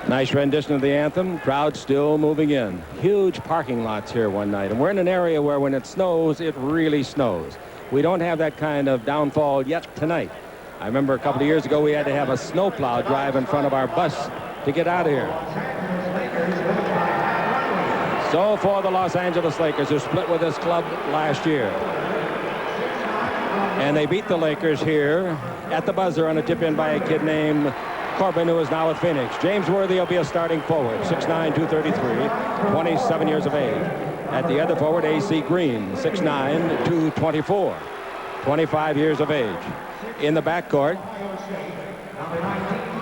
Nice rendition of the anthem. Crowd still moving in. Huge parking lots here one night. And we're in an area where when it snows, it really snows. We don't have that kind of downfall yet tonight. I remember a couple of years ago we had to have a snowplow drive in front of our bus to get out of here. So for the Los Angeles Lakers, who split with this club last year. And they beat the Lakers here at the buzzer on a tip-in by a kid named Corbin, who is now with Phoenix. James Worthy will be a starting forward, 6'9", 233, 27 years of age. At the other forward, A.C. Green, 6'9", 224, 25 years of age. In the backcourt,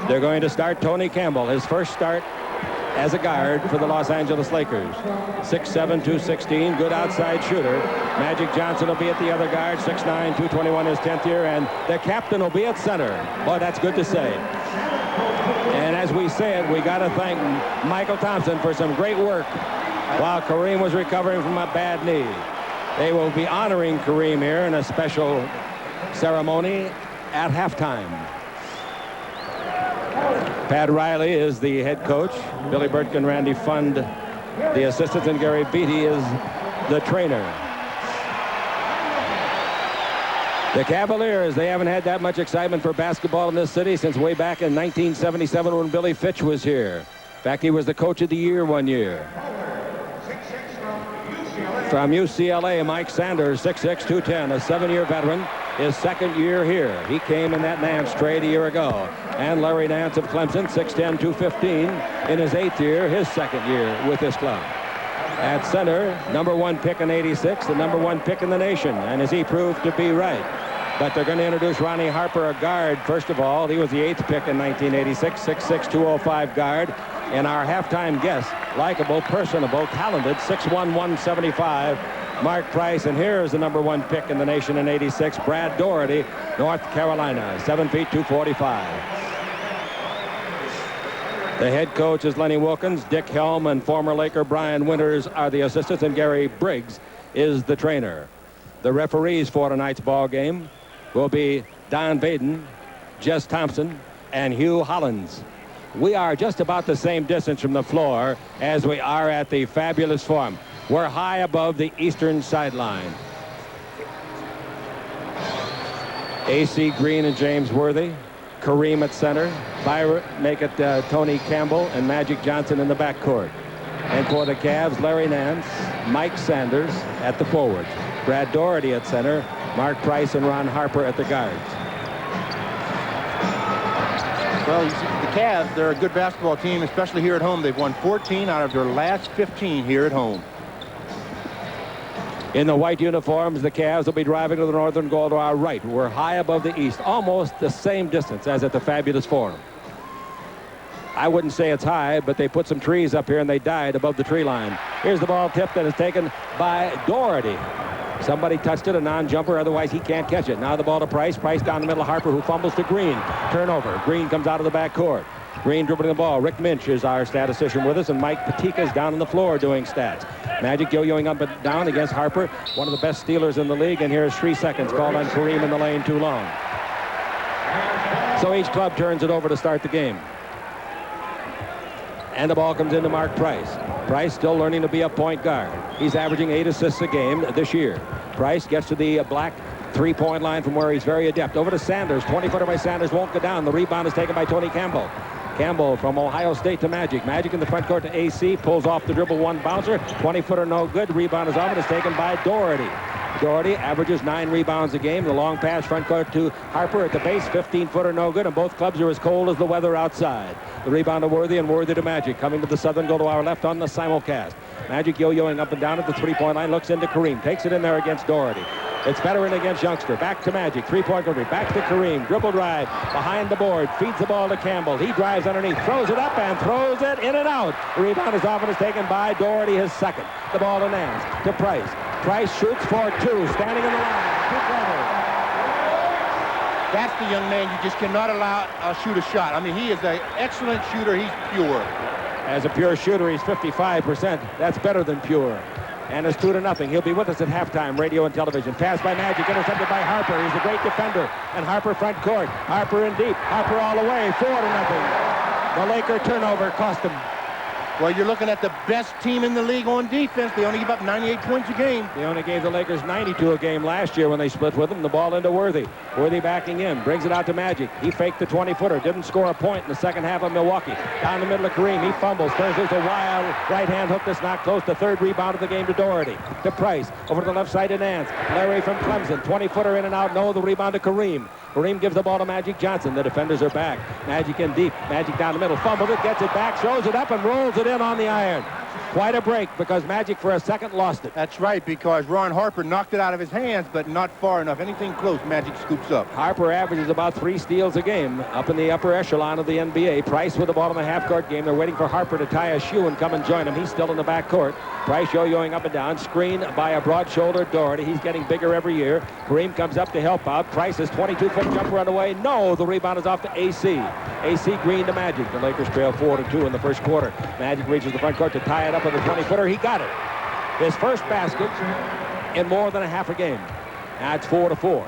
they're going to start Tony Campbell, his first start as a guard for the Los Angeles Lakers. 6'7", 216, good outside shooter. Magic Johnson will be at the other guard, 6'9", 221, his 10th year, and the captain will be at center. Boy, that's good to say. And as we said, we got to thank Michael Thompson for some great work while Kareem was recovering from a bad knee. They will be honoring Kareem here in a special ceremony at halftime. Pat Riley is the head coach. Billy Burke and Randy Fund, the assistants, and Gary Beatty is the trainer. The Cavaliers, they haven't had that much excitement for basketball in this city since way back in 1977 when Billy Fitch was here. In fact, he was the coach of the year one year. From UCLA, Mike Sanders, 6'6", 210, a 7-year veteran. His second year here. He came in that Nance trade a year ago. And Larry Nance of Clemson, 6'10", 215, in his 8th year, his second year with this club. At center, #1 pick in '86, the #1 pick in the nation, and as he proved to be right. But they're going to introduce Ronnie Harper, a guard, first of all. He was the 8th pick in 1986, 6'6", 205 guard. And our halftime guest, likable, personable, talented, 6'1", 175, Mark Price. And here's the #1 pick in the nation in '86, Brad Doherty, North Carolina, 7 feet, 245. The head coach is Lenny Wilkins. Dick Helm and former Laker Brian Winters are the assistants, and Gary Briggs is the trainer. The referees for tonight's ball game will be Don Baden, Jess Thompson, and Hugh Hollins. We are just about the same distance from the floor as we are at the fabulous Forum. We're high above the eastern sideline. A.C. Green and James Worthy. Kareem at center. Byron, make it Tony Campbell and Magic Johnson in the backcourt. And for the Cavs, Larry Nance, Mike Sanders at the forwards. Brad Doherty at center. Mark Price and Ron Harper at the guards. Well, you see, the Cavs, they're a good basketball team, especially here at home. They've won 14 out of their last 15 here at home. In the white uniforms, the Cavs will be driving to the northern goal to our right. We're high above the east, almost the same distance as at the fabulous Forum. I wouldn't say it's high, but they put some trees up here and they died above the tree line. Here's the ball tip that is taken by Doherty. Somebody touched it, a non-jumper, otherwise he can't catch it. Now the ball to Price. Price down the middle, Harper, who fumbles to Green. Turnover. Green comes out of the backcourt. Green dribbling the ball. Rick Minch is our statistician with us, and Mike Patika's down on the floor doing stats. Magic yo-yoing up and down against Harper, one of the best stealers in the league, and here's 3 seconds called on Kareem in the lane, too long. So each club turns it over to start the game. And the ball comes into Mark Price. Price still learning to be a point guard. He's averaging 8 assists a game this year. Price gets to the black three-point line from where he's very adept. Over to Sanders. 20-footer by Sanders won't go down. The rebound is taken by Tony Campbell. Campbell from Ohio State to Magic. Magic in the front court to AC. Pulls off the dribble, one bouncer. 20-footer no good. Rebound is off and is taken by Doherty. Doherty averages 9 rebounds a game. The long pass front court to Harper at the base. 15-footer no good, and both clubs are as cold as the weather outside. The rebound to Worthy, and Worthy to Magic. Coming to the southern goal to our left on the simulcast. Magic yo-yoing up and down at the three-point line. Looks into Kareem. Takes it in there against Doherty. It's veteran against youngster. Back to Magic. Three-point country. Back to Kareem. Dribble drive. Behind the board. Feeds the ball to Campbell. He drives underneath. Throws it up and throws it in and out. The rebound is off and is taken by Doherty, his second. The ball to Nance. To Price. Price shoots for 2. Standing in the line. Too clever. That's the young man you just cannot allow shoot a shot. I mean, he is an excellent shooter. He's pure. As a pure shooter, he's 55%. That's better than pure. And it's 2-0. He'll be with us at halftime, radio and television. Pass by Magic, intercepted by Harper. He's a great defender. And Harper front court. Harper in deep. Harper all the way, 4-0. The Laker turnover cost him. Well, you're looking at the best team in the league on defense. They only give up 98 points a game. They only gave the Lakers 92 a game last year when they split with them. The ball into Worthy. Worthy backing in. Brings it out to Magic. He faked the 20-footer. Didn't score a point in the second half of Milwaukee. Down the middle of Kareem. He fumbles. Turns loose a wild right-hand hook that's not close. The third rebound of the game to Doherty. To Price. Over to the left side to Nance. Larry from Clemson. 20-footer in and out. No, the rebound to Kareem. Kareem gives the ball to Magic Johnson. The defenders are back. Magic in deep. Magic down the middle. Fumbles it. Gets it back. Throws it up and rolls it in on the iron. Quite a break because Magic for a second lost it. That's right, because Ron Harper knocked it out of his hands, but not far enough. Anything close, Magic scoops up. Harper averages about 3 steals a game up in the upper echelon of the NBA. Price with the ball in the half-court game. They're waiting for Harper to tie a shoe and come and join him. He's still in the backcourt. Price yo-yoing up and down. Screened by a broad-shouldered Doherty. He's getting bigger every year. Kareem comes up to help out. Price's 22-foot jumper underway. No, the rebound is off to AC. AC Green to Magic. The Lakers trail 4-2 in the first quarter. Magic reaches the front court to tie it up with a 20-footer. He got it. His first basket in more than a half a game. Now it's 4-4.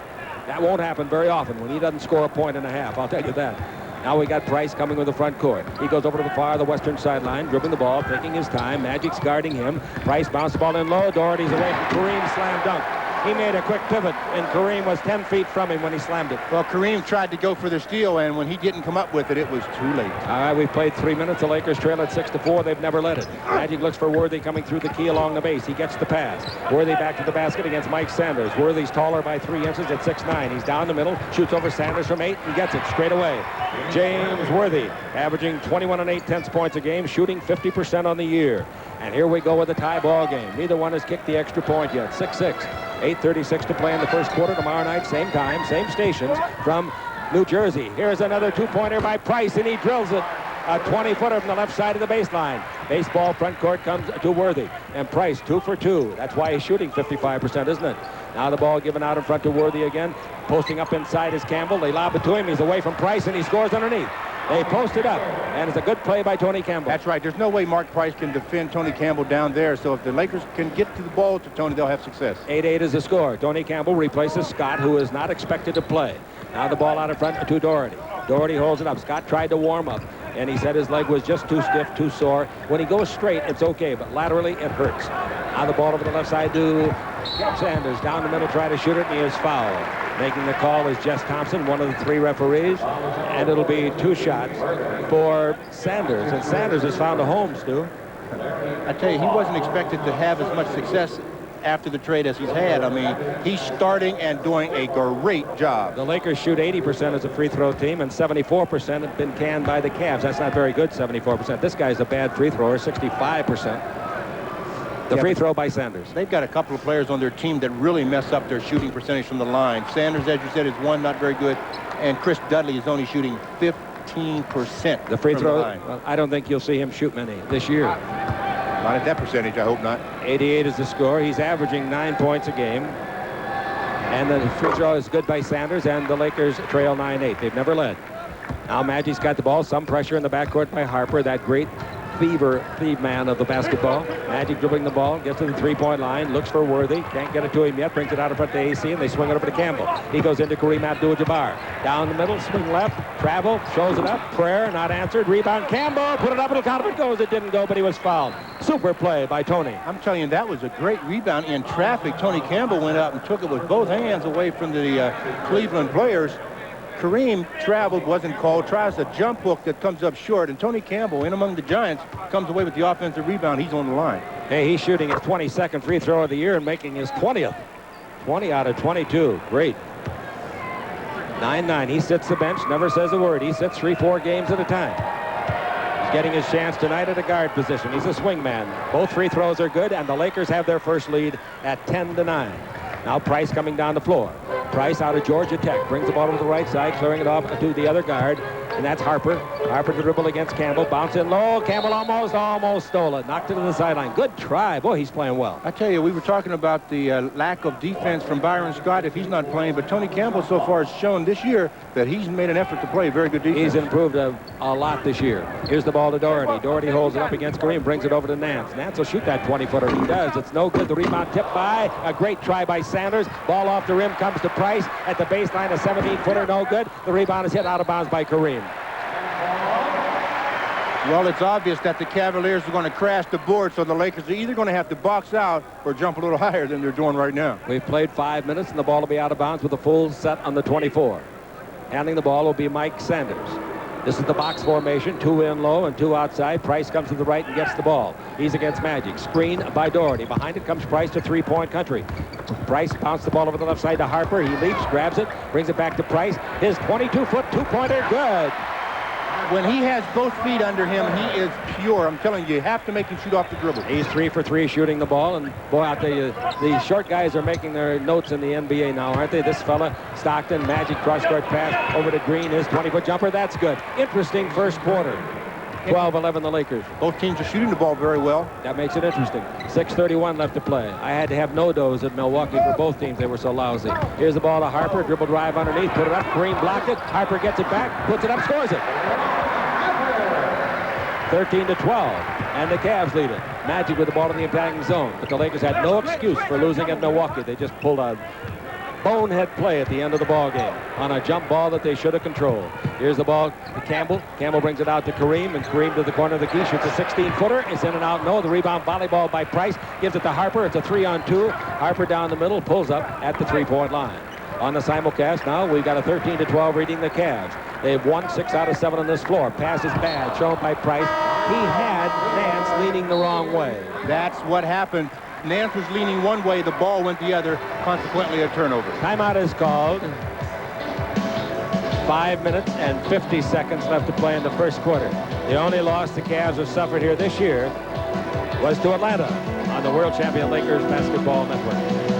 That won't happen very often when he doesn't score a point and a half. I'll tell you that. Now we got Price coming with the front court. He goes over to the far, the western sideline, dribbling the ball, taking his time. Magic's guarding him. Price bounced the ball in low. Doherty's away from Kareem. Slam dunk. He made a quick pivot, and Kareem was 10 feet from him when he slammed it. Well, Kareem tried to go for the steal, and when he didn't come up with it, it was too late. All right, we've played 3 minutes. The Lakers trail at 6-4. They've never led it. Magic looks for Worthy coming through the key along the base. He gets the pass. Worthy back to the basket against Mike Sanders. Worthy's taller by 3 inches at 6'9". He's down the middle, shoots over Sanders from 8, and gets it straight away. James Worthy, averaging 21 8/10 points a game, shooting 50% on the year. And here we go with a tie ball game. Neither one has kicked the extra point yet. 6-6. 8:36 to play in the first quarter. Tomorrow night, same time, same stations from New Jersey. Here's another two-pointer by Price, and he drills it. A 20-footer from the left side of the baseline. Baseball front court comes to Worthy. And Price, 2 for 2. That's why he's shooting 55%, isn't it? Now the ball given out in front to Worthy again. Posting up inside is Campbell. They lob it to him. He's away from Price, and he scores underneath. They post it up, and it's a good play by Tony Campbell. That's right. There's no way Mark Price can defend Tony Campbell down there, so if the Lakers can get to the ball to Tony, they'll have success. 8-8 is the score. Tony Campbell replaces Scott, who is not expected to play. Now the ball out in front to Doherty. Doherty holds it up. Scott tried to warm up, and he said his leg was just too stiff, too sore. When he goes straight, it's okay, but laterally, it hurts. Now the ball over the left side to Sanders. Down the middle, try to shoot it, and he is fouled. Making the call is Jess Thompson, one of the 3 referees, and it'll be 2 shots for Sanders. And Sanders has found a home, Stu. I tell you, he wasn't expected to have as much success after the trade as he's had. I mean, he's starting and doing a great job. The Lakers shoot 80% as a free throw team, and 74% have been canned by the Cavs. That's not very good, 74%. This guy's a bad free thrower, 65%. The free throw by Sanders. They've got a couple of players on their team that really mess up their shooting percentage from the line. Sanders, as you said, is one, not very good, and Chris Dudley is only shooting 15%. The free throw, well, I don't think you'll see him shoot many this year. Not at that percentage, I hope not. 88 is the score. He's averaging 9 points a game. And the free throw is good by Sanders, and the Lakers trail 9-8. They've never led. Now Magic's got the ball. Some pressure in the backcourt by Harper, that great thief man of the basketball. Magic dribbling the ball, gets to the three-point line, looks for Worthy, can't get it to him yet, brings it out in front to AC, and they swing it over to Campbell. He goes into Kareem Abdul-Jabbar. Down the middle, swing left, travel, shows it up, prayer, not answered, rebound, Campbell, put it up, it'll count if it goes. It didn't go, but he was fouled. Super play by Tony. I'm telling you, that was a great rebound in traffic. Tony Campbell went out and took it with both hands away from the Cleveland players. Kareem traveled, wasn't called, tries a jump hook that comes up short, and Tony Campbell, in among the Giants, comes away with the offensive rebound. He's on the line. Hey, he's shooting his 22nd free throw of the year and making his 20th. 20 out of 22. Great. 9-9. He sits the bench, never says a word. He sits 3-4 games at a time. He's getting his chance tonight at a guard position. He's a swing man. Both free throws are good, and the Lakers have their first lead at 10-9. Now Price coming down the floor. Price out of Georgia Tech. Brings the ball to the right side, clearing it off to the other guard. And that's Harper. Harper to dribble against Campbell. Bounce in low. Campbell almost stole it. Knocked it to the sideline. Good try. Boy, he's playing well. I tell you, we were talking about the lack of defense from Byron Scott if he's not playing. But Tony Campbell so far has shown this year that he's made an effort to play very good defense. He's improved a lot this year. Here's the ball to Doherty. Doherty holds it up against Kareem. Brings it over to Nance. Nance will shoot that 20-footer. He does. It's no good. The rebound tipped by. A great try by Sanders. Ball off the rim comes to Price. At the baseline, a 17-footer. No good. The rebound is hit out of bounds by Kareem. Well, it's obvious that the Cavaliers are going to crash the board, so the Lakers are either going to have to box out or jump a little higher than they're doing right now. We've played 5 minutes, and the ball will be out of bounds with a full set on the 24. Handling the ball will be Mike Sanders. This is the box formation, 2 in low and 2 outside. Price comes to the right and gets the ball. He's against Magic. Screen by Doherty. Behind it comes Price to three-point country. Price bounced the ball over the left side to Harper. He leaps, grabs it, brings it back to Price. His 22-foot two-pointer, good. When he has both feet under him, he is pure. I'm telling you have to make him shoot off the dribble. He's 3 for 3 shooting the ball, and boy, out the short guys are making their notes in the NBA now, aren't they? This fella, Stockton, Magic cross-court pass over to Green, his 20-foot jumper, that's good. Interesting first quarter. 12-11 the Lakers. Both teams are shooting the ball very well. That makes it interesting. 6:31 left to play. I had to have no-dos at Milwaukee for both teams. They were so lousy. Here's the ball to Harper. Dribble drive underneath. Put it up. Green blocked it. Harper gets it back. Puts it up. Scores it. 13-12. And the Cavs lead it. Magic with the ball in the attacking zone. But the Lakers had no excuse for losing at Milwaukee. They just pulled a bonehead play at the end of the ball game on a jump ball that they should have controlled. Here's the ball to Campbell. Campbell brings it out to Kareem, and Kareem to the corner of the key. Shoots a 16-footer. It's in and out. No. The rebound volleyball by Price. Gives it to Harper. It's a 3-on-2. Harper down the middle. Pulls up at the three-point line. On the simulcast now, we've got a 13-12 reading the Cavs. They've won 6 out of 7 on this floor. Pass is bad. Shown by Price. He had Nance leaning the wrong way. That's what happened. Nance was leaning one way, the ball went the other, consequently a turnover. Timeout is called. 5 minutes and 50 seconds left to play in the first quarter. The only loss the Cavs have suffered here this year was to Atlanta on the world champion Lakers Basketball Network.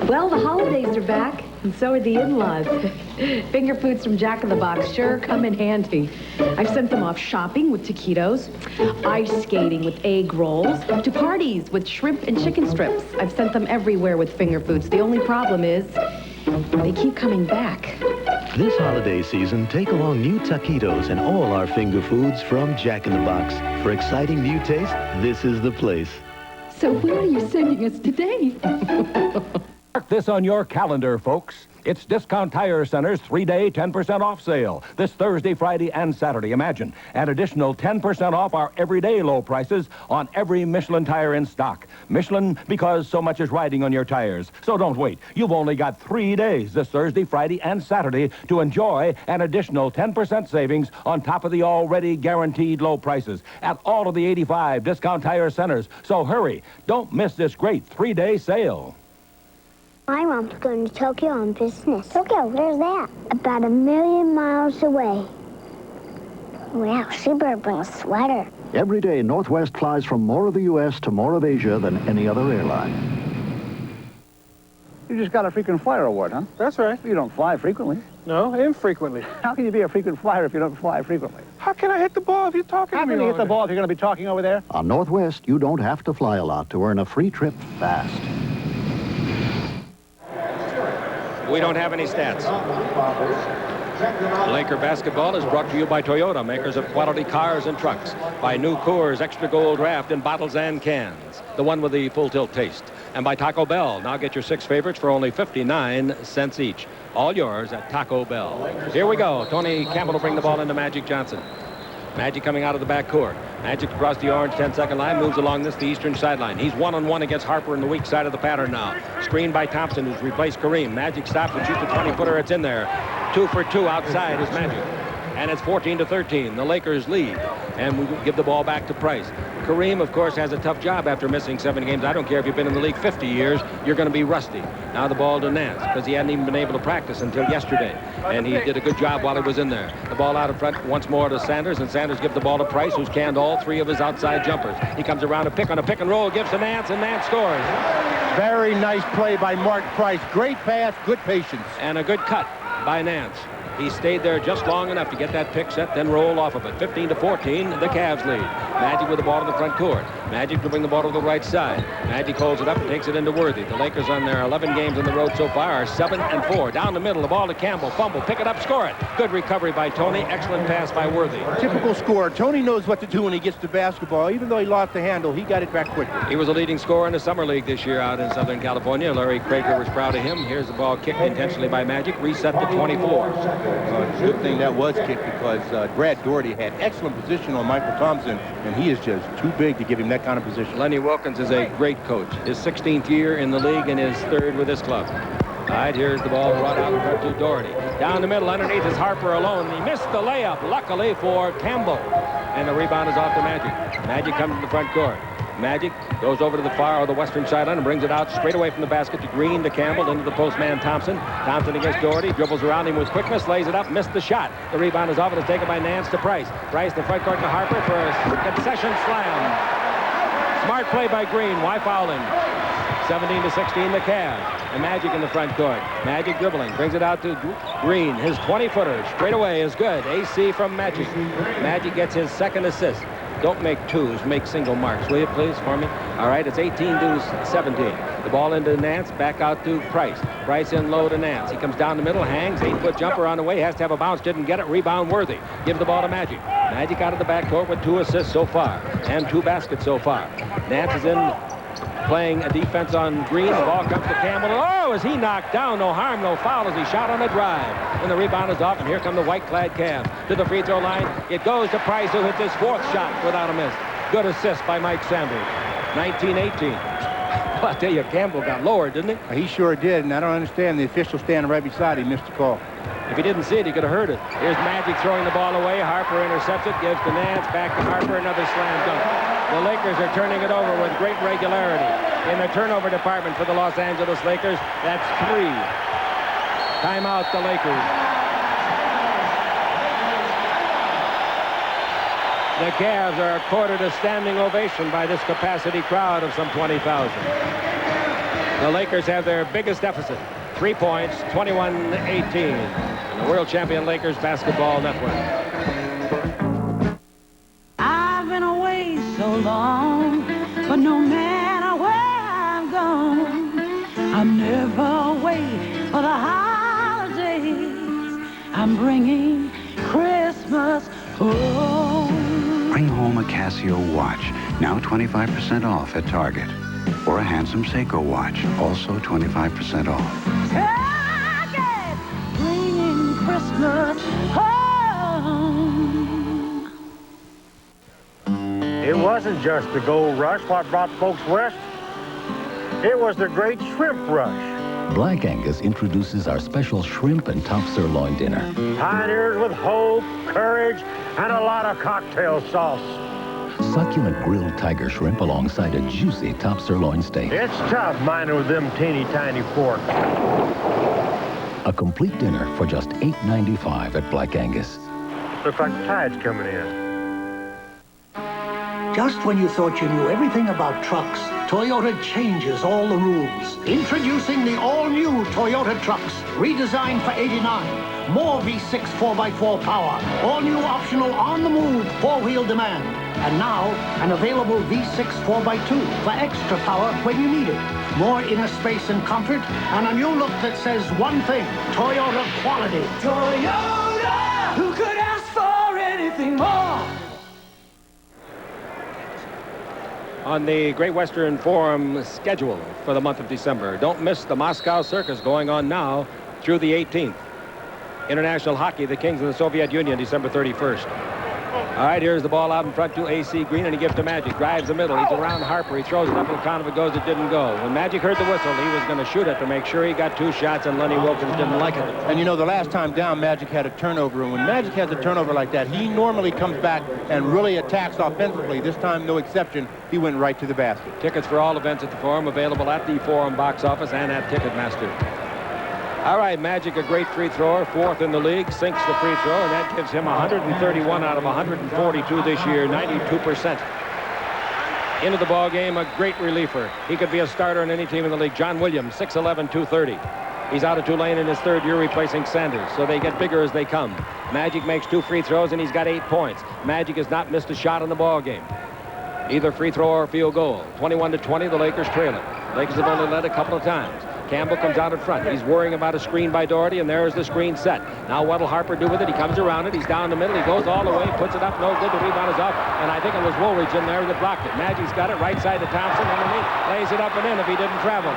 Well, the holidays are back, and so are the in-laws. Finger foods from Jack in the Box sure come in handy. I've sent them off shopping with taquitos, ice skating with egg rolls, to parties with shrimp and chicken strips. I've sent them everywhere with finger foods. The only problem is they keep coming back. This holiday season, take along new taquitos and all our finger foods from Jack in the Box. For exciting new taste, this is the place. So where are you sending us today? Mark this on your calendar, folks. It's Discount Tire Center's 3-day 10% off sale this Thursday, Friday, and Saturday. Imagine an additional 10% off our everyday low prices on every Michelin tire in stock. Michelin, because so much is riding on your tires. So don't wait. You've only got 3 days this Thursday, Friday, and Saturday to enjoy an additional 10% savings on top of the already guaranteed low prices at all of the 85 Discount Tire Centers. So hurry. Don't miss this great 3-day sale. My mom's going to Tokyo on business. Tokyo, where's that? About 1,000,000 miles away. Wow, she better bring a sweater. Every day, Northwest flies from more of the U.S. to more of Asia than any other airline. You just got a frequent flyer award, huh? That's right. You don't fly frequently. No, infrequently. How can you be a frequent flyer if you don't fly frequently? How can I hit the ball if you're talking How to me? can you hit the all ball if you're going to be talking over there? On Northwest, you don't have to fly a lot to earn a free trip fast. We don't have any stats. Laker basketball is brought to you by Toyota, makers of quality cars and trucks. By New Coors Extra Gold Draft in bottles and cans, the one with the full tilt taste. And by Taco Bell. Now get your 6 favorites for only 59 cents each. All yours at Taco Bell. Here we go. Tony Campbell will bring the ball into Magic Johnson. Magic coming out of the backcourt. Magic across the orange 10-second line, moves along the eastern sideline. He's one-on-one against Harper in the weak side of the pattern now. Screened by Thompson, who's replaced Kareem. Magic stops and shoots a 20-footer. It's in there. 2 for 2 outside is Magic. And it's 14-13. The Lakers lead. And we give the ball back to Price. Kareem, of course, has a tough job after missing 7 games. I don't care if you've been in the league 50 years, you're going to be rusty. Now the ball to Nance, because he hadn't even been able to practice until yesterday. And he did a good job while he was in there. The ball out in front once more to Sanders, and Sanders gives the ball to Price, who's canned all 3 of his outside jumpers. He comes around to pick on a pick and roll, gives to Nance, and Nance scores. Very nice play by Mark Price. Great pass, good patience. And a good cut by Nance. He stayed there just long enough to get that pick set, then roll off of it. 15-14, the Cavs lead. Magic with the ball in the front court. Magic to bring the ball to the right side. Magic holds it up and takes it into Worthy. The Lakers on their 11 games on the road so far are 7-4. Down the middle, the ball to Campbell. Fumble, pick it up, score it. Good recovery by Tony. Excellent pass by Worthy. Typical scorer. Tony knows what to do when he gets the basketball. Even though he lost the handle, he got it back quickly. He was a leading scorer in the Summer League this year out in Southern California. Larry Crager was proud of him. Here's the ball kicked intentionally by Magic. Reset to 24. Good thing that was kicked because Brad Doherty had excellent position on Michael Thompson, and he is just too big to give him that kind of position. Lenny Wilkins is a great coach. His 16th year in the league and his 3rd with this club. All right, here's the ball brought out in front to Doherty. Down the middle, underneath is Harper alone. He missed the layup, luckily for Campbell. And the rebound is off to Magic. Magic comes to the front court. Magic goes over to the far or the western sideline and brings it out straight away from the basket to Green, to Campbell, into the postman Thompson. Thompson against Doherty, dribbles around him with quickness, lays it up, missed the shot. The rebound is off and is taken by Nance to Price. Price the front court to Harper for a concession slam. Smart play by Green. Why foul him? 17-16 the Cavs. And Magic in the front court. Magic dribbling, brings it out to Green. His 20-footer straight away is good. AC from Magic. Magic gets his 2nd assist. Don't make twos, make single marks, will you please, for me? All right, it's 18-17. The ball into Nance, back out to Price. Price in low to Nance. He comes down the middle, hangs, 8-foot jumper on the way, has to have a bounce, didn't get it, rebound Worthy. Gives the ball to Magic. Magic out of the backcourt with 2 assists so far, and 2 baskets so far. Nance is in playing a defense on Green. The ball comes to Campbell. Oh, is he knocked down? No harm, no foul as he shot on a drive. And the rebound is off, and here come the white-clad Cavs to the free throw line. It goes to Price, who hits his 4th shot without a miss. Good assist by Mike Sanders. 19-18. Well, I tell you, Campbell got lowered, didn't he? He sure did, and I don't understand the official standing right beside him missed the call. If he didn't see it, he could have heard it. Here's Magic throwing the ball away. Harper intercepts it, gives to Nance, back to Harper, another slam dunk. The Lakers are turning it over with great regularity. In the turnover department for the Los Angeles Lakers, that's 3. Timeout, the Lakers. The Cavs are accorded a standing ovation by this capacity crowd of some 20,000. The Lakers have their biggest deficit, 3 points, 21-18. And the world champion Lakers Basketball Network. I've been away so long, but no matter where I've gone, I'm never away for the holidays. I'm bringing Christmas home. Bring home a Casio watch, now 25% off at Target. Or a handsome Seiko watch, also 25% off. Target, bringing Christmas home. It wasn't just the gold rush what brought folks west. It was the great shrimp rush. Black Angus introduces our special shrimp and top sirloin dinner. Pioneers with hope, courage, and a lot of cocktail sauce. Succulent grilled tiger shrimp alongside a juicy top sirloin steak. It's tough minding with them teeny tiny forks. A complete dinner for just $8.95 at Black Angus. Looks like the tide's coming in. Just when you thought you knew everything about trucks, Toyota changes all the rules. Introducing the all-new Toyota trucks, redesigned for '89. More V6 4x4 power, all-new optional on-the-move 4-wheel demand. And now, an available V6 4x2 for extra power when you need it. More inner space and comfort, and a new look that says one thing, Toyota quality. Toyota, who could ask for anything more? On the Great Western Forum schedule for the month of December, don't miss the Moscow Circus going on now through the 18th. International Hockey, the Kings of the Soviet Union, December 31st. All right, here's the ball out in front to AC Green, and he gives to Magic. Drives the middle. He's around Harper. He throws it up, and the count of it goes. It didn't go. When Magic heard the whistle, he was going to shoot it to make sure he got 2 shots, and Lenny Wilkins didn't like it. And you know, the last time down, Magic had a turnover, and when Magic has a turnover like that, he normally comes back and really attacks offensively. This time, no exception. He went right to the basket. Tickets for all events at the Forum available at the Forum box office and at Ticketmaster. All right, Magic, a great free thrower, 4th in the league, sinks the free throw, and that gives him 131 out of 142 this year, 92%. Into the ball game, a great reliever. He could be a starter on any team in the league. John Williams, 6'11", 230. He's out of Tulane in his 3rd year replacing Sanders, so they get bigger as they come. Magic makes 2 free throws, and he's got 8 points. Magic has not missed a shot in the ball game, either free throw or field goal. 21-20, the Lakers trail it. Lakers have only led a couple of times. Campbell comes out in front. He's worrying about a screen by Doherty, and there's the screen set. Now what'll Harper do with it? He comes around it. He's down the middle. He goes all the way, puts it up. No good. The rebound is up. And I think it was Woolridge in there that blocked it. Magic's got it right side to Thompson underneath. Lays it up and in if he didn't travel.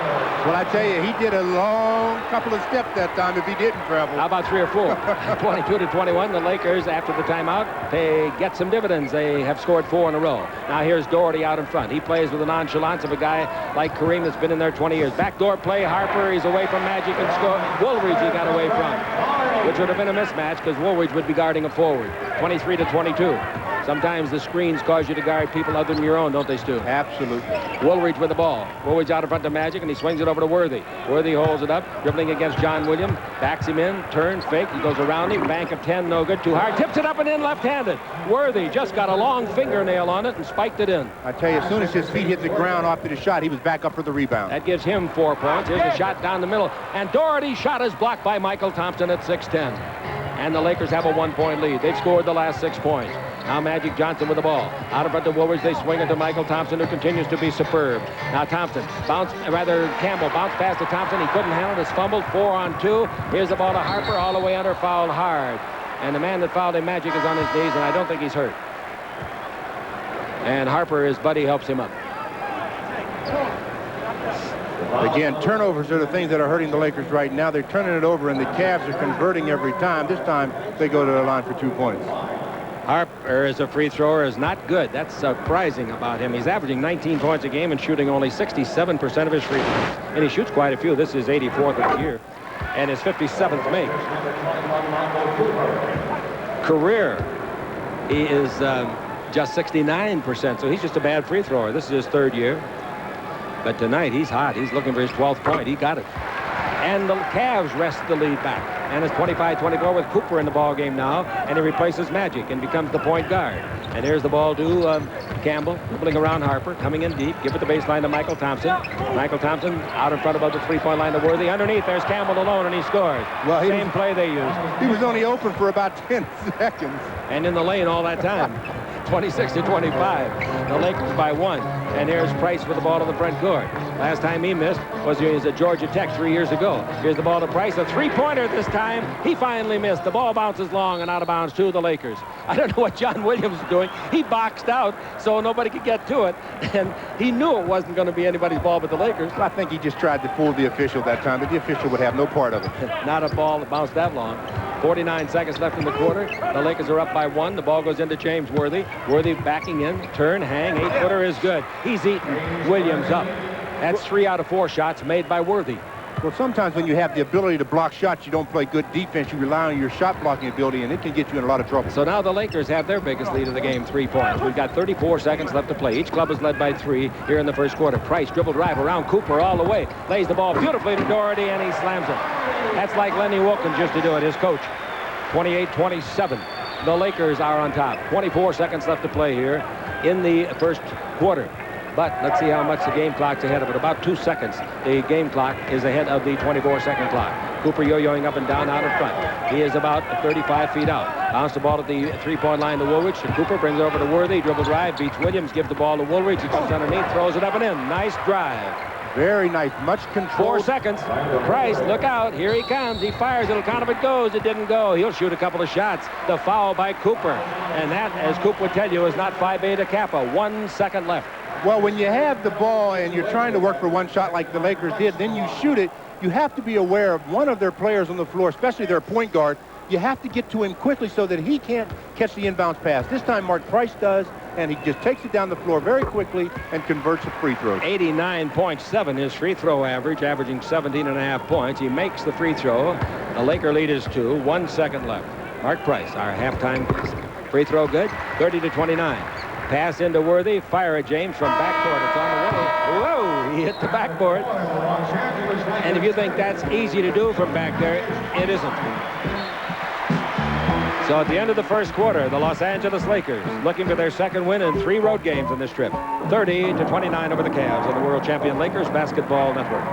Well, I tell you, he did a long couple of steps that time if he didn't travel. How about 3 or 4? 22-21. The Lakers, after the timeout, they get some dividends. They have scored 4 in a row. Now here's Doherty out in front. He plays with the nonchalance of a guy like Kareem that's been in there 20 years. Backdoor play. Harper, he's away from Magic and score. Woolridge he got away from, which would have been a mismatch because Woolridge would be guarding a forward. 23-22. Sometimes the screens cause you to guard people other than your own, don't they, Stu? Absolutely. Woolridge with the ball. Woolridge out in front of Magic, and he swings it over to Worthy. Worthy holds it up, dribbling against John Williams. Backs him in, turn, fake. He goes around him. Bank of 10, no good. Too hard. Tips it up and in left-handed. Worthy just got a long fingernail on it and spiked it in. I tell you, as soon as his feet hit the ground off to the shot, he was back up for the rebound. That gives him 4 points. Here's a shot down the middle. And Doherty's shot is blocked by Michael Thompson at 6-10. And the Lakers have a 1-point lead. They've scored the last 6 points. Now Magic Johnson with the ball. Out in front of Woolridge, they swing it to Michael Thompson, who continues to be superb. Now Thompson, Campbell bounced past to Thompson. He couldn't handle it. It's fumbled. 4-on-2. Here's the ball to Harper, all the way under, fouled hard. And the man that fouled him, Magic, is on his knees, and I don't think he's hurt. And Harper, his buddy, helps him up. Again, turnovers are the things that are hurting the Lakers right now. They're turning it over, and the Cavs are converting every time. This time, they go to the line for 2 points. Harper as a free thrower is not good. That's surprising about him. He's averaging 19 points a game and shooting only 67% of his free throws. And he shoots quite a few. This is 84th of the year and his 57th make. Career, he is just 69%, so he's just a bad free thrower. This is his 3rd year. But tonight, he's hot. He's looking for his 12th point. He got it. And the Cavs wrest the lead back. And it's 25-24 with Cooper in the ball game now. And he replaces Magic and becomes the point guard. And here's the ball to Campbell, dribbling around Harper, coming in deep. Give it the baseline to Michael Thompson. Michael Thompson out in front above the 3-point line to Worthy. Underneath, there's Campbell alone, and he scores. Well, Same play they used. He was only open for about 10 seconds. And in the lane all that time. 26-25. The Lakers by 1. And here's Price with the ball to the front court. Last time he missed was at Georgia Tech 3 years ago. Here's the ball to Price. A 3-pointer this time. He finally missed. The ball bounces long and out of bounds to the Lakers. I don't know what John Williams is doing. He boxed out so nobody could get to it. And he knew it wasn't going to be anybody's ball but the Lakers. I think he just tried to fool the official that time, but the official would have no part of it. Not a ball that bounced that long. 49 seconds left in the quarter. The Lakers are up by 1. The ball goes into James Worthy. Worthy backing in. Turn, hang. 8-footer is good. He's eaten Williams up. That's 3 out of 4 shots made by Worthy. Well, sometimes when you have the ability to block shots, you don't play good defense. You rely on your shot blocking ability, and it can get you in a lot of trouble. So now the Lakers have their biggest lead of the game, 3 points. We've got 34 seconds left to play. Each club is led by 3 here in the first quarter. Price dribble drive around Cooper all the way. Lays the ball beautifully to Doherty, and he slams it. That's like Lenny Wilkins used to do it, his coach. 28-27. The Lakers are on top. 24 seconds left to play here in the first quarter. But let's see how much the game clock's ahead of it. About 2 seconds. The game clock is ahead of the 24-second clock. Cooper yo-yoing up and down out in front. He is about 35 feet out. Bounce the ball at the 3-point line to Woolridge. Cooper brings it over to Worthy. Dribble drive. Beats Williams. Gives the ball to Woolridge. He comes underneath. Throws it up and in. Nice drive. Very nice. Much control. 4 seconds. Price, look out. Here he comes. He fires. It'll count if it goes. It didn't go. He'll shoot a couple of shots. The foul by Cooper. And that, as Coop would tell you, is not Phi Beta Kappa. 1 second left. Well, when you have the ball and you're trying to work for one shot like the Lakers did, then you shoot it, you have to be aware of one of their players on the floor, especially their point guard. You have to get to him quickly so that he can't catch the inbounds pass. This time Mark Price does, and he just takes it down the floor very quickly and converts the free throws. 89.7 his free throw average, averaging 17.5 points. He makes the free throw. The Laker lead is 2. 1 second left. Mark Price, our halftime free throw good. 30-29. Pass into Worthy. Fire at James from backcourt. It's on the way. Whoa! He hit the backboard. And if you think that's easy to do from back there, it isn't. So at the end of the first quarter, the Los Angeles Lakers looking for their second win in 3 road games on this trip. 30-29 over the Cavs on the world champion Lakers Basketball Network.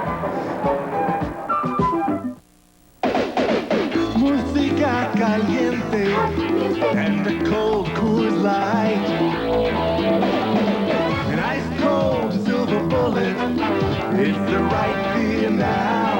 Música caliente and the cold Coors Light. An ice cold silver bullet. It's the right beer now.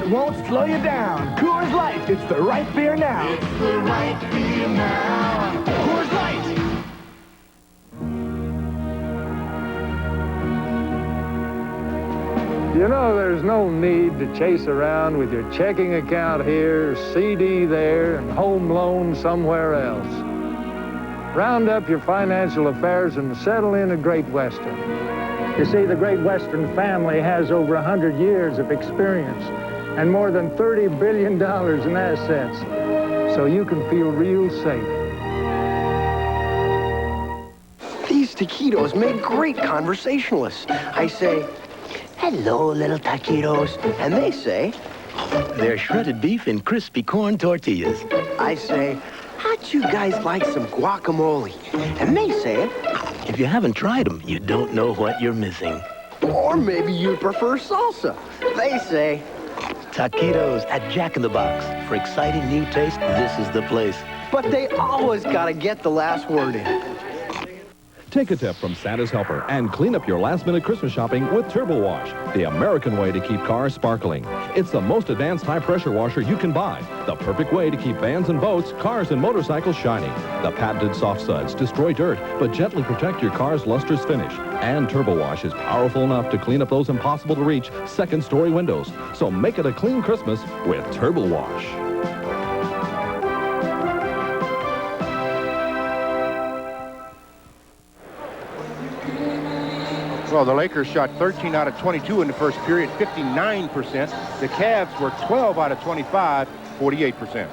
won't slow you down. Coors Light, it's the right beer now. It's the right beer now. Coors Light. You know, there's no need to chase around with your checking account here, CD there, and home loan somewhere else. Round up your financial affairs and settle in a Great Western. You see, the Great Western family has over 100 years of experience and more than $30 billion in assets, so you can feel real safe. These taquitos make great conversationalists. I say, "Hello, little taquitos," and they say, They're shredded beef and crispy corn tortillas. I say, "How'd you guys like some guacamole?" And they say, If you haven't tried them, you don't know what you're missing. or maybe you'd prefer salsa. They say, Taquitos at Jack in the Box. For exciting new taste, this is the place. but they always gotta get the last word in. Take a tip from Santa's helper and clean up your last-minute Christmas shopping with Turbo Wash, the American way to keep cars sparkling. It's the most advanced high-pressure washer you can buy. The perfect way to keep vans and boats, cars and motorcycles shining. The patented soft suds destroy dirt, but gently protect your car's lustrous finish. And Turbo Wash is powerful enough to clean up those impossible-to-reach second-story windows. So make it a clean Christmas with Turbo Wash. Well, the Lakers shot 13 out of 22 in the first period, 59%. The Cavs were 12 out of 25, 48%.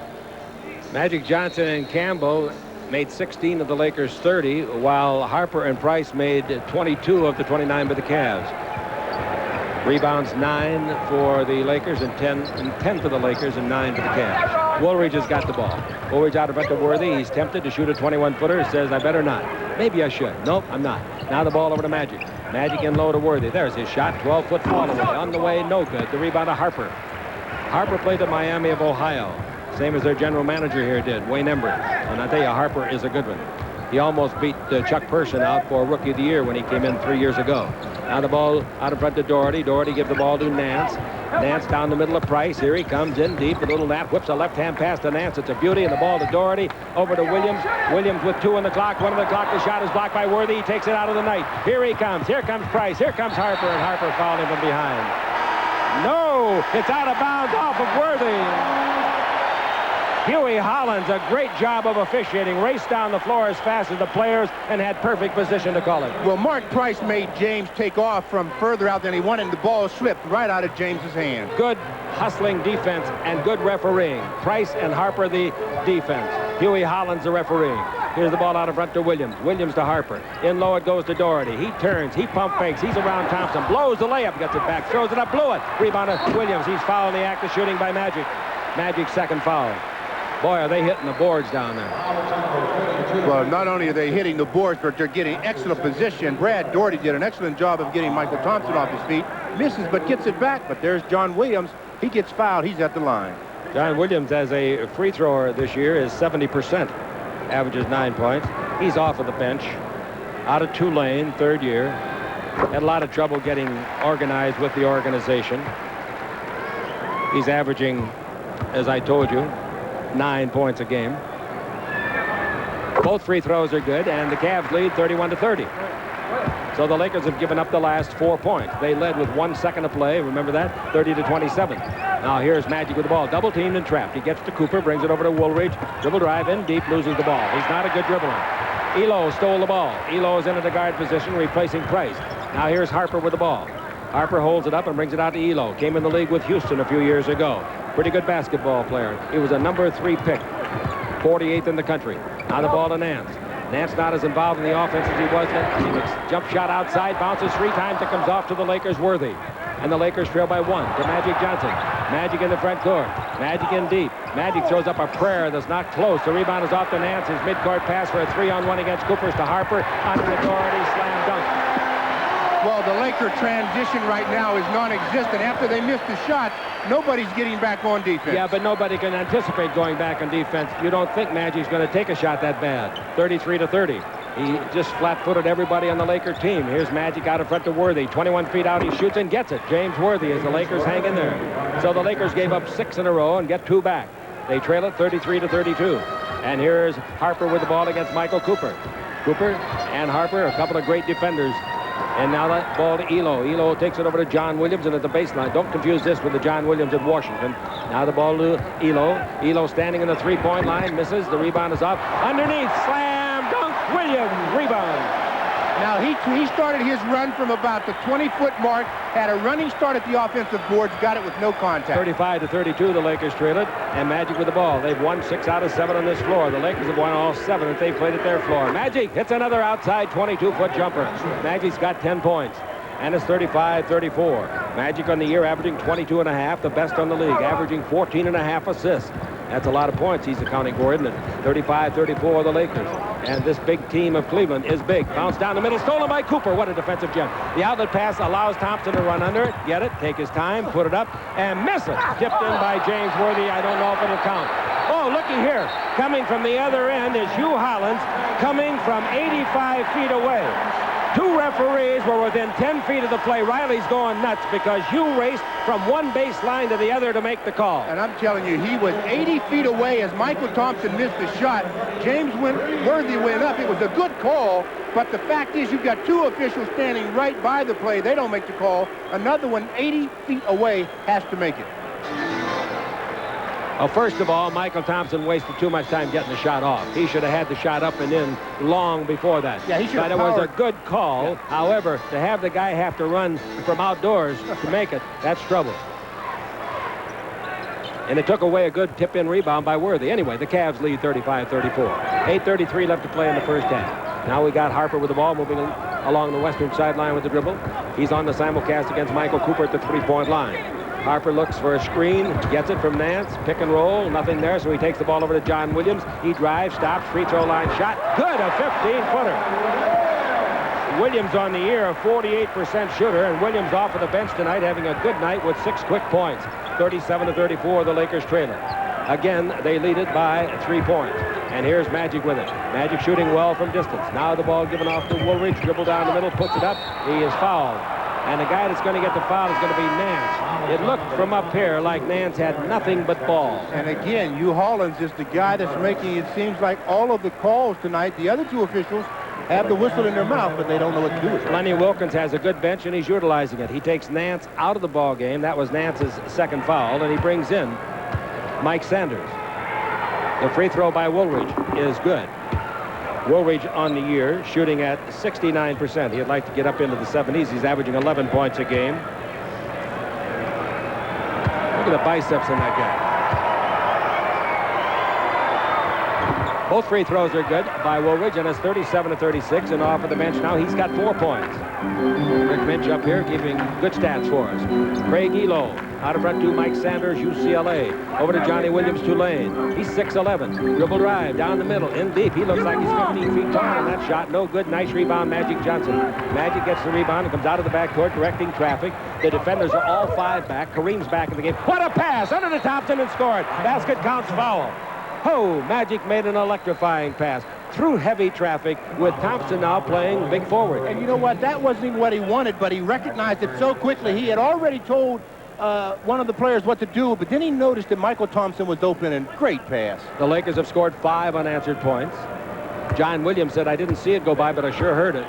Magic Johnson and Campbell made 16 of the Lakers' 30, while Harper and Price made 22 of the 29 by the Cavs. Rebounds 9 for the Lakers and 10 for the Lakers and 9 for the Cavs. Woolridge has got the ball. Woolridge out of front to Worthy. He's tempted to shoot a 21-footer. Says, I better not. Maybe I should. Nope, I'm not. Now the ball over to Magic. Magic in low to Worthy. There's his shot. 12-foot fall away. On the way, no good. The rebound to Harper. Harper played at Miami of Ohio. Same as their general manager here did, Wayne Embry. And I tell you, Harper is a good one. He almost beat Chuck Person out for Rookie of the Year when he came in 3 years ago. Now the ball out in front to Doherty. Doherty gives the ball to Nance. Nance down the middle of Price. Here he comes in deep. A little Nat whips a left-hand pass to Nance. It's a beauty. And the ball to Doherty. Over to Williams. Williams with 2 on the clock. 1 on the clock. The shot is blocked by Worthy. He takes it out of the night. Here he comes. Here comes Price. Here comes Harper. And Harper fouled him from behind. No! It's out of bounds off of Worthy. Huey Hollins, a great job of officiating, raced down the floor as fast as the players and had perfect position to call it. Well, Mark Price made James take off from further out than he wanted, and the ball slipped right out of James's hand. Good hustling defense and good refereeing. Price and Harper the defense. Huey Hollins the referee. Here's the ball out in front to Williams. Williams to Harper. In low it goes to Doherty. He turns. He pump fakes. He's around Thompson. Blows the layup. Gets it back. Throws it up. Blew it. Rebound to Williams. He's fouled in the act of shooting by Magic. Magic's second foul. Boy, are they hitting the boards down there. Well, not only are they hitting the boards, but they're getting excellent position. Brad Doherty did an excellent job of getting Michael Thompson off his feet. Misses, but gets it back. But there's John Williams. He gets fouled. He's at the line. John Williams, as a free thrower this year, is 70%. Averages 9 points. He's off of the bench. Out of Tulane, third year. Had a lot of trouble getting organized with the organization. He's averaging, as I told you, 9 points a game. Both free throws are good, and the Cavs lead 31-30. So the Lakers have given up the last 4 points. They led with 1 second to play. Remember that? 30-27. Now here's Magic with the ball. Double teamed and trapped. He gets to Cooper, brings it over to Woolridge. Dribble drive in deep, loses the ball. He's not a good dribbler. Elo stole the ball. Elo is in the guard position, replacing Price. Now here's Harper with the ball. Harper holds it up and brings it out to Elo. Came in the league with Houston a few years ago. Pretty good basketball player. He was a number 3 pick, 48th in the country. Now the ball to Nance. Nance not as involved in the offense as he was. Jump shot outside, bounces 3 times. It comes off to the Lakers, Worthy. And the Lakers trail by 1 to Magic Johnson. Magic in the front court. Magic in deep. Magic throws up a prayer that's not close. The rebound is off to Nance. His midcourt pass for a 3-on-1 against Coopers to Harper. Under the Doherty, slam dunk. Well, the Laker transition right now is non-existent. After they missed the shot, nobody's getting back on defense. Yeah, but nobody can anticipate going back on defense. You don't think Magic's going to take a shot that bad. 33-30. He just flat-footed everybody on the Laker team. Here's Magic out in front to Worthy. 21 feet out, he shoots and gets it. James Worthy as the Lakers hang in there. So the Lakers gave up 6 in a row and get 2 back. They trail it 33-32. And here's Harper with the ball against Michael Cooper. Cooper and Harper, a couple of great defenders. And now that ball to Elo. Elo takes it over to John Williams and at the baseline. Don't confuse this with the John Williams at Washington. Now the ball to Elo. Elo standing in the three-point line. Misses. The rebound is off. Underneath. Slam dunk. Williams. Rebound. Now, he started his run from about the 20-foot mark, had a running start at the offensive boards, got it with no contact. 35-32, the Lakers trail it, and Magic with the ball. They've won 6 out of 7 on this floor. The Lakers have won all 7 that they've played at their floor. Magic hits another outside 22-foot jumper. Magic's got 10 points, and it's 35-34. Magic on the year averaging 22.5, the best on the league, averaging 14.5 assists. That's a lot of points he's accounting for, isn't it? 35-34, the Lakers. And this big team of Cleveland is big. Bounce down the middle, stolen by Cooper. What a defensive gem. The outlet pass allows Thompson to run under it, get it, take his time, put it up, and miss it. Tipped in by James Worthy. I don't know if it'll count. Oh, looky here. Coming from the other end is Hugh Hollins, coming from 85 feet away. 2 referees were within 10 feet of the play. Riley's going nuts because Hugh raced from one baseline to the other to make the call. And I'm telling you, he was 80 feet away as Michael Thompson missed the shot. James Worthy went up. It was a good call, but the fact is you've got 2 officials standing right by the play. They don't make the call. Another one 80 feet away has to make it. Well, first of all, Michael Thompson wasted too much time getting the shot off. He should have had the shot up and in long before that. Yeah, he should have But it was a powered. good call. Yeah. However, to have the guy have to run from outdoors to make it, that's trouble. And it took away a good tip-in rebound by Worthy. Anyway, the Cavs lead 35-34. 8:33 left to play in the first half. Now we got Harper with the ball moving along the western sideline with the dribble. He's on the simulcast against Michael Cooper at the three-point line. Harper looks for a screen, gets it from Nance, pick and roll, nothing there, so he takes the ball over to John Williams. He drives, stops, free throw line shot. Good, a 15-footer. Williams on the year, a 48% shooter, and Williams off of the bench tonight having a good night with 6 quick points. 37-34, the Lakers trail it. Again, they lead it by 3 points. And here's Magic with it. Magic shooting well from distance. Now the ball given off to Woolridge, dribble down the middle, puts it up. He is fouled. And the guy that's going to get the foul is going to be Nance. It looked from up here like Nance had nothing but ball. And again, Hugh Hollins is the guy that's making it seems like all of the calls tonight. The other 2 officials have the whistle in their mouth, but they don't know what to do with it. Lenny Wilkins has a good bench, and he's utilizing it. He takes Nance out of the ball game. That was Nance's second foul, and he brings in Mike Sanders. The free throw by Woolridge is good. Woolridge on the year shooting at 69%. He'd like to get up into the 70s. He's averaging 11 points a game. Look at the biceps in that guy. Both free throws are good by Woolridge, and it's 37-36, and off of the bench now he's got 4 points. Rick Minch up here keeping good stats for us. Craig Elo out of front to Mike Sanders, UCLA. Over to Johnny Williams, Tulane. He's 6'11". Dribble drive down the middle, in deep. He looks like he's 15 feet tall on that shot. No good. Nice rebound, Magic Johnson. Magic gets the rebound and comes out of the backcourt, directing traffic. The defenders are all 5 back. Kareem's back in the game. What a pass! Under the Thompson and scored. Basket counts foul. Oh, Magic made an electrifying pass through heavy traffic with Thompson now playing big forward. And you know what? That wasn't even what he wanted, but he recognized it so quickly. He had already told one of the players what to do, but then he noticed that Michael Thompson was open, and great pass. The Lakers have scored 5 unanswered points. John Williams said, I didn't see it go by, but I sure heard it.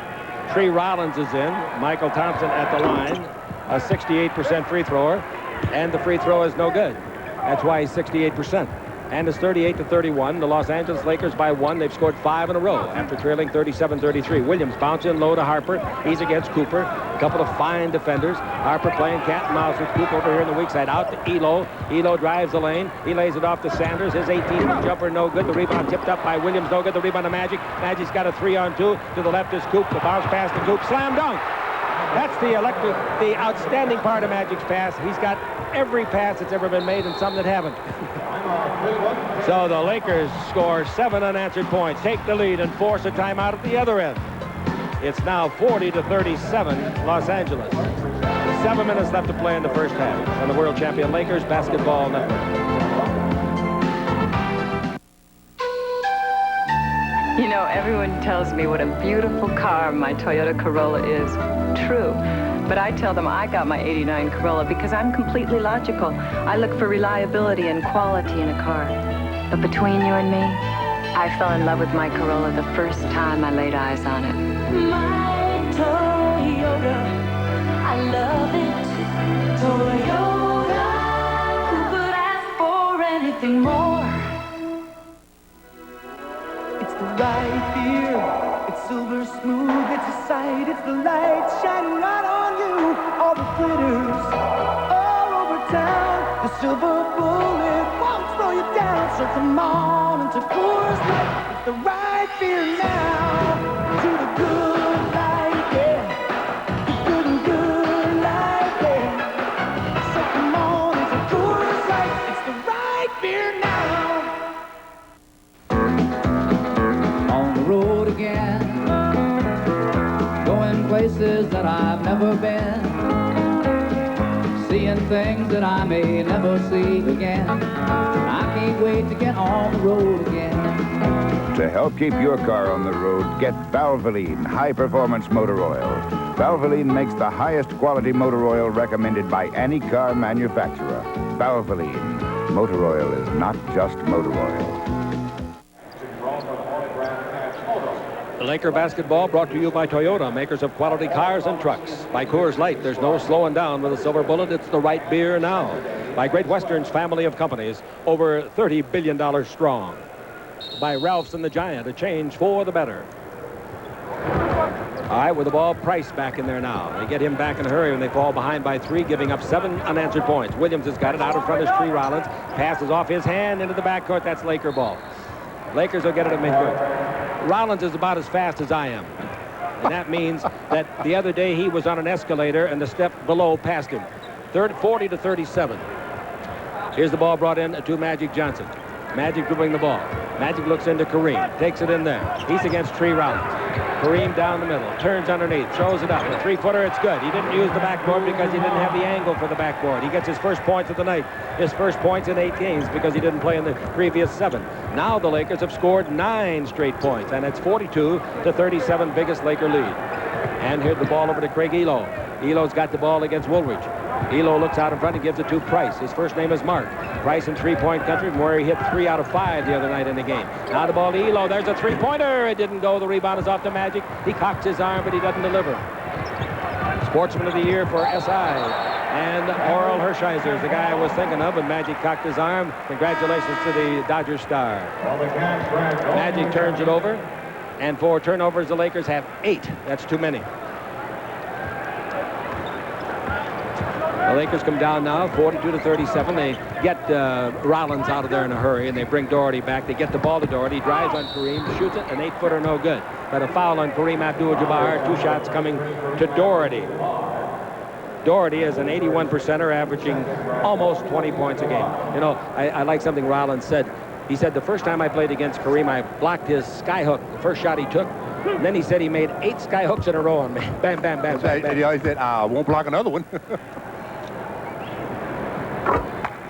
Tree Rollins is in. Michael Thompson at the line, a 68% free thrower, and the free throw is no good. That's why he's 68%. And it's 38-31. The Los Angeles Lakers by 1. They've scored 5 in a row after trailing 37-33. Williams bounce in low to Harper. He's against Cooper. A couple of fine defenders. Harper playing cat and mouse with Cooper over here in the weak side. Out to Elo. Elo drives the lane. He lays it off to Sanders. His 18-foot jumper, no good. The rebound tipped up by Williams, no good. The rebound to Magic. Magic's got a 3-on-2. To the left is Coop. The bounce pass to Coop. Slam dunk. That's the outstanding part of Magic's pass. He's got every pass that's ever been made and some that haven't. So the Lakers score 7 unanswered points, take the lead, and force a timeout at the other end. It's now 40-37 Los Angeles. 7 minutes left to play in the first half on the world champion Lakers Basketball Network. You know, everyone tells me what a beautiful car my Toyota Corolla is. True. But I tell them I got my '89 Corolla because I'm completely logical. I look for reliability and quality in a car. But between you and me, I fell in love with my Corolla the first time I laid eyes on it. My Toyota, I love it. Toyota, who could ask for anything more? It's the right beer. It's silver smooth. It's a sight. It's the light shining right on you. All the glitters all over town. The silver bullet won't slow you down. So come on into Coors Light. It's the right beer now. To the good life, yeah. The good life, yeah. So come on into Coors Light. It's the right beer now. On the road again, going places that I've never been, seeing things that I may never see again. I can't wait to get on the road again. To help keep your car on the road, get Valvoline high-performance motor oil. Valvoline makes the highest quality motor oil recommended by any car manufacturer. Valvoline. Motor oil is not just motor oil. The Laker basketball brought to you by Toyota, makers of quality cars and trucks. By Coors Light, there's no slowing down with a silver bullet. It's the right beer now. By Great Western's family of companies, over $30 billion strong. By Ralph's and the Giant, a change for the better. All right, with the ball, Price back in there now. They get him back in a hurry when they fall behind by 3, giving up 7 unanswered points. Williams has got it. Out in front is Tree Rollins. Passes off his hand into the backcourt. That's Laker ball. Lakers will get it at midcourt. Rollins is about as fast as I am. And that means that the other day he was on an escalator and the step below passed him. 40-37. Here's the ball brought in to Magic Johnson. Magic dribbling the ball. Magic looks into Kareem. Takes it in there. He's against Tree Rollins. Kareem down the middle. Turns underneath. Throws it up. A three-footer. It's good. He didn't use the backboard because he didn't have the angle for the backboard. He gets his first points of the night. His first points in 8 games because he didn't play in the previous 7. Now the Lakers have scored 9 straight points, and it's 42-37, biggest Laker lead. And here's the ball over to Craig Elo. Elo's got the ball against Woolridge. Elo looks out in front and gives it to Price. His first name is Mark. Price in three-point country from where he hit 3 out of 5 the other night in the game. Now the ball to Elo. There's a three-pointer. It didn't go. The rebound is off to Magic. He cocks his arm, but he doesn't deliver. Sportsman of the Year for SI. And Oral Hershiser is the guy I was thinking of, and Magic cocked his arm. Congratulations to the Dodger star. Magic turns it over. And for turnovers, the Lakers have 8. That's too many. The Lakers come down now, 42-37. They get Rollins out of there in a hurry, and they bring Doherty back. They get the ball to Doherty, drives on Kareem, shoots it, an 8-footer, no good. But a foul on Kareem Abdul-Jabbar, 2 shots coming to Doherty. Doherty is an 81%er, averaging almost 20 points a game. You know, I like something Rollins said. He said, the first time I played against Kareem, I blocked his skyhook, the first shot he took. And then he said he made 8 skyhooks in a row on me. Bam, bam, bam, bam, bam. He always said, I won't block another one.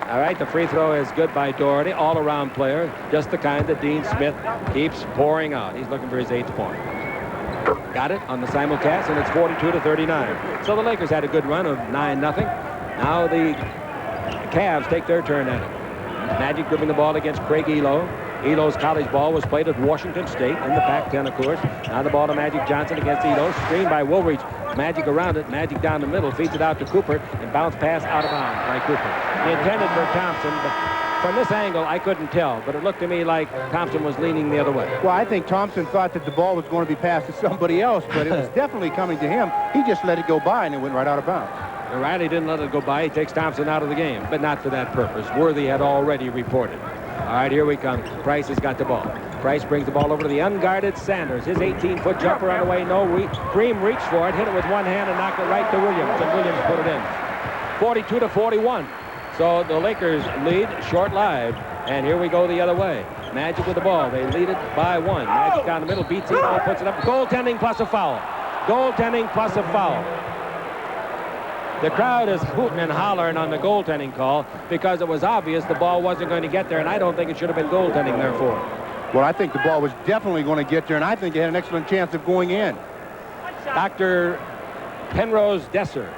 All right, the free throw is good by Doherty, all-around player, just the kind that Dean Smith keeps pouring out. He's looking for his 8th point. Got it on the simulcast, and it's 42-39. So the Lakers had a good run of 9-0. Now the Cavs take their turn at it. Magic dribbling the ball against Craig Elo. Elo's college ball was played at Washington State in the Pac-10, of course. Now the ball to Magic Johnson against Elo. Screened by Woolridge. Magic around it. Magic down the middle. Feeds it out to Cooper. And bounce pass out of bounds by Cooper. He intended for Thompson, but from this angle, I couldn't tell. But it looked to me like Thompson was leaning the other way. Well, I think Thompson thought that the ball was going to be passed to somebody else, but it was definitely coming to him. He just let it go by, and it went right out of bounds. Riley didn't let it go by. He takes Thompson out of the game, but not for that purpose. Worthy had already reported. All right, here we come. Price has got the ball. Price brings the ball over to the unguarded Sanders. His 18-foot jumper on the way. No, Kareem reached for it, hit it with one hand, and knocked it right to Williams, and Williams put it in. 42-41. So the Lakers lead short-lived, and here we go the other way. Magic with the ball. They lead it by 1. Magic down the middle, beats it, puts it up. Goaltending plus a foul. Goaltending plus a foul. The crowd is hooting and hollering on the goaltending call because it was obvious the ball wasn't going to get there, and I don't think it should have been goaltending, therefore. Well, I think the ball was definitely going to get there, and I think it had an excellent chance of going in. Dr. Penrose Desser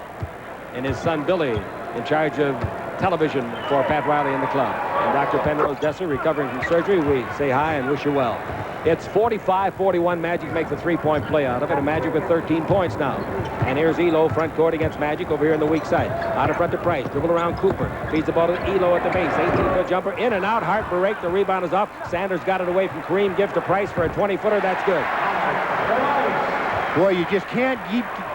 and his son Billy in charge of television for Pat Riley and the club. And Dr. Penrose Desser recovering from surgery. We say hi and wish you well. It's 45-41. Magic makes a three-point play out of it, and Magic with 13 points now. And here's Elo front court against Magic over here in the weak side. Out in front to Price. Dribble around Cooper. Feeds the ball to Elo at the base. 18-foot jumper. In and out. Harper rake. The rebound is off. Sanders got it away from Kareem. Gives to Price for a 20-footer. That's good. Boy, you just can't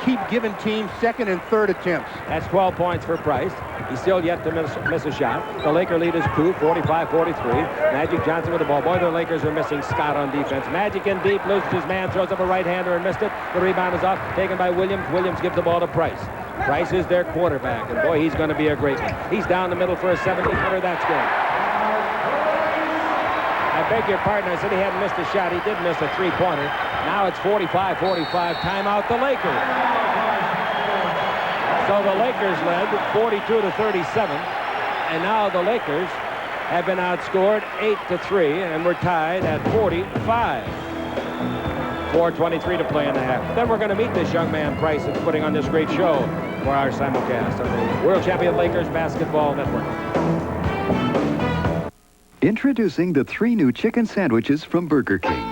keep giving teams second and third attempts. That's 12 points for Price. He's still yet to miss a shot. The Laker lead is 2, 45-43. Magic Johnson with the ball. Boy, the Lakers are missing Scott on defense. Magic in deep, loses his man, throws up a right-hander and missed it. The rebound is off, taken by Williams. Williams gives the ball to Price. Price is their quarterback, and boy, he's going to be a great one. He's down the middle for a 70-footer. That's good. I beg your pardon. I said he hadn't missed a shot. He did miss a three-pointer. Now it's 45-45. Timeout the Lakers. So the Lakers led 42-37, and now the Lakers have been outscored 8-3, and we're tied at 45. 4:23 to play in the half. Then we're going to meet this young man, Price, that's putting on this great show for our simulcast on the World Champion Lakers Basketball Network. Introducing the 3 new chicken sandwiches from Burger King.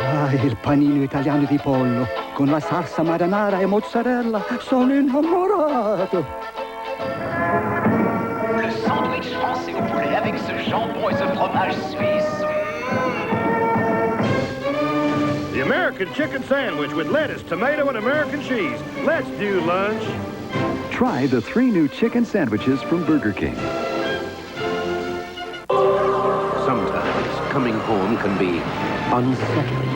Ah, il panino italiano di pollo con la salsa marinara e mozzarella. Sono innamorato. Le sandwich français au poulet avec ce jambon et ce fromage suisse. The American chicken sandwich with lettuce, tomato, and American cheese. Let's do lunch. Try the 3 new chicken sandwiches from Burger King. Sometimes coming home can be unsettling.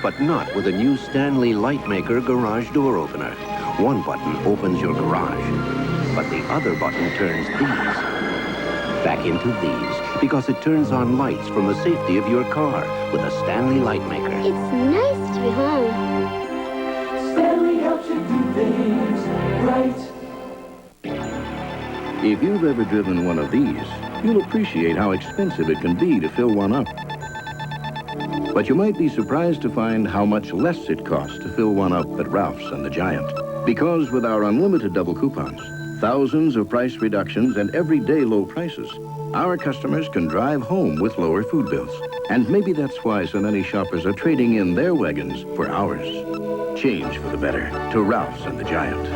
But not with a new Stanley Lightmaker garage door opener. One button opens your garage, but the other button turns these back into these, because it turns on lights from the safety of your car with a Stanley Lightmaker. It's nice to be home. Stanley helps you do things right. If you've ever driven one of these, you'll appreciate how expensive it can be to fill one up. But you might be surprised to find how much less it costs to fill one up at Ralph's and the Giant. Because with our unlimited double coupons, thousands of price reductions and everyday low prices, our customers can drive home with lower food bills. And maybe that's why so many shoppers are trading in their wagons for ours. Change for the better to Ralph's and the Giant.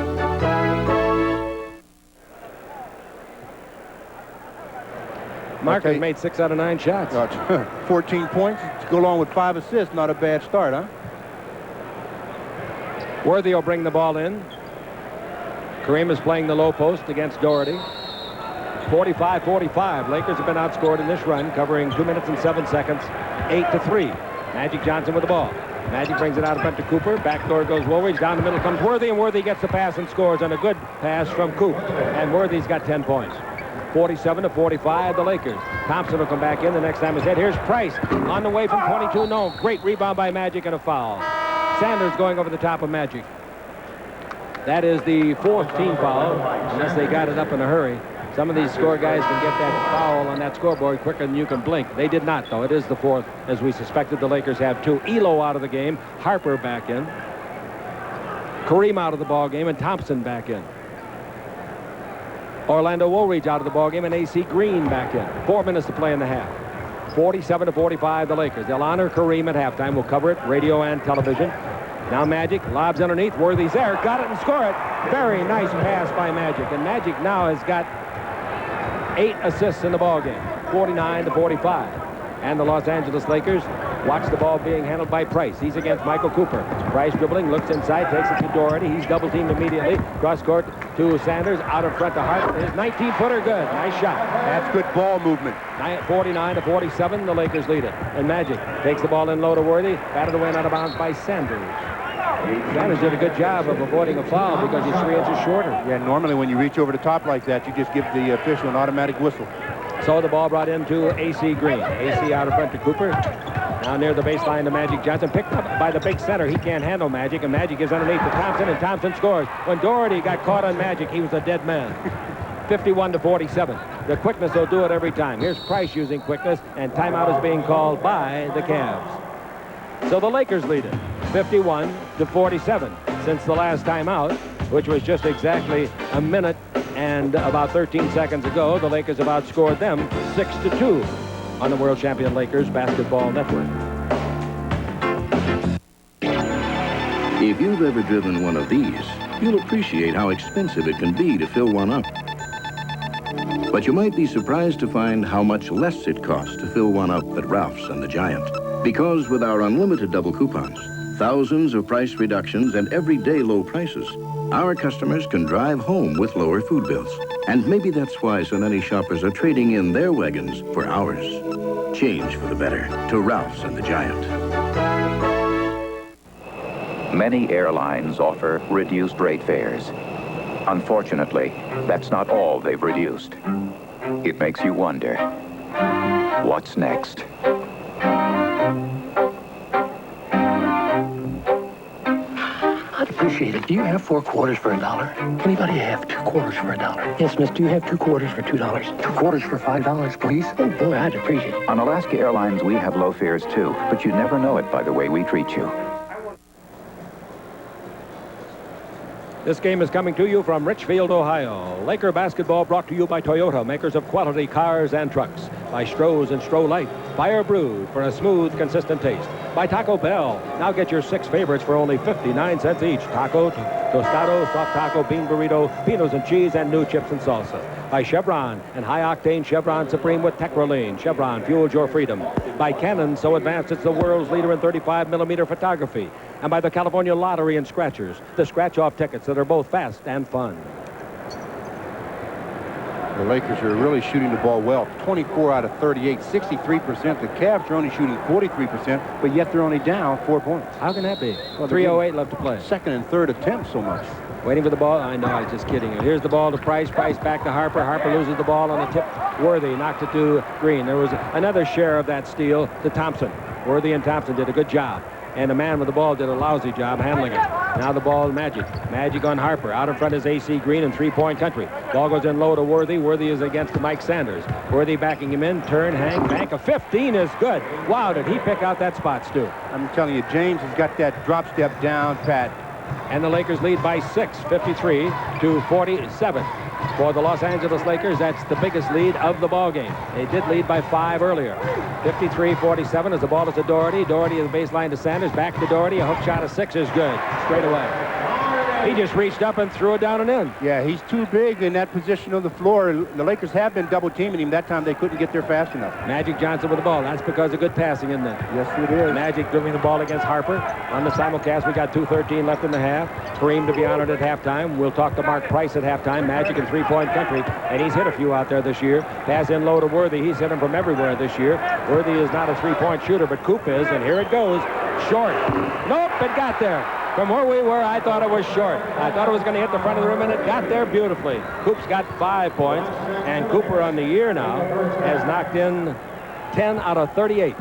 Mark has made 6 out of 9 shots. 14 points to go along with 5 assists. Not a bad start, huh? Worthy will bring the ball in. Kareem is playing the low post against Doherty. 45-45. Lakers have been outscored in this run, covering 2 minutes and 7 seconds, 8-3. Magic Johnson with the ball. Magic brings it out in front to Cooper. Backdoor goes Woolridge. Down the middle comes Worthy, and Worthy gets the pass and scores on a good pass from Coop. And Worthy's got 10 points. 47-45, the Lakers. Thompson will come back in. The next time is hit. Here's Price on the way from 22. No, great rebound by Magic and a foul. Sanders going over the top of Magic. That is the 4th team foul, unless they got it up in a hurry. Some of these score guys can get that foul on that scoreboard quicker than you can blink. They did not, though. It is the 4th, as we suspected. The Lakers have 2. Elo out of the game. Harper back in. Kareem out of the ball game, and Thompson back in. Orlando Woolridge out of the ballgame, and A.C. Green back in. 4 minutes to play in the half. 47-45, the Lakers. They'll honor Kareem at halftime. We'll cover it, radio and television. Now Magic lobs underneath. Worthy's there. Got it and score it. Very nice pass by Magic. And Magic now has got 8 assists in the ballgame. 49-45. And the Los Angeles Lakers watch the ball being handled by Price. He's against Michael Cooper. Price dribbling, looks inside, takes it to Doherty. He's double-teamed immediately. Cross court to Sanders, out in front to Hart. His 19-footer good. Nice shot. That's good ball movement. 49-47, the Lakers lead it. And Magic takes the ball in low to Worthy. Batted away and out of bounds by Sanders. Sanders did a good job of avoiding a foul because he's 3 inches shorter. Yeah, normally when you reach over the top like that, you just give the official an automatic whistle. So the ball brought into A.C. Green. A.C. out in front to Cooper. Now near the baseline to Magic Johnson. Picked up by the big center. He can't handle Magic, and Magic is underneath to Thompson, and Thompson scores. When Doherty got caught on Magic, he was a dead man. 51-47. The quickness will do it every time. Here's Price using quickness, and timeout is being called by the Cavs. So the Lakers lead it 51-47. Since the last timeout, which was just exactly a minute and about 13 seconds ago, the Lakers have outscored them 6-2 on the world champion Lakers Basketball Network. If you've ever driven one of these, you'll appreciate how expensive it can be to fill one up. But you might be surprised to find how much less it costs to fill one up at Ralph's and the Giant. Because with our unlimited double coupons, thousands of price reductions and everyday low prices, our customers can drive home with lower food bills. And maybe that's why so many shoppers are trading in their wagons for ours. Change for the better to Ralph's and the Giant. Many airlines offer reduced rate fares. Unfortunately, that's not all they've reduced. It makes you wonder, what's next? I'd appreciate it. Do you have 4 quarters for $1? Anybody have 2 quarters for $1? Yes, miss, do you have 2 quarters for $2? 2 quarters for $5, please? Oh, boy, I'd appreciate it. On Alaska Airlines, we have low fares too, but you never know it by the way we treat you. This game is coming to you from Richfield, Ohio. Laker basketball brought to you by Toyota, makers of quality cars and trucks. By Stroh's and Stroh Light, fire brewed for a smooth, consistent taste. By Taco Bell, now get your 6 favorites for only 59 cents each. Taco, tostado, soft taco, bean burrito, pinos and cheese, and new chips and salsa. By Chevron and high-octane Chevron Supreme with Techroline. Chevron fuels your freedom. By Canon, so advanced it's the world's leader in 35mm photography. And by the California Lottery and Scratchers, the scratch-off tickets that are both fast and fun. The Lakers are really shooting the ball well. 24 out of 38, 63%. The Cavs are only shooting 43%, but yet they're only down 4 points. How can that be? Well, 3:08 left to play. Second and third attempts so much. Waiting for the ball. I know, I was just kidding you. Here's the ball to Price. Price back to Harper. Harper loses the ball on a tip. Worthy knocked it to Green. There was another share of that steal to Thompson. Worthy and Thompson did a good job. And the man with the ball did a lousy job handling it. Now the ball to Magic. Magic on Harper. Out in front is A.C. Green in three-point country. Ball goes in low to Worthy. Worthy is against Mike Sanders. Worthy backing him in. Turn, hang, bank. A 15 is good. Wow, did he pick out that spot, Stu? I'm telling you, James has got that drop step down pat. And the Lakers lead by 6, 53-47. For the Los Angeles Lakers, that's the biggest lead of the ball game. They did lead by 5 earlier. 53-47 as the ball is to Doherty. Doherty to the baseline to Sanders. Back to Doherty. A hook shot of 6 is good. Straight away. He just reached up and threw it down and in. Yeah, he's too big in that position on the floor. The Lakers have been double teaming him. That time they couldn't get there fast enough. Magic Johnson with the ball. That's because of good passing, isn't it? Yes, it is. Magic dribbling the ball against Harper. On the simulcast, we got 2:13 left in the half. Kareem to be honored at halftime. We'll talk to Mark Price at halftime. Magic in three-point country, and he's hit a few out there this year. Pass in low to Worthy. He's hit him from everywhere this year. Worthy is not a three-point shooter, but Coop is, and here it goes. Short. Nope, it got there. From where we were, I thought it was short. I thought it was going to hit the front of the rim, and it got there beautifully. Coop's got 5 points, and Cooper on the year now has knocked in 10 out of 38.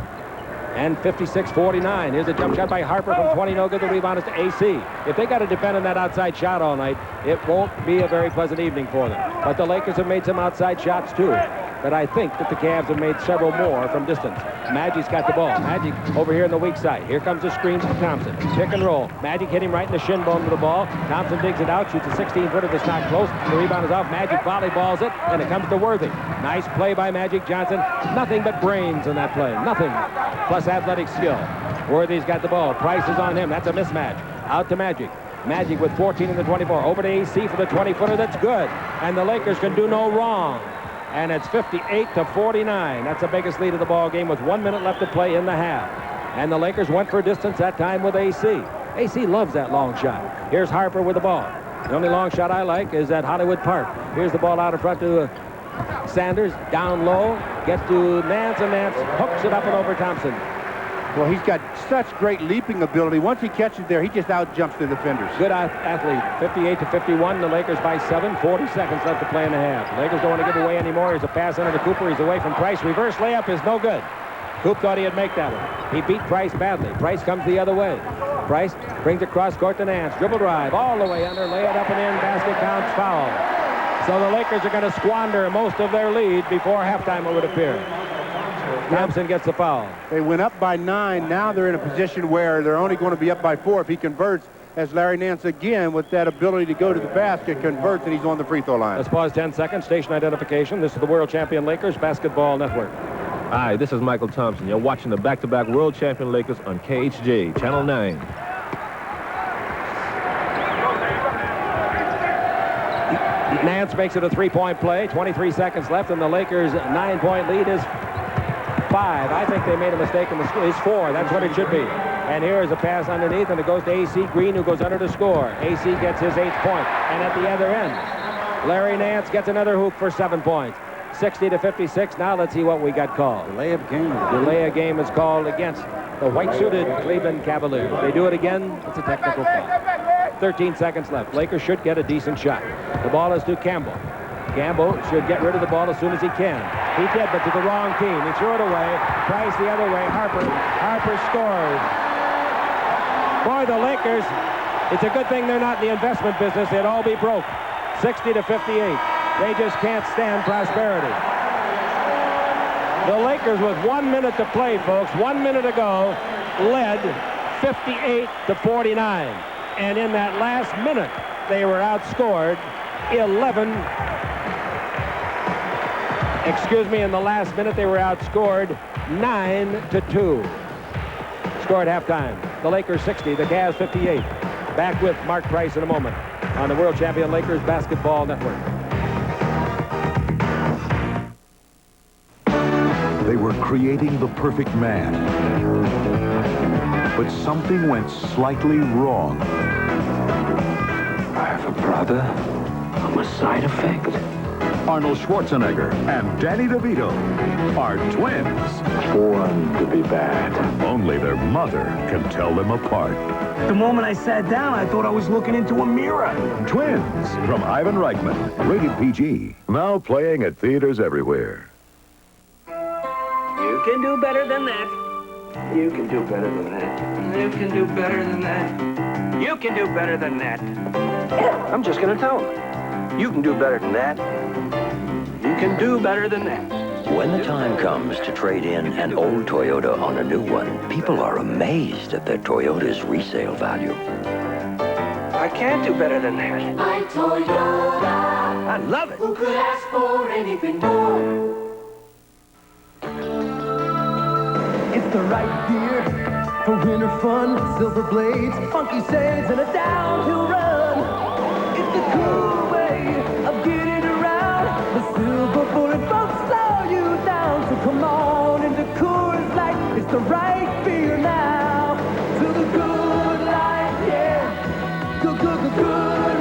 And 56-49. Here's a jump shot by Harper from 20. No good. The rebound is to AC. If they got to depend on that outside shot all night, it won't be a very pleasant evening for them. But the Lakers have made some outside shots, too. But I think that the Cavs have made several more from distance. Magic's got the ball. Magic over here in the weak side. Here comes the screen from Thompson. Pick and roll. Magic hit him right in the shin bone with the ball. Thompson digs it out, shoots a 16-footer that's not close. The rebound is off. Magic volleyballs it, and it comes to Worthy. Nice play by Magic Johnson. Nothing but brains in that play. Nothing. Plus athletic skill. Worthy's got the ball. Price is on him. That's a mismatch. Out to Magic. Magic with 14 in the 24. Over to AC for the 20-footer. That's good. And the Lakers can do no wrong. And it's 58-49. That's the biggest lead of the ball game with 1 minute left to play in the half. And the Lakers went for distance that time with AC. AC loves that long shot. Here's Harper with the ball. The only long shot I like is at Hollywood Park. Here's the ball out in front to Sanders. Down low. Gets to Nance, and Nance hooks it up and over Thompson. Well, he's got such great leaping ability. Once he catches there, he just out-jumps the defenders. Good athlete. 58-51. The Lakers by 7. 40 seconds left to play in the half. The Lakers don't want to give away anymore. Here's a pass into to Cooper. He's away from Price. Reverse layup is no good. Coop thought he'd make that one. He beat Price badly. Price comes the other way. Price brings it cross court to Nance. Dribble drive all the way under. Lay it up and in. Basket counts foul. So the Lakers are going to squander most of their lead before halftime, it would appear. Thompson gets the foul. They went up by 9. Now they're in a position where they're only going to be up by 4 if he converts, as Larry Nance again, with that ability to go to the basket, converts, and he's on the free throw line. Let's pause 10 seconds. Station identification. This is the World Champion Lakers Basketball Network. Hi, this is Michael Thompson. You're watching the back-to-back World Champion Lakers on KHJ, Channel 9. Nance makes it a three-point play. 23 seconds left, and the Lakers' 9-point lead is 5. I think they made a mistake in the score. It's 4. That's what it should be. And here is a pass underneath, and it goes to A.C. Green, who goes under to score. A.C. gets his 8th point. And at the other end, Larry Nance gets another hoop for 7 points. 60-56. Now let's see what we got called. Delay of game. Delay of game is called against the white-suited Cleveland Cavaliers. They do it again. It's a technical foul. 13 seconds left. Lakers should get a decent shot. The ball is to Campbell. Campbell should get rid of the ball as soon as he can. He did, but to the wrong team. He threw it away. Price the other way. Harper scores. Boy, the Lakers, it's a good thing they're not in the investment business. They'd all be broke. 60-58. They just can't stand prosperity. The Lakers, with 1 minute to play, folks, 1 minute ago, led 58-49. And in that last minute, they were outscored 11. In the last minute, they were outscored 9-2. Score at halftime. The Lakers 60, the Cavs 58. Back with Mark Price in a moment on the World Champion Lakers Basketball Network. They were creating the perfect man. But something went slightly wrong. I have a brother. I'm a side effect. Arnold Schwarzenegger and Danny DeVito are twins. Born to be bad. Only their mother can tell them apart. The moment I sat down, I thought I was looking into a mirror. Twins from Ivan Reichman. Rated PG. Now playing at theaters everywhere. You can do better than that. You can do better than that. You can do better than that. You can do better than that. I'm just going to tell them. You can do better than that. You can do better than that. When the time comes to trade in an old Toyota on a new one, people are amazed at their Toyota's resale value. I can't do better than that. My Toyota. I love it. Who could ask for anything more? It's the right gear for winter fun. Silver blades, funky sails, and a downhill run. It's the cool way of getting around. The silver bullet won't slow you down. So come on into Coors Light. It's the right beer now. To the good life, yeah. Good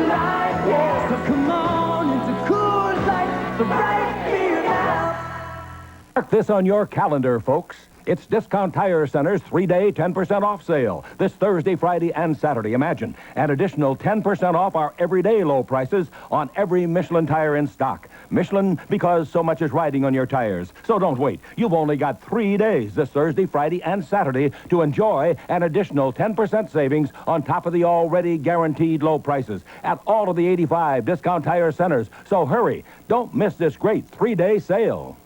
life, yeah. So come on into Coors Light. The right beer now. Mark this on your calendar, folks. It's Discount Tire Center's 3-day 10% off sale. This Thursday, Friday, and Saturday. Imagine an additional 10% off our everyday low prices on every Michelin tire in stock. Michelin, because so much is riding on your tires. So don't wait. You've only got 3 days this Thursday, Friday, and Saturday to enjoy an additional 10% savings on top of the already guaranteed low prices at all of the 85 Discount Tire Centers. So hurry. Don't miss this great 3-day sale.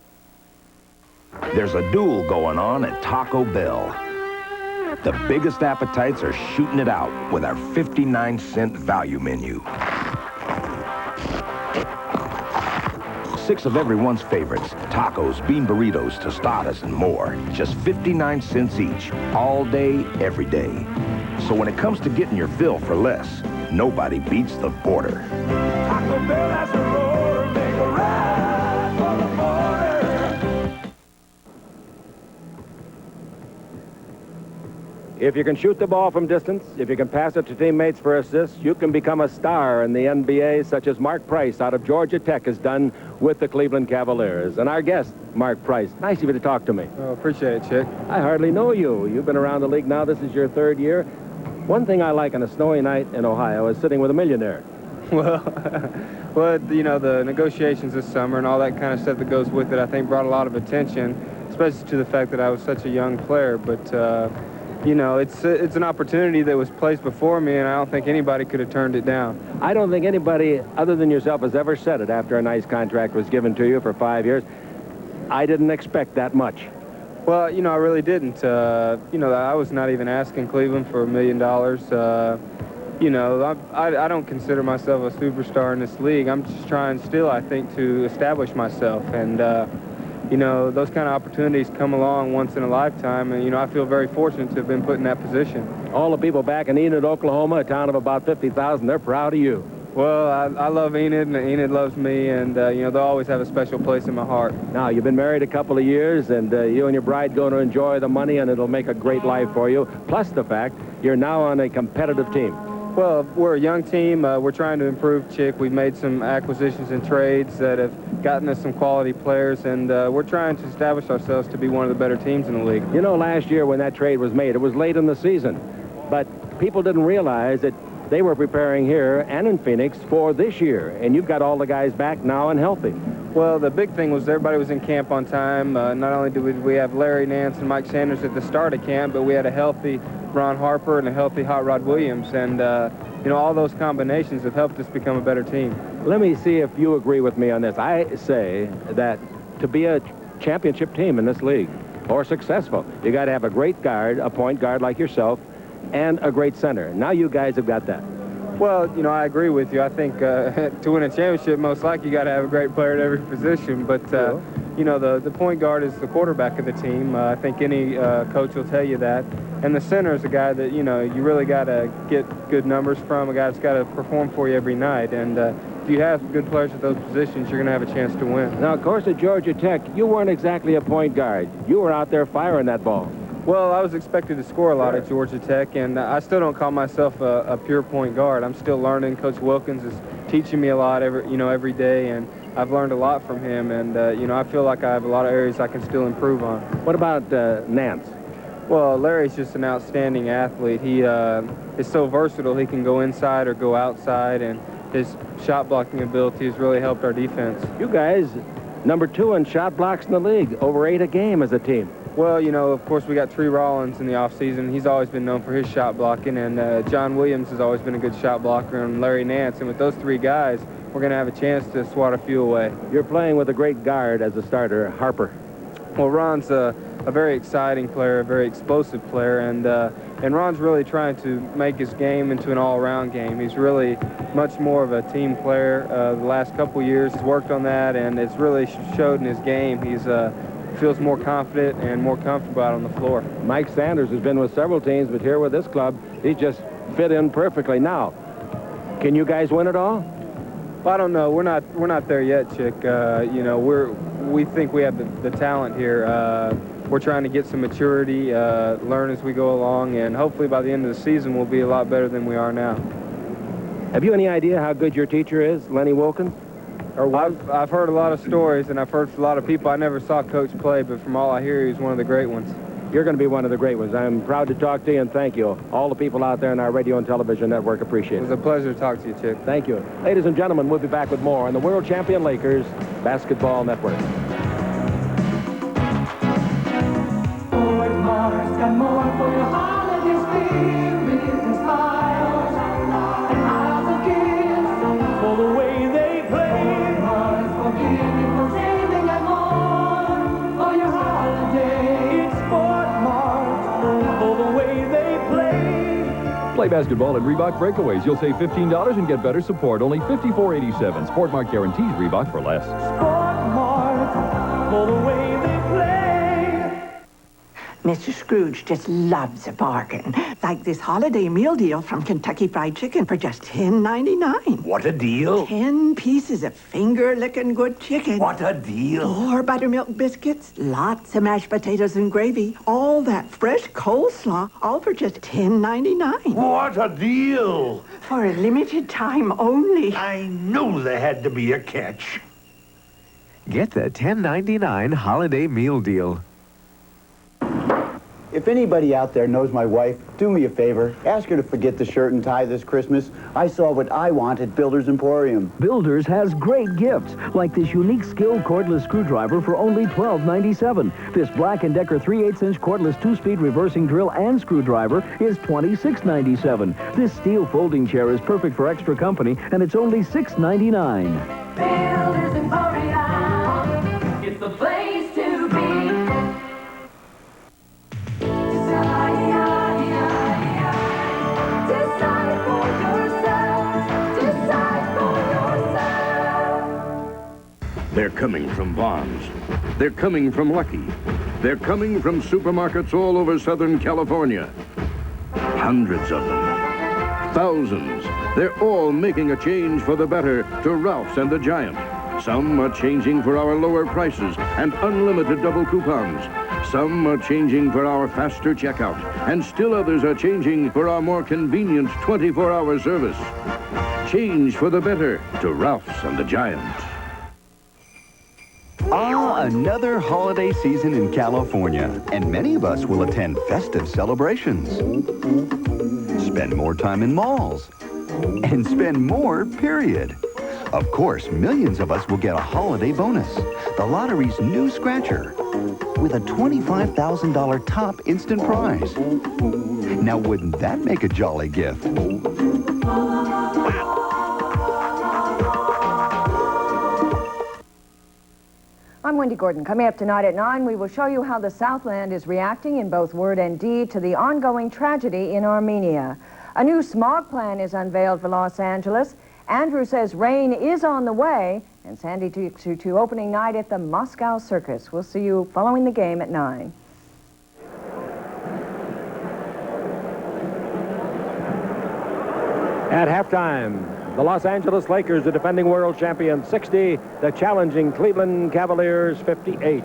There's a duel going on at Taco Bell. The biggest appetites are shooting it out with our 59-cent value menu. 6 of everyone's favorites, tacos, bean burritos, tostadas, and more. Just 59 cents each, all day, every day. So when it comes to getting your fill for less, nobody beats the border. Taco Bell has a roar, make a ride for the border. If you can shoot the ball from distance, if you can pass it to teammates for assists, you can become a star in the NBA, such as Mark Price out of Georgia Tech has done with the Cleveland Cavaliers. And our guest, Mark Price. Nice of you to talk to me. Oh, appreciate it, Chick. I hardly know you. You've been around the league now. This is your 3rd year. One thing I like on a snowy night in Ohio is sitting with a millionaire. Well, you know, the negotiations this summer and all that kind of stuff that goes with it, I think brought a lot of attention, especially to the fact that I was such a young player. But you know, it's an opportunity that was placed before me, and I don't think anybody could have turned it down. I don't think anybody other than yourself has ever said it after a nice contract was given to you for 5 years. I didn't expect that much. Well, you know, I really didn't. You know, I was not even asking Cleveland for $1 million. You know, I don't consider myself a superstar in this league. I'm just trying still, I think, to establish myself. And, you know, those kind of opportunities come along once in a lifetime. And, you know, I feel very fortunate to have been put in that position. All the people back in Enid, Oklahoma, a town of about 50,000, they're proud of you. Well, I love Enid, and Enid loves me, and, you know, they'll always have a special place in my heart. Now, you've been married a couple of years, and you and your bride going to enjoy the money, and it'll make a great life for you, plus the fact you're now on a competitive team. Well, we're a young team. We're trying to improve, Chick. We've made some acquisitions and trades that have gotten us some quality players, and we're trying to establish ourselves to be one of the better teams in the league. You know, last year when that trade was made, it was late in the season, but people didn't realize that they were preparing here and in Phoenix for this year, and you've got all the guys back now and healthy. Well, the big thing was everybody was in camp on time. Not only did we have Larry Nance and Mike Sanders at the start of camp, but we had a healthy Ron Harper and a healthy Hot Rod Williams, and you know, all those combinations have helped us become a better team. Let me see if you agree with me on this. I say that to be a championship team in this league, or successful, you got to have a great guard, a point guard like yourself, and a great center. Now you guys have got that. Well, you know, I agree with you. I think to win a championship, most likely you got to have a great player at every position. But, you know, the point guard is the quarterback of the team. I think any coach will tell you that. And the center is a guy that, you know, you really got to get good numbers from, a guy that's got to perform for you every night. And if you have good players at those positions, you're going to have a chance to win. Now, of course, at Georgia Tech, you weren't exactly a point guard. You were out there firing that ball. Well, I was expected to score a lot at Georgia Tech, and I still don't call myself a pure point guard. I'm still learning. Coach Wilkins is teaching me a lot every day, and I've learned a lot from him. And, you know, I feel like I have a lot of areas I can still improve on. What about Nance? Well, Larry's just an outstanding athlete. He is so versatile. He can go inside or go outside, and his shot blocking ability has really helped our defense. You guys, number 2 in shot blocks in the league, over 8 a game as a team. Well, you know, of course, we got Tree Rollins in the offseason. He's always been known for his shot blocking, and John Williams has always been a good shot blocker, and Larry Nance. And with those 3 guys, we're going to have a chance to swat a few away. You're playing with a great guard as a starter, Harper. Well, Ron's a very exciting player, a very explosive player, and Ron's really trying to make his game into an all-around game. He's really much more of a team player. The last couple years, he's worked on that, and it's really showed in his game. He's feels more confident and more comfortable out on the floor. Mike Sanders has been with several teams, but here with this club, he just fit in perfectly. Now, can you guys win it all? Well, I don't know. We're not there yet, Chick. You know, we think we have the talent here. We're trying to get some maturity, learn as we go along, and hopefully by the end of the season we'll be a lot better than we are now. Have you any idea how good your teacher is, Lenny Wilkins? I've heard a lot of stories, and I've heard from a lot of people. I never saw Coach play, but from all I hear, he's one of the great ones. You're going to be one of the great ones. I'm proud to talk to you, and thank you. All the people out there in our radio and television network appreciate it. It was a pleasure to talk to you, Chick. Thank you. Ladies and gentlemen, we'll be back with more on the World Champion Lakers Basketball Network. Got more for your holiday spirit and smiles and miles of gifts for the way they play. Forgive me for saving and more for your holiday. It's Sport Mart for the way they play. Play basketball at Reebok Breakaways. You'll save $15 and get better support. Only $54.87. Sport Mart guarantees Reebok for less. Sport Mart for the way they play. Mr. Scrooge just loves a bargain. Like this holiday meal deal from Kentucky Fried Chicken for just $10.99. What a deal. 10 pieces of finger-licking good chicken. What a deal. 4 buttermilk biscuits, lots of mashed potatoes and gravy, all that fresh coleslaw, all for just $10.99. What a deal. For a limited time only. I knew there had to be a catch. Get the $10.99 holiday meal deal. If If anybody out there knows my wife, do me a favor. Ask her to forget the shirt and tie this Christmas. I saw what I want at Builder's Emporium. Builders has great gifts, like this unique Skill cordless screwdriver for only $12.97. This Black & Decker 3/8-inch cordless 2-speed reversing drill and screwdriver is $26.97. This steel folding chair is perfect for extra company, and it's only $6.99. Builders Emporium. It's the place to be. Decide for yourself. Decide for yourself. They're coming from Vons. They're coming from Lucky. They're coming from supermarkets all over Southern California. Hundreds of them. Thousands. They're all making a change for the better to Ralph's and the Giant. Some are changing for our lower prices and unlimited double coupons. Some are changing for our faster checkout. And still others are changing for our more convenient 24-hour service. Change for the better to Ralph's and the Giant. Ah, another holiday season in California, and many of us will attend festive celebrations. Spend more time in malls. And spend more, period. Of course, millions of us will get a holiday bonus, the lottery's new scratcher, with a $25,000 top instant prize. Now, wouldn't that make a jolly gift? I'm Wendy Gordon. Coming up tonight at 9, we will show you how the Southland is reacting in both word and deed to the ongoing tragedy in Armenia. A new smog plan is unveiled for Los Angeles. Andrew says rain is on the way, and Sandy takes you to opening night at the Moscow Circus. We'll see you following the game at 9. At halftime, the Los Angeles Lakers, the defending world champions, 60, the challenging Cleveland Cavaliers, 58.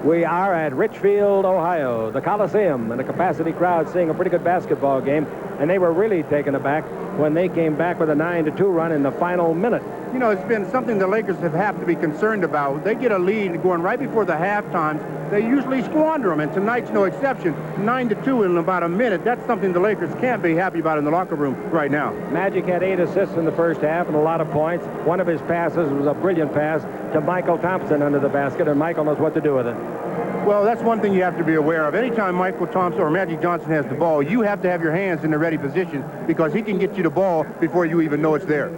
We are at Richfield, Ohio, the Coliseum, and a capacity crowd seeing a pretty good basketball game, and they were really taken aback when they came back with a 9-2 run in the final minute. You know, it's been something the Lakers have to be concerned about. They get a lead going right before the halftime. They usually squander them, and tonight's no exception. 9-2 in about a minute. That's something the Lakers can't be happy about in the locker room right now. Magic had 8 assists in the first half and a lot of points. One of his passes was a brilliant pass to Michael Thompson under the basket, and Michael knows what to do with it. Well, that's one thing you have to be aware of. Anytime Michael Thompson or Magic Johnson has the ball, you have to have your hands in the ready position because he can get you the ball before you even know it's there.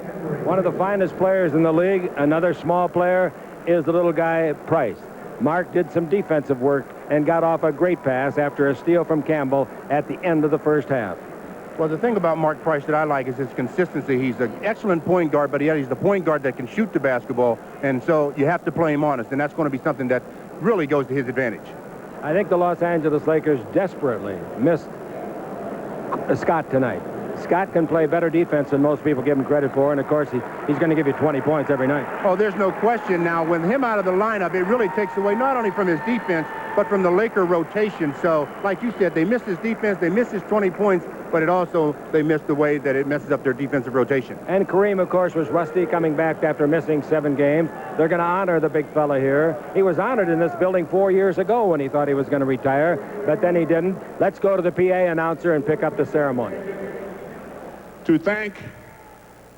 One of the finest players in the league, another small player, is the little guy Price. Mark did some defensive work and got off a great pass after a steal from Campbell at the end of the first half. Well, the thing about Mark Price that I like is his consistency. He's an excellent point guard, but yet he's the point guard that can shoot the basketball, and so you have to play him honest, and that's going to be something that really goes to his advantage. I think the Los Angeles Lakers desperately missed Scott tonight. Scott can play better defense than most people give him credit for, and of course he's going to give you 20 points every night. Oh, there's no question. Now, with him out of the lineup, it really takes away not only from his defense, but from the Laker rotation. So, like you said, they missed his defense, they missed his 20 points, but they missed the way that it messes up their defensive rotation. And Kareem, of course, was rusty coming back after missing 7 games. They're going to honor the big fella here. He was honored in this building 4 years ago when he thought he was going to retire, but then he didn't. Let's go to the PA announcer and pick up the ceremony. To thank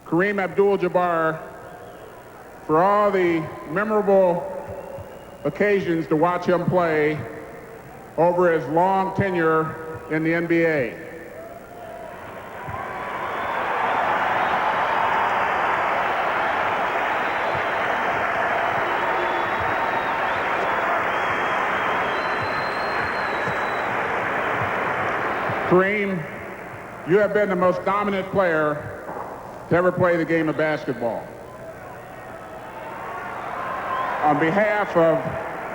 Kareem Abdul-Jabbar for all the memorable occasions to watch him play over his long tenure in the NBA. Kareem, you have been the most dominant player to ever play the game of basketball. On behalf of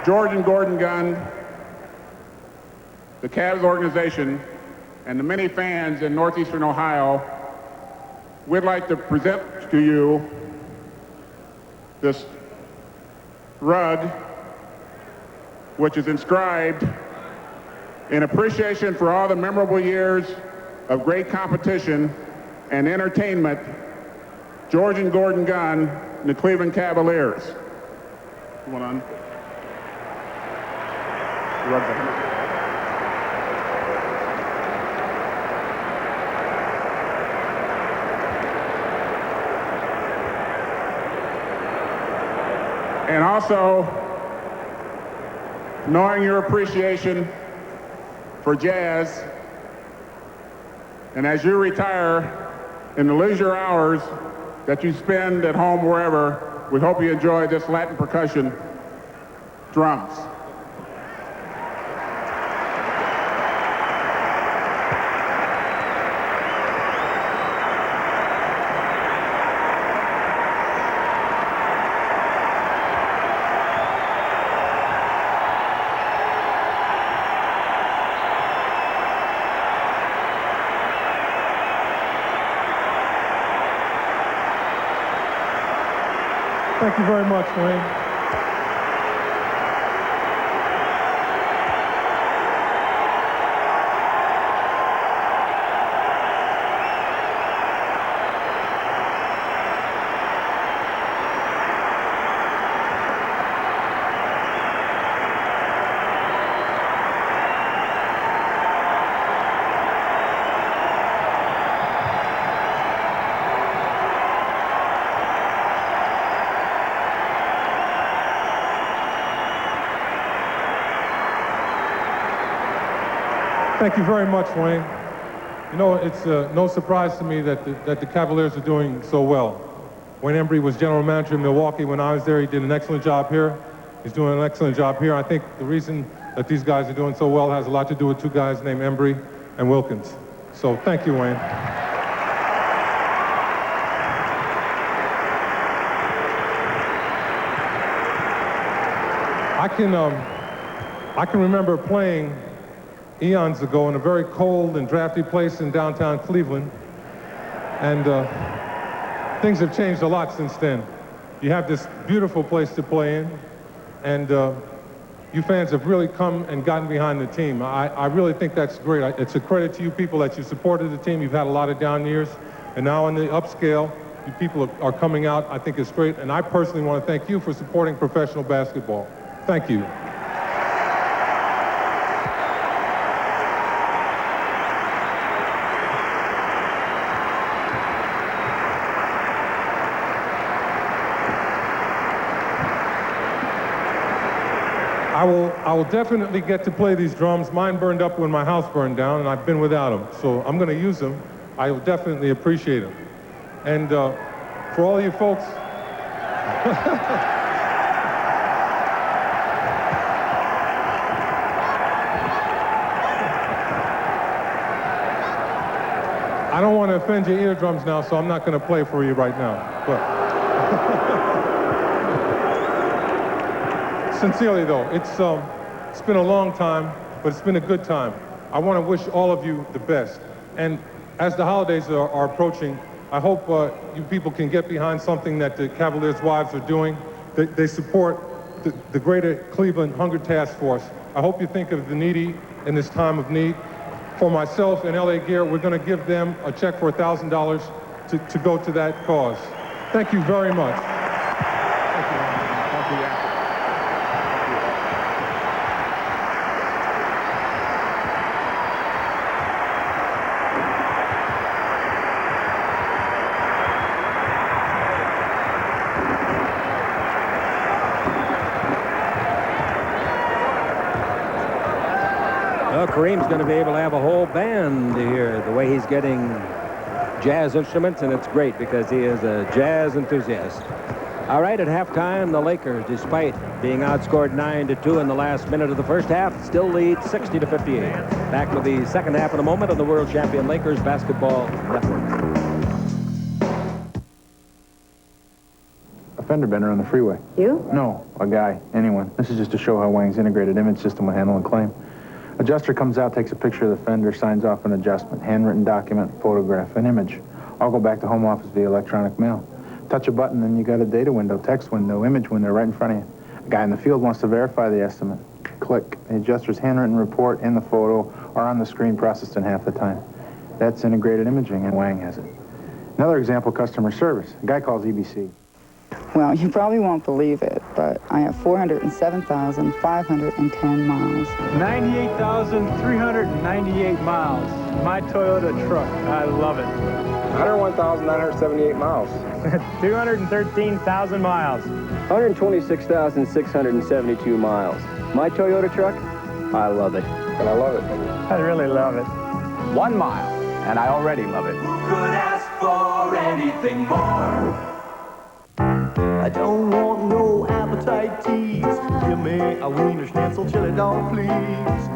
George and Gordon Gunn, the Cavs organization, and the many fans in northeastern Ohio, we'd like to present to you this rug, which is inscribed in appreciation for all the memorable years of great competition and entertainment, George and Gordon Gunn, the Cleveland Cavaliers. One on. And also, knowing your appreciation for jazz, and as you retire in the leisure hours that you spend at home, wherever, we hope you enjoy this Latin percussion drums. Thank you very much, Wayne. Thank you very much, Wayne. You know, it's no surprise to me that the Cavaliers are doing so well. Wayne Embry was general manager in Milwaukee when I was there. He did an excellent job here. He's doing an excellent job here. I think the reason that these guys are doing so well has a lot to do with two guys named Embry and Wilkins. So thank you, Wayne. I can remember playing eons ago in a very cold and drafty place in downtown Cleveland, and things have changed a lot since then. You have this beautiful place to play in, and you fans have really come and gotten behind the team. I really think that's great. It's a credit to you people that you supported the team. You've had a lot of down years, and now on the upscale, you people are coming out. I think it's great, and I personally want to thank you for supporting professional basketball. Thank you. I will definitely get to play these drums. Mine burned up when my house burned down, and I've been without them. So I'm going to use them. I will definitely appreciate them. And for all you folks, I don't want to offend your eardrums now, so I'm not going to play for you right now. But sincerely, though, it's been a long time, but it's been a good time. I want to wish all of you the best. And as the holidays are approaching, I hope you people can get behind something that the Cavaliers' wives are doing. They support the Greater Cleveland Hunger Task Force. I hope you think of the needy in this time of need. For myself and L.A. Gear, we're going to give them a check for $1,000 to go to that cause. Thank you very much. Thank you. Thank you. Well, Kareem's going to be able to have a whole band here, the way he's getting jazz instruments, and it's great because he is a jazz enthusiast. All right, at halftime, the Lakers, despite being outscored 9-2 in the last minute of the first half, still lead 60-58. Back with the second half in a moment on the world champion Lakers Basketball Network. A fender bender on the freeway. You? No, a guy, anyone. This is just to show how Wang's integrated image system will handle a claim. Adjuster comes out, takes a picture of the fender, signs off an adjustment, handwritten document, photograph, an image. I'll go back to home office via electronic mail. Touch a button, and you got a data window, text window, image window right in front of you. A guy in the field wants to verify the estimate. Click. The adjuster's handwritten report and the photo are on the screen, processed in half the time. That's integrated imaging, and Wang has it. Another example, customer service. A guy calls EBC. Well, you probably won't believe it, but I have 407,510 miles. 98,398 miles. My Toyota truck. I love it. 101,978 miles. 213,000 miles. 126,672 miles. My Toyota truck, I love it. And I love it. I really love it. 1 mile, and I already love it. Who could ask for anything more? I don't want no appetite tease. Give me a wiener schnitzel chili dog, please.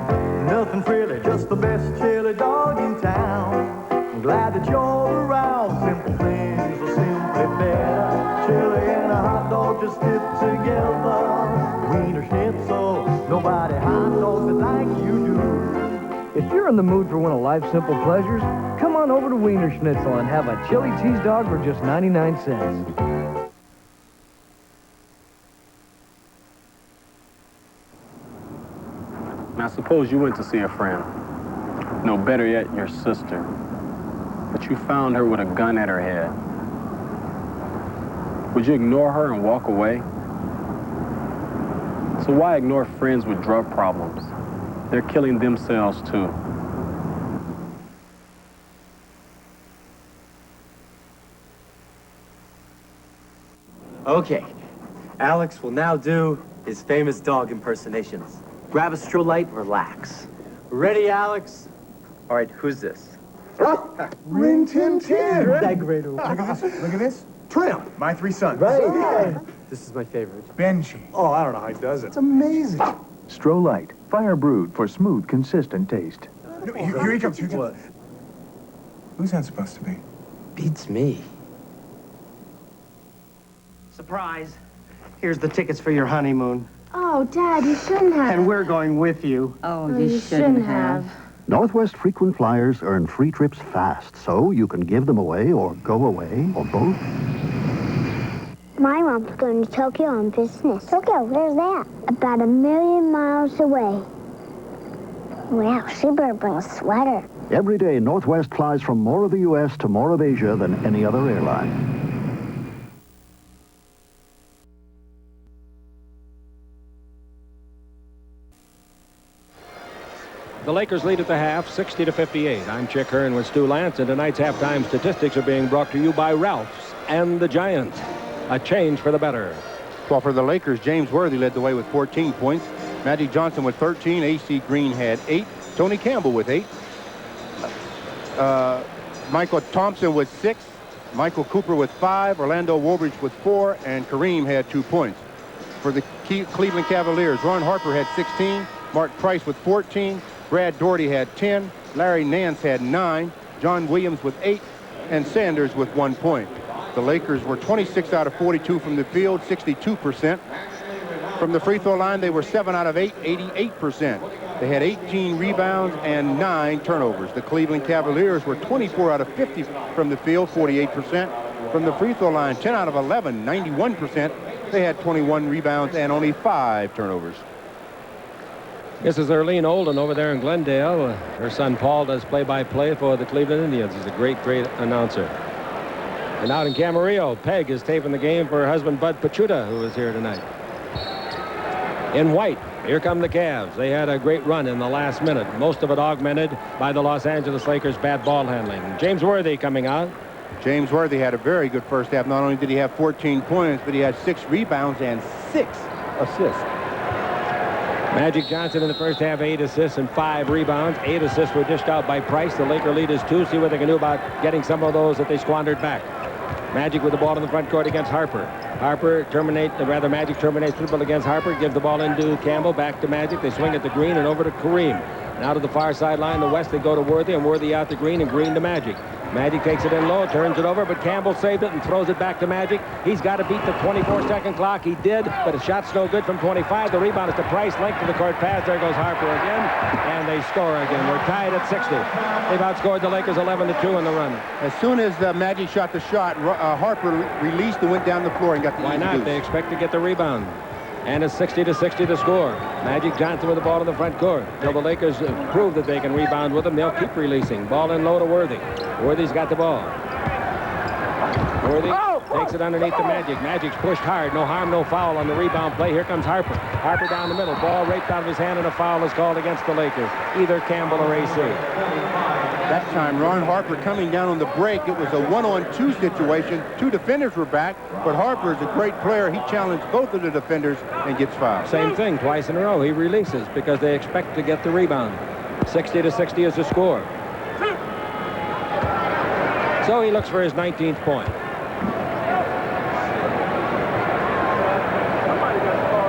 Nothing frilly, just the best chili dog in town. I'm glad that you're around. Simple things are simply better. Chili and a hot dog just fit together. Wiener schnitzel, nobody hot dogs it like you do. If you're in the mood for one of life's simple pleasures, come on over to Wiener Schnitzel and have a chili cheese dog for just 99 cents. Now, suppose you went to see a friend. No, better yet, your sister. But you found her with a gun at her head. Would you ignore her and walk away? So why ignore friends with drug problems? They're killing themselves too. Okay, Alex will now do his famous dog impersonations. Grab a stroll light, relax. Ready, Alex? All right, who's this? Rin Tin Tin. Look at this. Look at this. Tramp, my 3 sons. Right. This is my favorite. Benji. Oh, I don't know how he does it. It's amazing. Stroh-Lite, fire brewed for smooth, consistent taste. Here he comes, here he comes. Who's that supposed to be? Beats me. Surprise. Here's the tickets for your honeymoon. Oh, Dad, you shouldn't have. And we're going with you. Oh, you shouldn't have. Northwest frequent flyers earn free trips fast, so you can give them away or go away or both. My mom's going to Tokyo on business. Tokyo, where's that? About 1 million miles away. Wow, she better bring a sweater. Every day, Northwest flies from more of the U.S. to more of Asia than any other airline. The Lakers lead at the half, 60-58. I'm Chick Hearn with Stu Lance, and tonight's halftime statistics are being brought to you by Ralph's and the Giants. A change for the better. Well, for the Lakers, James Worthy led the way with 14 points. Magic Johnson with 13. A.C. Green had 8. Tony Campbell with 8. Michael Thompson with 6. Michael Cooper with 5. Orlando Woolridge with 4. And Kareem had 2 points. For the Cleveland Cavaliers, Ron Harper had 16. Mark Price with 14. Brad Doherty had 10. Larry Nance had 9. John Williams with 8. And Sanders with 1 point. The Lakers were 26 out of 42 from the field, 62%. From the free throw line, they were 7 out of 8, 88%. They had 18 rebounds and 9 turnovers. The Cleveland Cavaliers were 24 out of 50 from the field, 48%. From the free throw line, 10 out of 11, 91%. They had 21 rebounds and only 5 turnovers. This is Erlene Olden over there in Glendale. Her son Paul does play-by-play for the Cleveland Indians. He's a great, great announcer. And out in Camarillo, Peg is taping the game for her husband Bud Pachuta, who is here tonight. In white, here come the Cavs. They had a great run in the last minute, most of it augmented by the Los Angeles Lakers' bad ball handling. James Worthy coming out. James Worthy had a very good first half. Not only did he have 14 points, but he had 6 rebounds and 6 assists. Magic Johnson in the first half, 8 assists and 5 rebounds. 8 assists were dished out by Price. The Laker lead is 2. See what they can do about getting some of those that they squandered back. Magic with the ball in the front court against Harper. Magic terminates dribble against Harper, gives the ball into Campbell, back to Magic. They swing it to Green and over to Kareem. Now to the far sideline, the West, they go to Worthy, and Worthy out to Green, and Green to Magic. Magic takes it in low, turns it over, but Campbell saved it and throws it back to Magic. He's got to beat the 24-second clock. He did, but his shot's no good from 25. The rebound is to Price, length of the court pass. There goes Harper again, and they score again. We're tied at 60. They've outscored the Lakers 11-2 in the run. As soon as Magic shot the shot, Harper released and went down the floor and got the Why not? They expect to get the rebound. And it's 60-60 to score. Magic Johnson with the ball in the front court. Till the Lakers prove that they can rebound with them, they'll keep releasing. Ball in low to Worthy. Worthy's got the ball. Worthy takes it underneath the Magic. Magic's pushed hard. No harm, no foul on the rebound play. Here comes Harper. Harper down the middle. Ball raked out of his hand, and a foul is called against the Lakers. Either Campbell or AC. That time, Ron Harper coming down on the break. It was a 1-on-2 situation. 2 defenders were back, but Harper is a great player. He challenged both of the defenders and gets fouled. Same thing, twice in a row. He releases because they expect to get the rebound. 60-60 is the score. So he looks for his 19th point.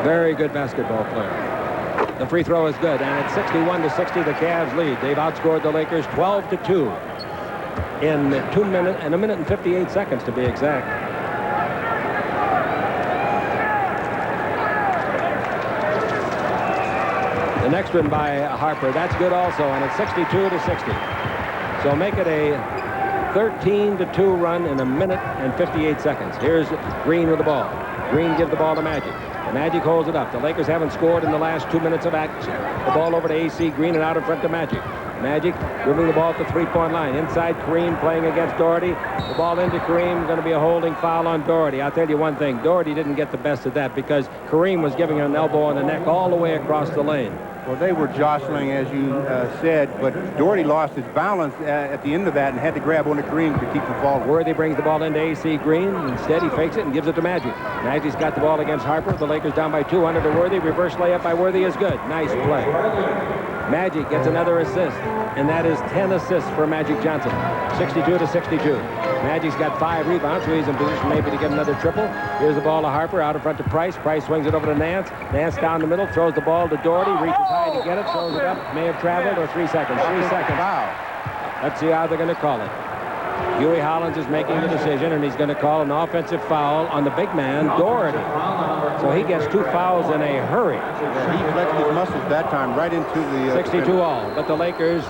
Very good basketball player. The free throw is good, and it's 61-60. The Cavs lead. They've outscored the Lakers 12-2 in 2 minutes and 1 minute and 58 seconds to be exact. The next one by Harper, that's good also, and it's 62-60. So make it a 13-2 run in 1 minute and 58 seconds. Here's Green with the ball. Green gives the ball to Magic. Magic holds it up. The Lakers haven't scored in the last 2 minutes of action. The ball over to AC Green and out in front to Magic. Magic dribbling the ball at the three-point line. Inside Kareem playing against Doherty. The ball into Kareem. Going to be a holding foul on Doherty. I'll tell you one thing. Doherty didn't get the best of that because Kareem was giving him an elbow in the neck all the way across the lane. Well, they were jostling, as you said, but Doherty lost his balance at the end of that and had to grab onto Kareem to keep him falling. Worthy brings the ball into AC Green. Instead, he fakes it and gives it to Magic. Magic's got the ball against Harper. The Lakers down by 2 under to Worthy. Reverse layup by Worthy is good. Nice play. Magic gets another assist, and that is 10 assists for Magic Johnson. 62-62. Magic's got 5 rebounds, so he's in position maybe to get another triple. Here's the ball to Harper, out in front to Price. Price swings it over to Nance. Nance down the middle, throws the ball to Doherty, reaches high to get it, throws it up, may have traveled, or 3 seconds. 3 seconds. Wow. Let's see how they're going to call it. Huey Hollins is making the decision, and he's going to call an offensive foul on the big man, Doherty. So he gets 2 fouls in a hurry. Yeah, he flexed his muscles that time right into the... 62 all, but the Lakers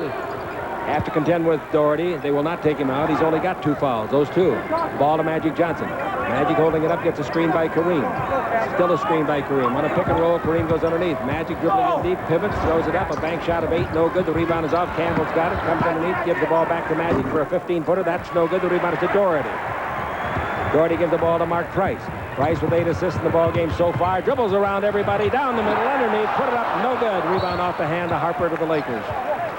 have to contend with Doherty. They will not take him out. He's only got 2 fouls, those 2. Ball to Magic Johnson. Magic holding it up, gets a screen by Kareem. Still a screen by Kareem. On a pick and roll, Kareem goes underneath. Magic dribbling in deep, pivots, throws it up. A bank shot of 8, no good. The rebound is off. Campbell's got it, comes underneath, gives the ball back to Magic for a 15-footer. That's no good. The rebound is to Doherty. Doherty gives the ball to Mark Price. Price with 8 assists in the ball game so far. Dribbles around everybody, down the middle, underneath, put it up, no good. Rebound off the hand of Harper to the Lakers.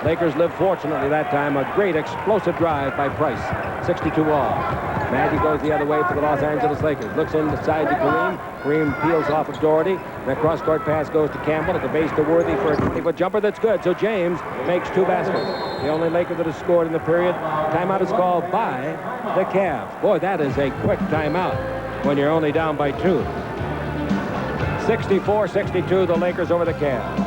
Lakers live fortunately that time. A great explosive drive by Price. 62 all. Magic goes the other way for the Los Angeles Lakers. Looks inside to Kareem. Kareem peels off of Doherty. The cross-court pass goes to Campbell at the base to Worthy for a 20-foot jumper. That's good. So James makes 2 baskets. The only Laker that has scored in the period. Timeout is called by the Cavs. Boy, that is a quick timeout when you're only down by 2. 64-62, the Lakers over the Cavs.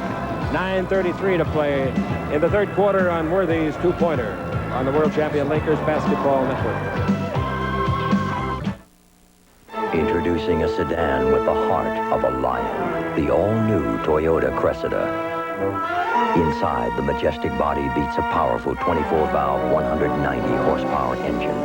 9:33 to play in the third quarter on Worthy's 2-pointer on the World Champion Lakers Basketball Network. Introducing a sedan with the heart of a lion, the all-new Toyota Cressida. Inside, the majestic body beats a powerful 24-valve, 190-horsepower engine.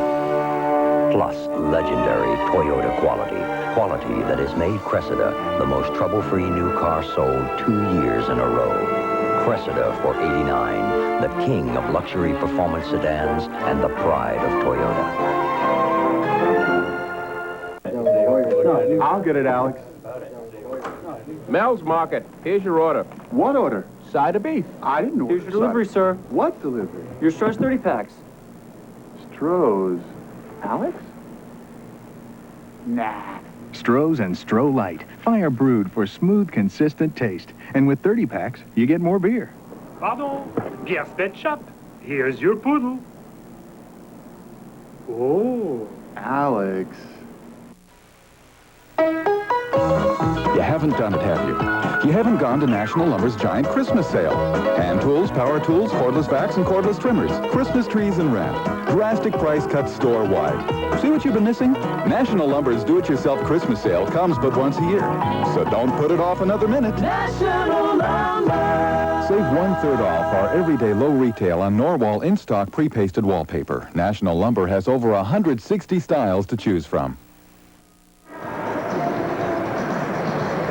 Plus, legendary Toyota quality. Quality that has made Cressida the most trouble-free new car sold 2 years in a row. Cressida for $89, the king of luxury performance sedans and the pride of Toyota. I'll get it, Alex. Mel's Market. Here's your order. What order? Side of beef. I didn't order. Here's your delivery, sir. What delivery? Your Stroh's 30 packs. Stroh's. Alex? Nah. Stroh's and Stroh Light. Fire brewed for smooth, consistent taste. And with 30 packs, you get more beer. Pardon? Guess that shop. Here's your poodle. Oh. Alex. You haven't done it, have you? You haven't gone to National Lumber's giant Christmas sale. Hand tools, power tools, cordless vacs, and cordless trimmers. Christmas trees and wrap. Drastic price cuts store-wide. See what you've been missing? National Lumber's do-it-yourself Christmas sale comes but once a year. So don't put it off another minute. National Lumber! Save 1/3 off our everyday low retail on Norwal in-stock pre-pasted wallpaper. National Lumber has over 160 styles to choose from.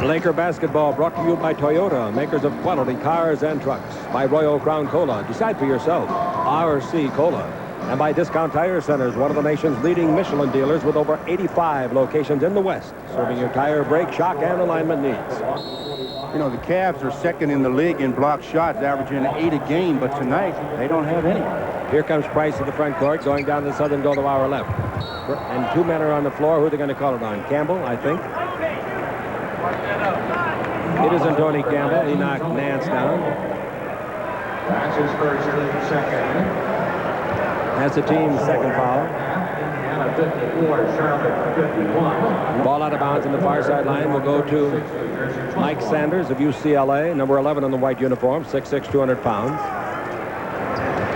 Laker basketball brought to you by Toyota, makers of quality cars and trucks. By Royal Crown Cola, decide for yourself. RC Cola. And by Discount Tire Centers, one of the nation's leading Michelin dealers with over 85 locations in the West, serving your tire, brake, shock, and alignment needs. You know, the Cavs are second in the league in blocked shots, averaging 8 a game, but tonight they don't have any. Here comes Price to the front court, going down the southern goal to our left. And 2 men are on the floor. Who are they going to call it on? Campbell, I think. It isn't Tony Campbell. He knocked Nance down. That's his first second. That's the team's second foul. And a 54, Charlotte 51. Ball out of bounds on the far sideline will go to Mike Sanders of UCLA, number 11 on the white uniform, 6'6", 200 pounds.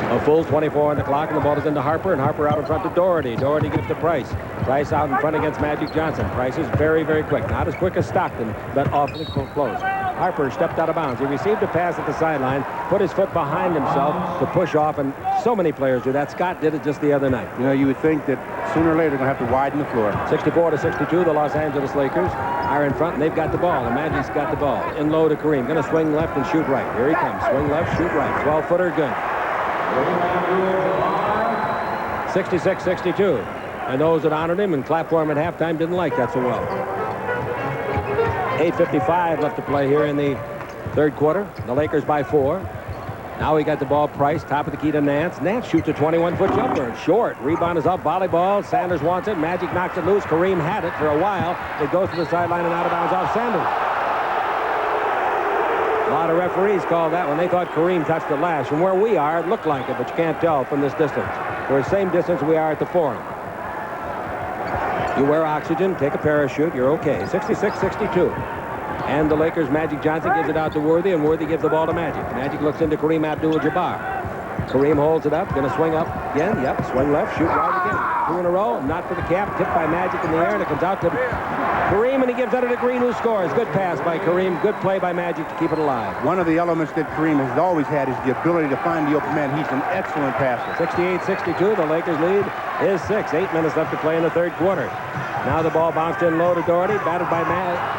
A full 24 on the clock, and the ball is into Harper, and Harper out in front to Doherty. Doherty gives to Price. Price out in front against Magic Johnson. Price is very, very quick. Not as quick as Stockton, but awfully close. Harper stepped out of bounds. He received a pass at the sideline, put his foot behind himself to push off, and so many players do that. Scott did it just the other night. You know, you would think that sooner or later they're going to have to widen the floor. 64-62, the Los Angeles Lakers are in front, and they've got the ball. The Magic's got the ball. In low to Kareem. Going to swing left and shoot right. Here he comes. Swing left, shoot right. 12-footer, good. 66-62. And those that honored him and clapped for him at halftime didn't like that so well. 8:55 left to play here in the third quarter. The Lakers by 4. Now we got the ball. Price, top of the key to Nance. Nance shoots a 21-foot jumper. It's short. Rebound is up. Volleyball. Sanders wants it. Magic knocks it loose. Kareem had it for a while. It goes to the sideline and out of bounds off Sanders. A lot of referees called that one. They thought Kareem touched it last. From where we are, it looked like it, but you can't tell from this distance. We're the same distance we are at the Forum. You wear oxygen, take a parachute, you're okay. 66-62. And the Lakers, Magic Johnson gives it out to Worthy, and Worthy gives the ball to Magic. Magic looks into Kareem Abdul-Jabbar. Kareem holds it up, going to swing up again. Yep, swing left, shoot right again. 2 in a row, not for the cap, tipped by Magic in the air, and it comes out to Kareem, and he gives it to Green, who scores. Good pass by Kareem, good play by Magic to keep it alive. One of the elements that Kareem has always had is the ability to find the open man. He's an excellent passer. 68-62, the Lakers lead is 6. 8 minutes left to play in the third quarter. Now the ball bounced in low to Doherty, batted by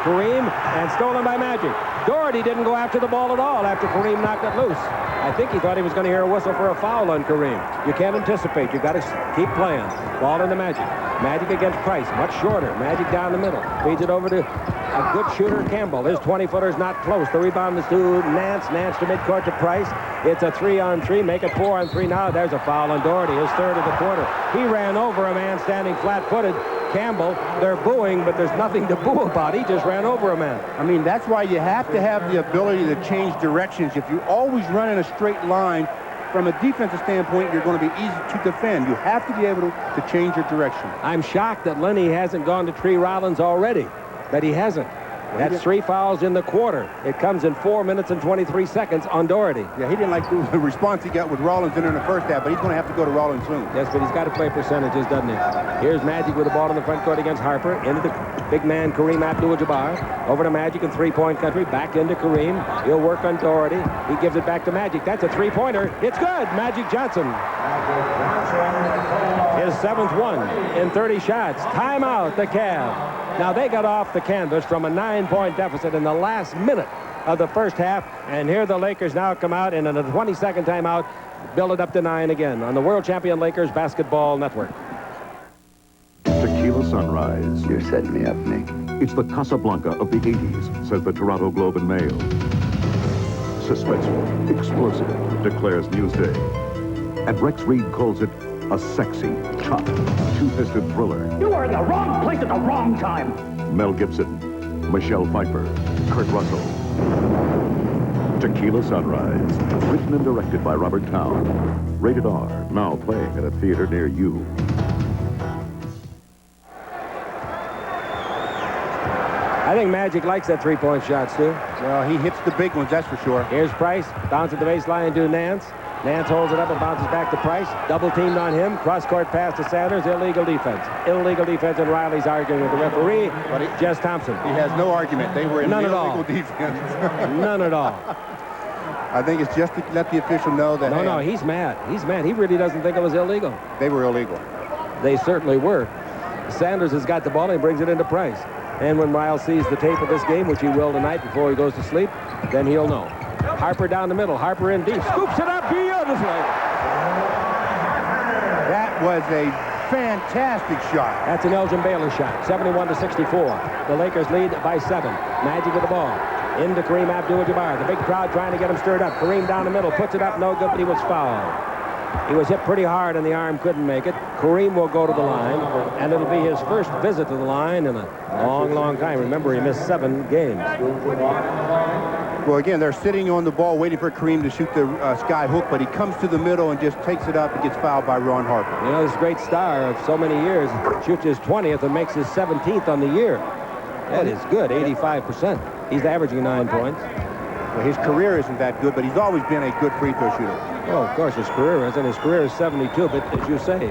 Kareem, and stolen by Magic. Doherty didn't go after the ball at all after Kareem knocked it loose. I think he thought he was going to hear a whistle for a foul on Kareem. You can't anticipate. You got to keep playing. Ball into Magic. Magic against Price, much shorter. Magic down the middle. Feeds it over to a good shooter, Campbell. His 20-footer's not close. The rebound is to Nance. Nance to midcourt to Price. It's a 3-on-3. Make it 4-on-3 now. There's a foul on Doherty, his third of the quarter. He ran over a man standing flat-footed. Campbell, they're booing, but there's nothing to boo about. He just ran over a man. I mean, that's why you have to have the ability to change directions. If you always run in a straight line, from a defensive standpoint, you're going to be easy to defend. You have to be able to change your direction. I'm shocked that Lenny hasn't gone to Tree Rollins already, that he hasn't. That's 3 fouls in the quarter. It comes in 4 minutes and 23 seconds on Doherty. Yeah, he didn't like the response he got with Rollins in the first half, but he's going to have to go to Rollins soon. Yes, but he's got to play percentages, doesn't he? Here's Magic with the ball in the front court against Harper. Into the big man, Kareem Abdul-Jabbar. Over to Magic in three-point country. Back into Kareem. He'll work on Doherty. He gives it back to Magic. That's a three-pointer. It's good. Magic Johnson. His 7th one in 30 shots. Timeout, the Cavs. Now, they got off the canvas from a 9-point deficit in the last minute of the first half, and here the Lakers now come out, and in a 22nd timeout, build it up to 9 again on the World Champion Lakers Basketball Network. Tequila Sunrise. You're setting me up, Nick. It's the Casablanca of the 80s, says the Toronto Globe and Mail. Suspenseful, explosive, declares Newsday. And Rex Reed calls it a sexy, tough, two-fisted thriller. You are in the wrong place at the wrong time. Mel Gibson, Michelle Pfeiffer, Kurt Russell. Tequila Sunrise, written and directed by Robert Towne. Rated R, now playing at a theater near you. I think Magic likes that three-point shot, Stu. Well, he hits the big ones, that's for sure. Here's Price. Bounce at the baseline to Nance. Nance holds it up and bounces back to Price. Double teamed on him. Cross-court pass to Sanders. Illegal defense. Illegal defense, and Riley's arguing with the referee, Jess Thompson. He has no argument. They were in illegal defense. None at all. I think it's just to let the official know that... No, he's mad. He's mad. He really doesn't think it was illegal. They were illegal. They certainly were. Sanders has got the ball and he brings it into Price. And when Riles sees the tape of this game, which he will tonight before he goes to sleep, then he'll know. Harper down the middle. Harper in deep. Scoops it up beautifully. That was a fantastic shot. That's an Elgin Baylor shot. 71-64. The Lakers lead by 7. Magic with the ball. Into Kareem Abdul-Jabbar. The big crowd trying to get him stirred up. Kareem down the middle. Puts it up. No good, but he was fouled. He was hit pretty hard and the arm couldn't make it. Kareem will go to the line, and it'll be his first visit to the line in a long, long time. Remember, he missed 7 games. Well, again, they're sitting on the ball waiting for Kareem to shoot the sky hook, but he comes to the middle and just takes it up and gets fouled by Ron Harper. You know, this great star of so many years shoots his 20th and makes his 17th on the year. That is good, 85%. He's averaging 9 points. Well, his career isn't that good, but he's always been a good free throw shooter. Well, of course, his career isn't. His career is 72, but as you say,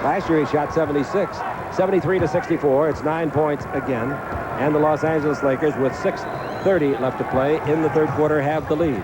last year he shot 76. 73-64. It's 9 points again. And the Los Angeles Lakers, with 6:30 left to play in the third quarter, have the lead.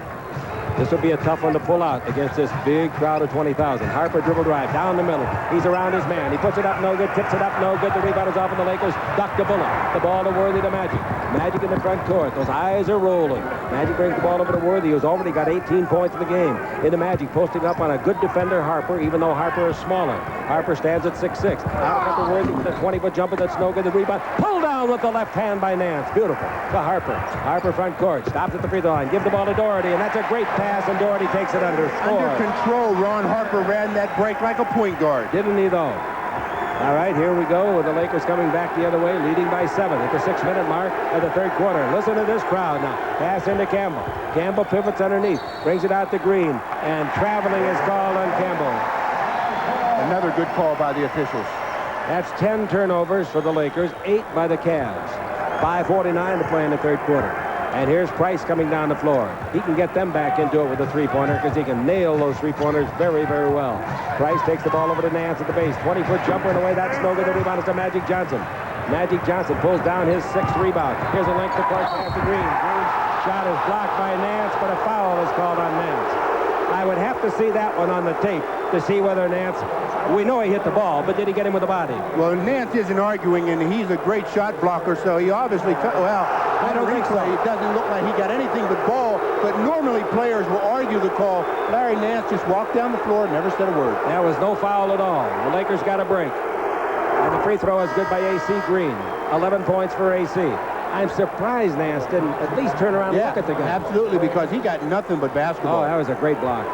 This will be a tough one to pull out against this big crowd of 20,000. Harper dribble drive down the middle. He's around his man. He puts it up, no good. Tips it up, no good. The rebound is off of the Lakers. Duck to Bullock. The ball to Worthy to Magic. Magic in the front court. Those eyes are rolling. Magic brings the ball over to Worthy, who's already got 18 points in the game. Into Magic, posting up on a good defender, Harper, even though Harper is smaller. Harper stands at 6'6". Out to Worthy with a 20-foot jumper that's no good. The rebound. Pull down with the left hand by Nance. Beautiful. To Harper. Harper front court. Stops at the free throw line. Give the ball to Doherty, and that's a great pass, and Doherty takes it under score. Under control, Ron Harper ran that break like a point guard. Didn't he, though? All right, here we go with the Lakers coming back the other way, leading by 7 at the 6-minute mark of the third quarter. Listen to this crowd now. Pass into Campbell. Campbell pivots underneath, brings it out to Green, and traveling is called on Campbell. Another good call by the officials. That's 10 turnovers for the Lakers, 8 by the Cavs. 5:49 to play in the third quarter. And here's Price coming down the floor. He can get them back into it with a three-pointer because he can nail those three-pointers very, very well. Price takes the ball over to Nance at the base. 20-foot jumper in the way. That's no good. The rebound is to Magic Johnson. Magic Johnson pulls down his 6th rebound. Here's a length to court pass to Green. Green's shot is blocked by Nance, but a foul is called on Nance. I would have to see that one on the tape to see whether Nance, we know he hit the ball, but did he get him with the body? Well, Nance isn't arguing, and he's a great shot blocker, so he obviously, well, I don't think so. It doesn't look like he got anything but ball, but normally players will argue the call. Larry Nance just walked down the floor and never said a word. There was no foul at all. The Lakers got a break. And the free throw is good by A.C. Green. 11 points for A.C. I'm surprised Nance didn't at least turn around and look at the guy. Absolutely, because he got nothing but basketball. Oh, that was a great block.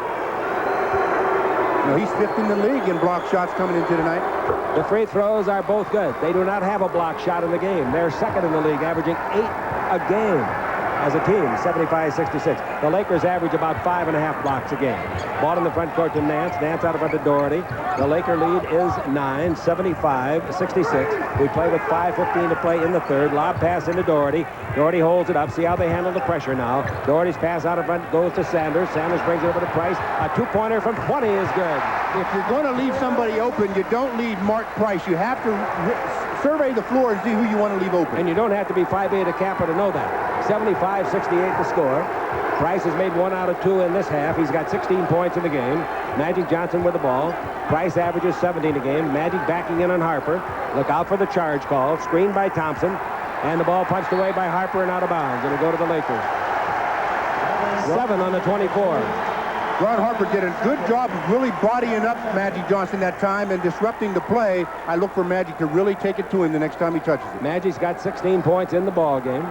You know, he's 5th in the league in block shots coming into tonight. The free throws are both good. They do not have a block shot in the game. They're 2nd in the league, averaging 8 a game as a team, 75-66. The Lakers average about 5.5 blocks a game. Ball in the front court to Nance. Nance out of front to Doherty. The Laker lead is 9, 75-66. We play with 5:15 to play in the third. Lob pass into Doherty. Doherty holds it up. See how they handle the pressure now. Doherty's pass out of front goes to Sanders. Sanders brings it over to Price. A two-pointer from 20 is good. If you're going to leave somebody open, you don't leave Mark Price. You have to survey the floor and see who you want to leave open. And you don't have to be 5'8" a Kappa to know that. 75-68 to score. Price has made 1 out of 2 in this half. He's got 16 points in the game. Magic Johnson with the ball. Price averages 17 a game. Magic backing in on Harper. Look out for the charge call. Screened by Thompson. And the ball punched away by Harper and out of bounds. It'll go to the Lakers. 7 on the 24. Ron Harper did a good job of really bodying up Magic Johnson that time and disrupting the play. I look for Magic to really take it to him the next time he touches it. Magic's got 16 points in the ball game.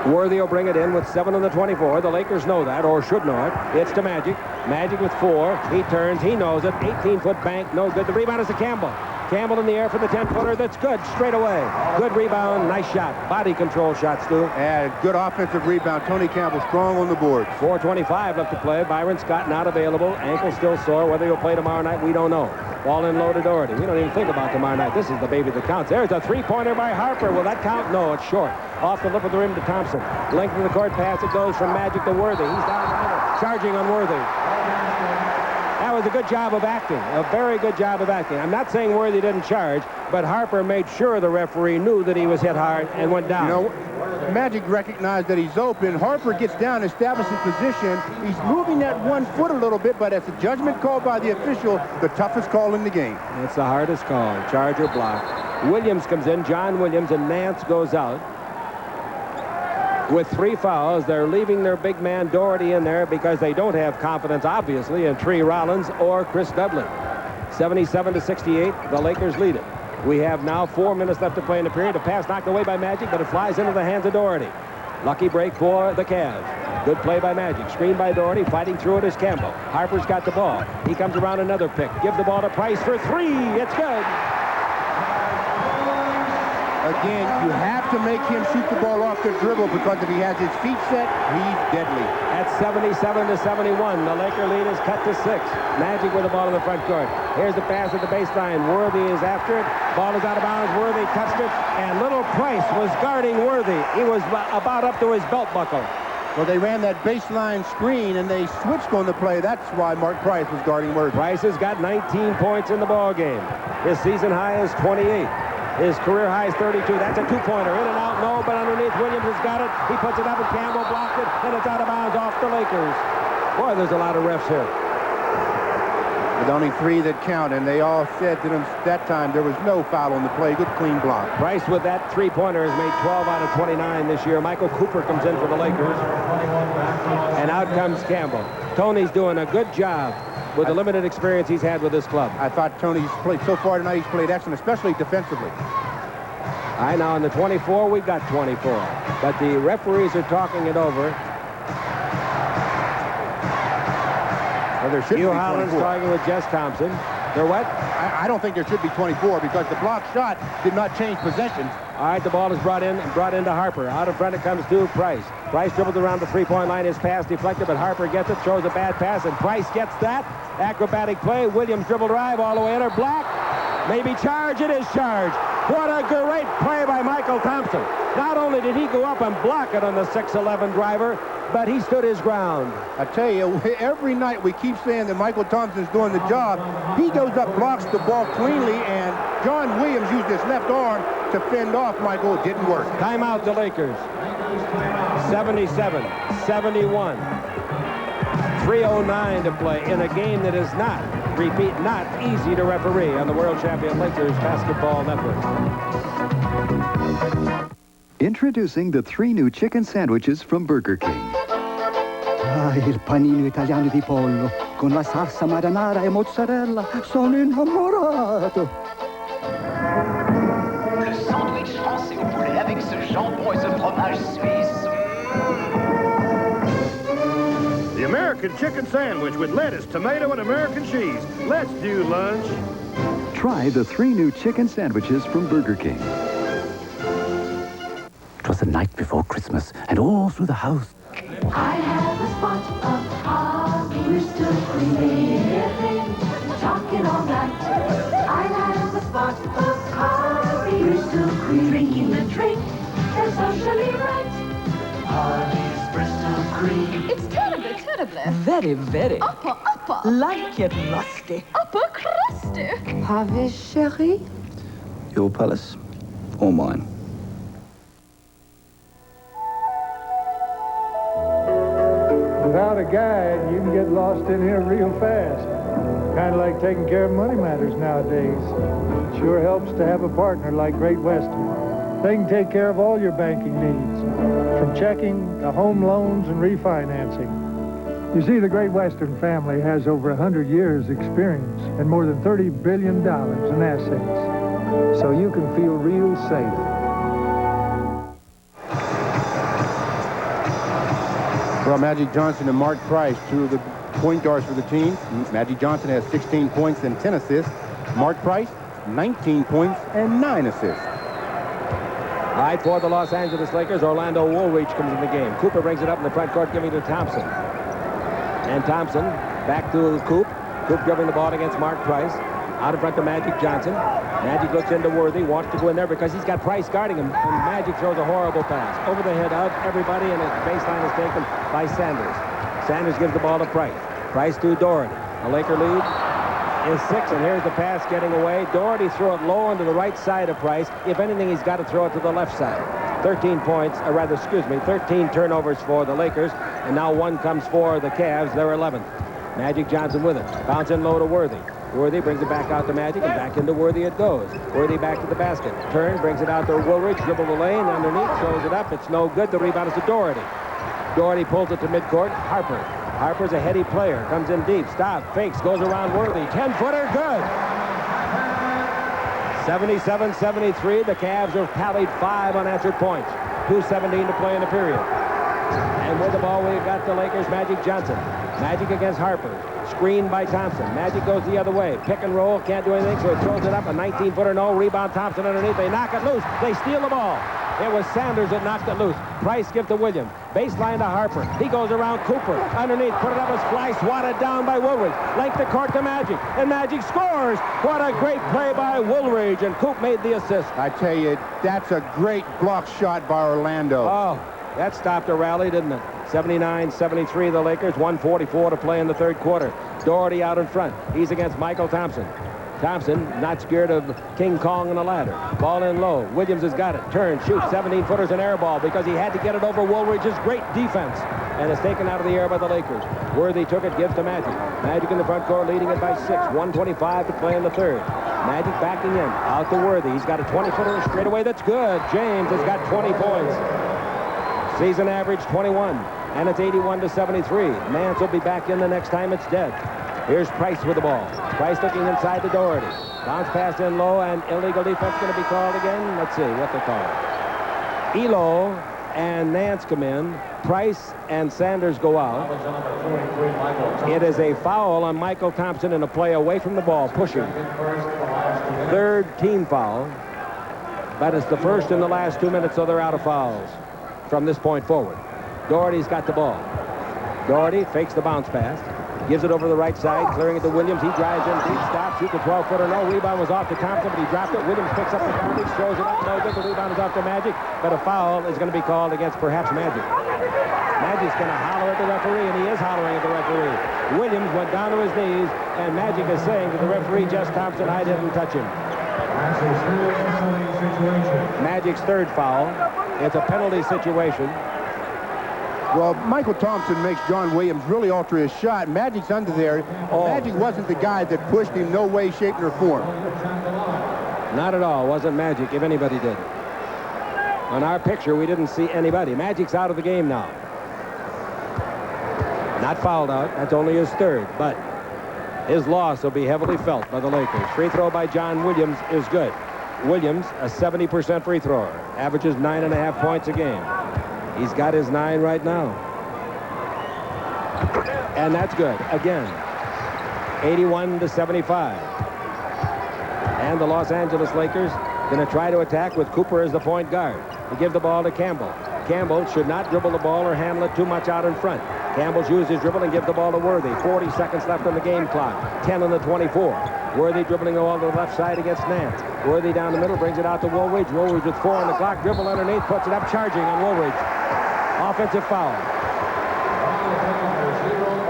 Worthy will bring it in with 7 on the 24. The Lakers know that, or should know it. It's to Magic. Magic with 4. He turns. He knows it. 18-foot bank. No good. The rebound is to Campbell. Campbell in the air for the 10-footer. That's good. Straight away. Good rebound. Nice shot. Body control shot, Stu. And good offensive rebound. Tony Campbell strong on the board. 4:25 left to play. Byron Scott not available. Ankle still sore. Whether he'll play tomorrow night, we don't know. Ball in low to Doherty. We don't even think about tomorrow night. This is the baby that counts. There's a three-pointer by Harper. Will that count? No, it's short. Off the lip of the rim to Thompson. Length of the court pass. It goes from Magic to Worthy. He's down the middle. Charging on Worthy. That was a good job of acting. A very good job of acting. I'm not saying Worthy didn't charge, but Harper made sure the referee knew that he was hit hard and went down. You know, Magic recognized that he's open. Harper gets down, establishes position. He's moving that 1 foot a little bit, but it's a judgment call by the official, the toughest call in the game. It's the hardest call. Charge or block. Williams comes in, John Williams, and Nance goes out. With 3 fouls, they're leaving their big man Doherty in there because they don't have confidence, obviously, in Tree Rollins or Chris Dudley. 77-68, the Lakers lead it. We have now 4 minutes left to play in the period. A pass knocked away by Magic, but it flies into the hands of Doherty. Lucky break for the Cavs. Good play by Magic. Screen by Doherty. Fighting through it is Campbell. Harper's got the ball. He comes around another pick. Give the ball to Price for three. It's good. Again, you have to make him shoot the ball off the dribble because if he has his feet set, he's deadly. At 77-71, the Laker lead is cut to 6. Magic with the ball in the front court. Here's the pass at the baseline. Worthy is after it. Ball is out of bounds. Worthy touched it, and little Price was guarding Worthy. He was about up to his belt buckle. Well, they ran that baseline screen, and they switched on the play. That's why Mark Price was guarding Worthy. Price has got 19 points in the ball game. His season high is 28. His career high is 32. That's a two-pointer. In and out, no, but underneath Williams has got it. He puts it up, and Campbell blocked it, and it's out of bounds off the Lakers. Boy, there's a lot of refs here. With only 3 that count, and they all said to them that time there was no foul on the play. Good clean block. Price with that three-pointer has made 12 out of 29 this year. Michael Cooper comes in for the Lakers. And out comes Campbell. Tony's doing a good job with the limited experience he's had with this club. I thought Tony's played so far tonight, he's played excellent, especially defensively. Now in the 24, we've got 24. But the referees are talking it over. Well, there should be Hugh Holland's 24. talking with Jess Thompson. They're what? I don't think there should be 24 because the block shot did not change possessions. All right, the ball is brought into Harper. Out in front it comes to Price. Price dribbles around the three-point line. His pass deflected, but Harper gets it, throws a bad pass, and Price gets that. Acrobatic play. Williams dribble drive all the way under. Block. Maybe charge. It is charged. What a great play by Michael Thompson. Not only did he go up and block it on the 6'11 driver, but he stood his ground. I tell you, every night we keep saying that Michael Thompson's doing the job. He goes up, blocks the ball cleanly, and John Williams used his left arm to fend off Michael. It didn't work. Timeout the Lakers. 77-71. 3:09 to play in a game that is not, repeat, not easy to referee on the world champion Lakers Basketball Network. Introducing the 3 new chicken sandwiches from Burger King. Ah, il panino italiano di pollo con la salsa marinara e mozzarella. Sono innamorato. Le sandwich français au poulet avec ce jambon et ce fromage suisse. The American chicken sandwich with lettuce, tomato, and American cheese. Let's do lunch. Try the 3 new chicken sandwiches from Burger King. It was the night before Christmas, and all through the house. I have a spot of coffee, Mr. Creamy, talking all night. I have a spot of coffee, Mr. Creamy, drinking the drink that's socially right. Harvey's Bristol Cream. It's terrible, terrible. Very, very. Upper, upper. Like it rusty. Upper crusty. Harvey, chérie? Your palace or mine? Without a guide, you can get lost in here real fast. Kind of like taking care of money matters nowadays. It sure helps to have a partner like Great Western. They can take care of all your banking needs, from checking to home loans and refinancing. You see, the Great Western family has over 100 years experience and more than $30 billion in assets. So you can feel real safe. Well, Magic Johnson and Mark Price, 2 of the point guards for the team. Magic Johnson has 16 points and 10 assists. Mark Price, 19 points and 9 assists. All right, for the Los Angeles Lakers, Orlando Woolridge comes in the game. Cooper brings it up in the front court, giving it to Thompson. And Thompson back to Coop. Coop dribbling the ball against Mark Price. Out in front to Magic Johnson. Magic looks into Worthy, wants to go in there because he's got Price guarding him. And Magic throws a horrible pass over the head of everybody, and his baseline is taken by Sanders. Sanders gives the ball to Price. Price to Doherty. The Laker lead is 6, and here's the pass getting away. Doherty threw it low onto the right side of Price. If anything, he's got to throw it to the left side. 13 turnovers for the Lakers, and now 1 comes for the Cavs. They're 11th. Magic Johnson with it. Bounce in low to Worthy. Worthy brings it back out to Magic, and back into Worthy it goes. Worthy back to the basket. Turn, brings it out to Woolridge, dribble the lane, underneath, throws it up. It's no good. The rebound is to Doherty. Doherty pulls it to midcourt. Harper. Harper's a heady player. Comes in deep. Stop. Fakes. Goes around Worthy. 10-footer. Good. 77-73. The Cavs have tallied 5 unanswered points. 2:17 to play in the period. And with the ball, we've got the Lakers' Magic Johnson. Magic against Harper. Screened by Thompson. Magic goes the other way. Pick and roll. Can't do anything, so he throws it up. A 19-footer, no. Rebound, Thompson underneath. They knock it loose. They steal the ball. It was Sanders that knocked it loose. Price gives to Williams. Baseline to Harper. He goes around Cooper. Underneath. Put it up as fly. Swatted down by Woolridge. Length of court to Magic. And Magic scores. What a great play by Woolridge. And Coop made the assist. I tell you, that's a great block shot by Orlando. Oh, that stopped a rally, didn't it? 79-73, the Lakers. 1:44 to play in the third quarter. Doherty out in front. He's against Michael Thompson. Thompson not scared of King Kong and the ladder. Ball in low. Williams has got it. Turn, shoot. 17-footers an air ball because he had to get it over Woolridge's great defense. And it's taken out of the air by the Lakers. Worthy took it, gives to Magic. Magic in the front court leading it by 6. 1:25 to play in the third. Magic backing in. Out to Worthy. He's got a 20-footer straightaway that's good. James has got 20 points. Season average 21. And it's 81-73. Nance will be back in the next time it's dead. Here's Price with the ball. Price looking inside to Doherty. Bounce pass in low, and illegal defense going to be called again. Let's see what they call it. Elo and Nance come in. Price and Sanders go out. It is a foul on Michael Thompson in a play away from the ball, pushing. Third team foul. But it's the first in the last 2 minutes, so they're out of fouls from this point forward. Doherty's got the ball. Doherty fakes the bounce pass. Gives it over the right side, clearing it to Williams. He drives in, deep stop, shoots a 12-footer. No, rebound was off to Thompson, but he dropped it. Williams picks up the garbage, throws it up, no good. The rebound is off to Magic, but a foul is going to be called against perhaps Magic. Magic's going to holler at the referee, and he is hollering at the referee. Williams went down to his knees, and Magic is saying to the referee, Jess Thompson, I didn't touch him. Magic's third foul. It's a penalty situation. Well, Michael Thompson makes John Williams really alter his shot. Magic's under there. Magic wasn't the guy that pushed him, no way, shape, or form. Not at all. Wasn't Magic, if anybody did. On our picture, we didn't see anybody. Magic's out of the game now. Not fouled out. That's only his third, but his loss will be heavily felt by the Lakers. Free throw by John Williams is good. Williams, a 70% free thrower, averages 9.5 points a game. He's got his 9 right now. And that's good. Again, 81-75. And the Los Angeles Lakers going to try to attack with Cooper as the point guard. They give the ball to Campbell. Campbell should not dribble the ball or handle it too much out in front. Campbell's used his dribble and give the ball to Worthy. 40 seconds left on the game clock. 10 on the 24. Worthy dribbling the ball to the left side against Nance. Worthy down the middle, brings it out to Woolridge. Woolridge with 4 on the clock. Dribble underneath, puts it up, charging on Woolridge. Offensive foul.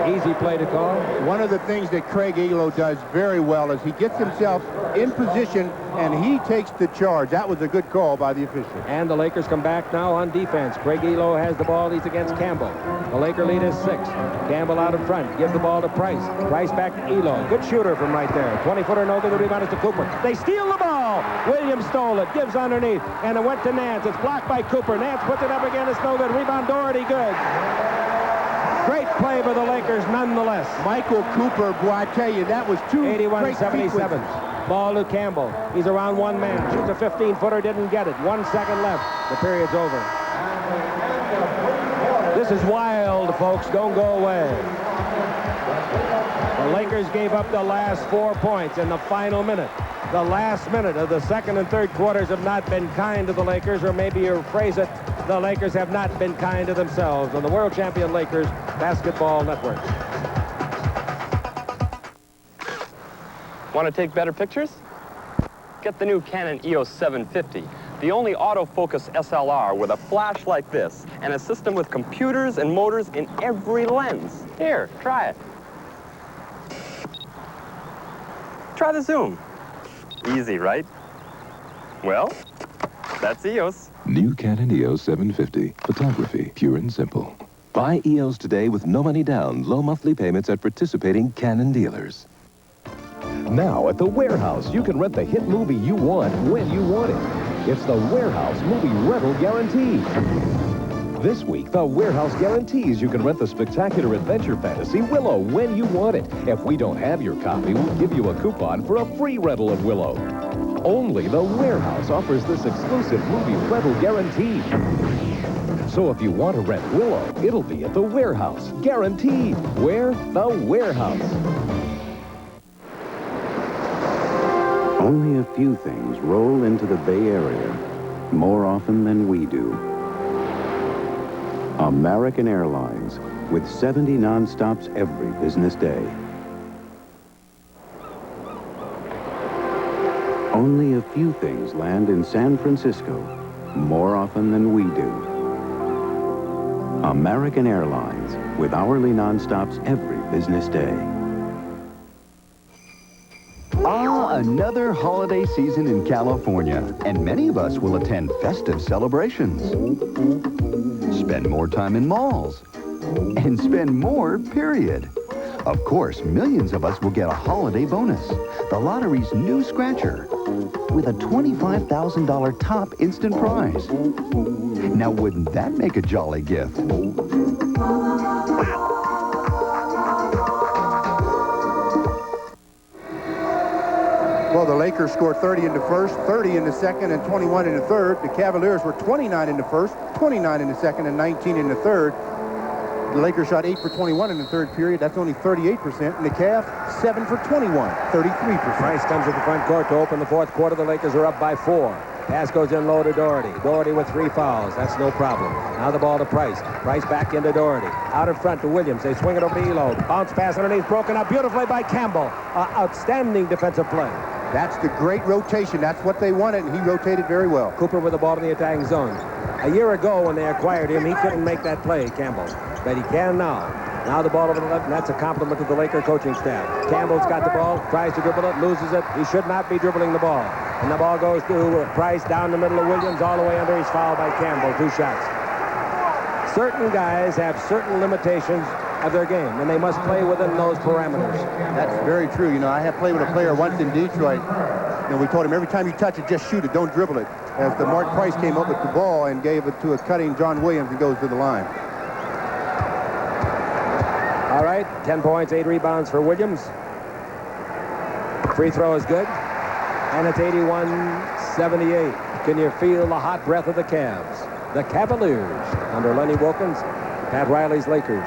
Easy play to call. One of the things that Craig Elo does very well is he gets himself in position and he takes the charge. That was a good call by the official. And the Lakers come back now on defense. Craig Elo has the ball. He's against Campbell. The Laker lead is 6. Campbell out in front. Give the ball to Price. Price back to Elo. Good shooter from right there. 20-footer, no good. The rebound is to Cooper. They steal the ball. Williams stole it. Gives underneath. And it went to Nance. It's blocked by Cooper. Nance puts it up again. It's no good. Rebound Doherty. Good. Great play by the Lakers nonetheless. Michael Cooper, boy, I tell you, that was 81-77. Ball to Campbell. He's around one man. Shoots a 15-footer, didn't get it. 1 second left. The period's over. This is wild, folks. Don't go away. The Lakers gave up the last 4 points in the final minute. The last minute of the second and third quarters have not been kind to the Lakers, or maybe you phrase it, the Lakers have not been kind to themselves. On the world champion Lakers Basketball Network. Want to take better pictures? Get the new Canon EOS 750, the only autofocus SLR with a flash like this and a system with computers and motors in every lens. Here, try it. Try the zoom. Easy, right? Well, that's EOS. New Canon EOS 750. Photography, pure and simple. Buy EOS today with no money down, low monthly payments at participating Canon dealers. Now at the Warehouse, you can rent the hit movie you want when you want it. It's the Warehouse Movie Rental Guarantee. This week, the Warehouse guarantees you can rent the spectacular adventure fantasy Willow when you want it. If we don't have your copy, we'll give you a coupon for a free rental of Willow. Only the Warehouse offers this exclusive movie rental guarantee. So if you want to rent Willow, it'll be at the Warehouse. Guaranteed. Where? The Warehouse. Only a few things roll into the Bay Area more often than we do. American Airlines, with 70 nonstops every business day. Only a few things land in San Francisco more often than we do. American Airlines, with hourly nonstops every business day. Another holiday season in California, and many of us will attend festive celebrations. Spend more time in malls. And spend more, period. Of course, millions of us will get a holiday bonus. The lottery's new scratcher with a $25,000 top instant prize. Now, wouldn't that make a jolly gift? Well, the Lakers scored 30 in the first, 30 in the second, and 21 in the third. The Cavaliers were 29 in the first, 29 in the second, and 19 in the third. The Lakers shot 8 for 21 in the third period. That's only 38%. And the Cavs, 7 for 21, 33%. Price comes to the front court to open the fourth quarter. The Lakers are up by 4. Pass goes in low to Doherty. Doherty with 3 fouls. That's no problem. Now the ball to Price. Price back into Doherty. Out in front to Williams. They swing it over to Elo. Bounce pass underneath. Broken up beautifully by Campbell. Outstanding defensive play. That's the great rotation. That's what they wanted, and he rotated very well. Cooper with the ball in the attacking zone. A year ago when they acquired him, he couldn't make that play, Campbell. But he can now. Now the ball over the left, and that's a compliment to the Laker coaching staff. Campbell's got the ball, tries to dribble it, loses it. He should not be dribbling the ball. And the ball goes to Price down the middle of Williams, all the way under. He's fouled by Campbell. 2 shots. Certain guys have certain limitations of their game, and they must play within those parameters. That's very true. You know, I have played with a player once in Detroit, and we told him every time you touch it, just shoot it, don't dribble it. As the Mark Price came up with the ball and gave it to a cutting John Williams and goes to the line. All right, 10 points, 8 rebounds for Williams. Free throw is good, and it's 81-78. Can you feel the hot breath of the Cavs? The Cavaliers under Lenny Wilkins, Pat Riley's Lakers.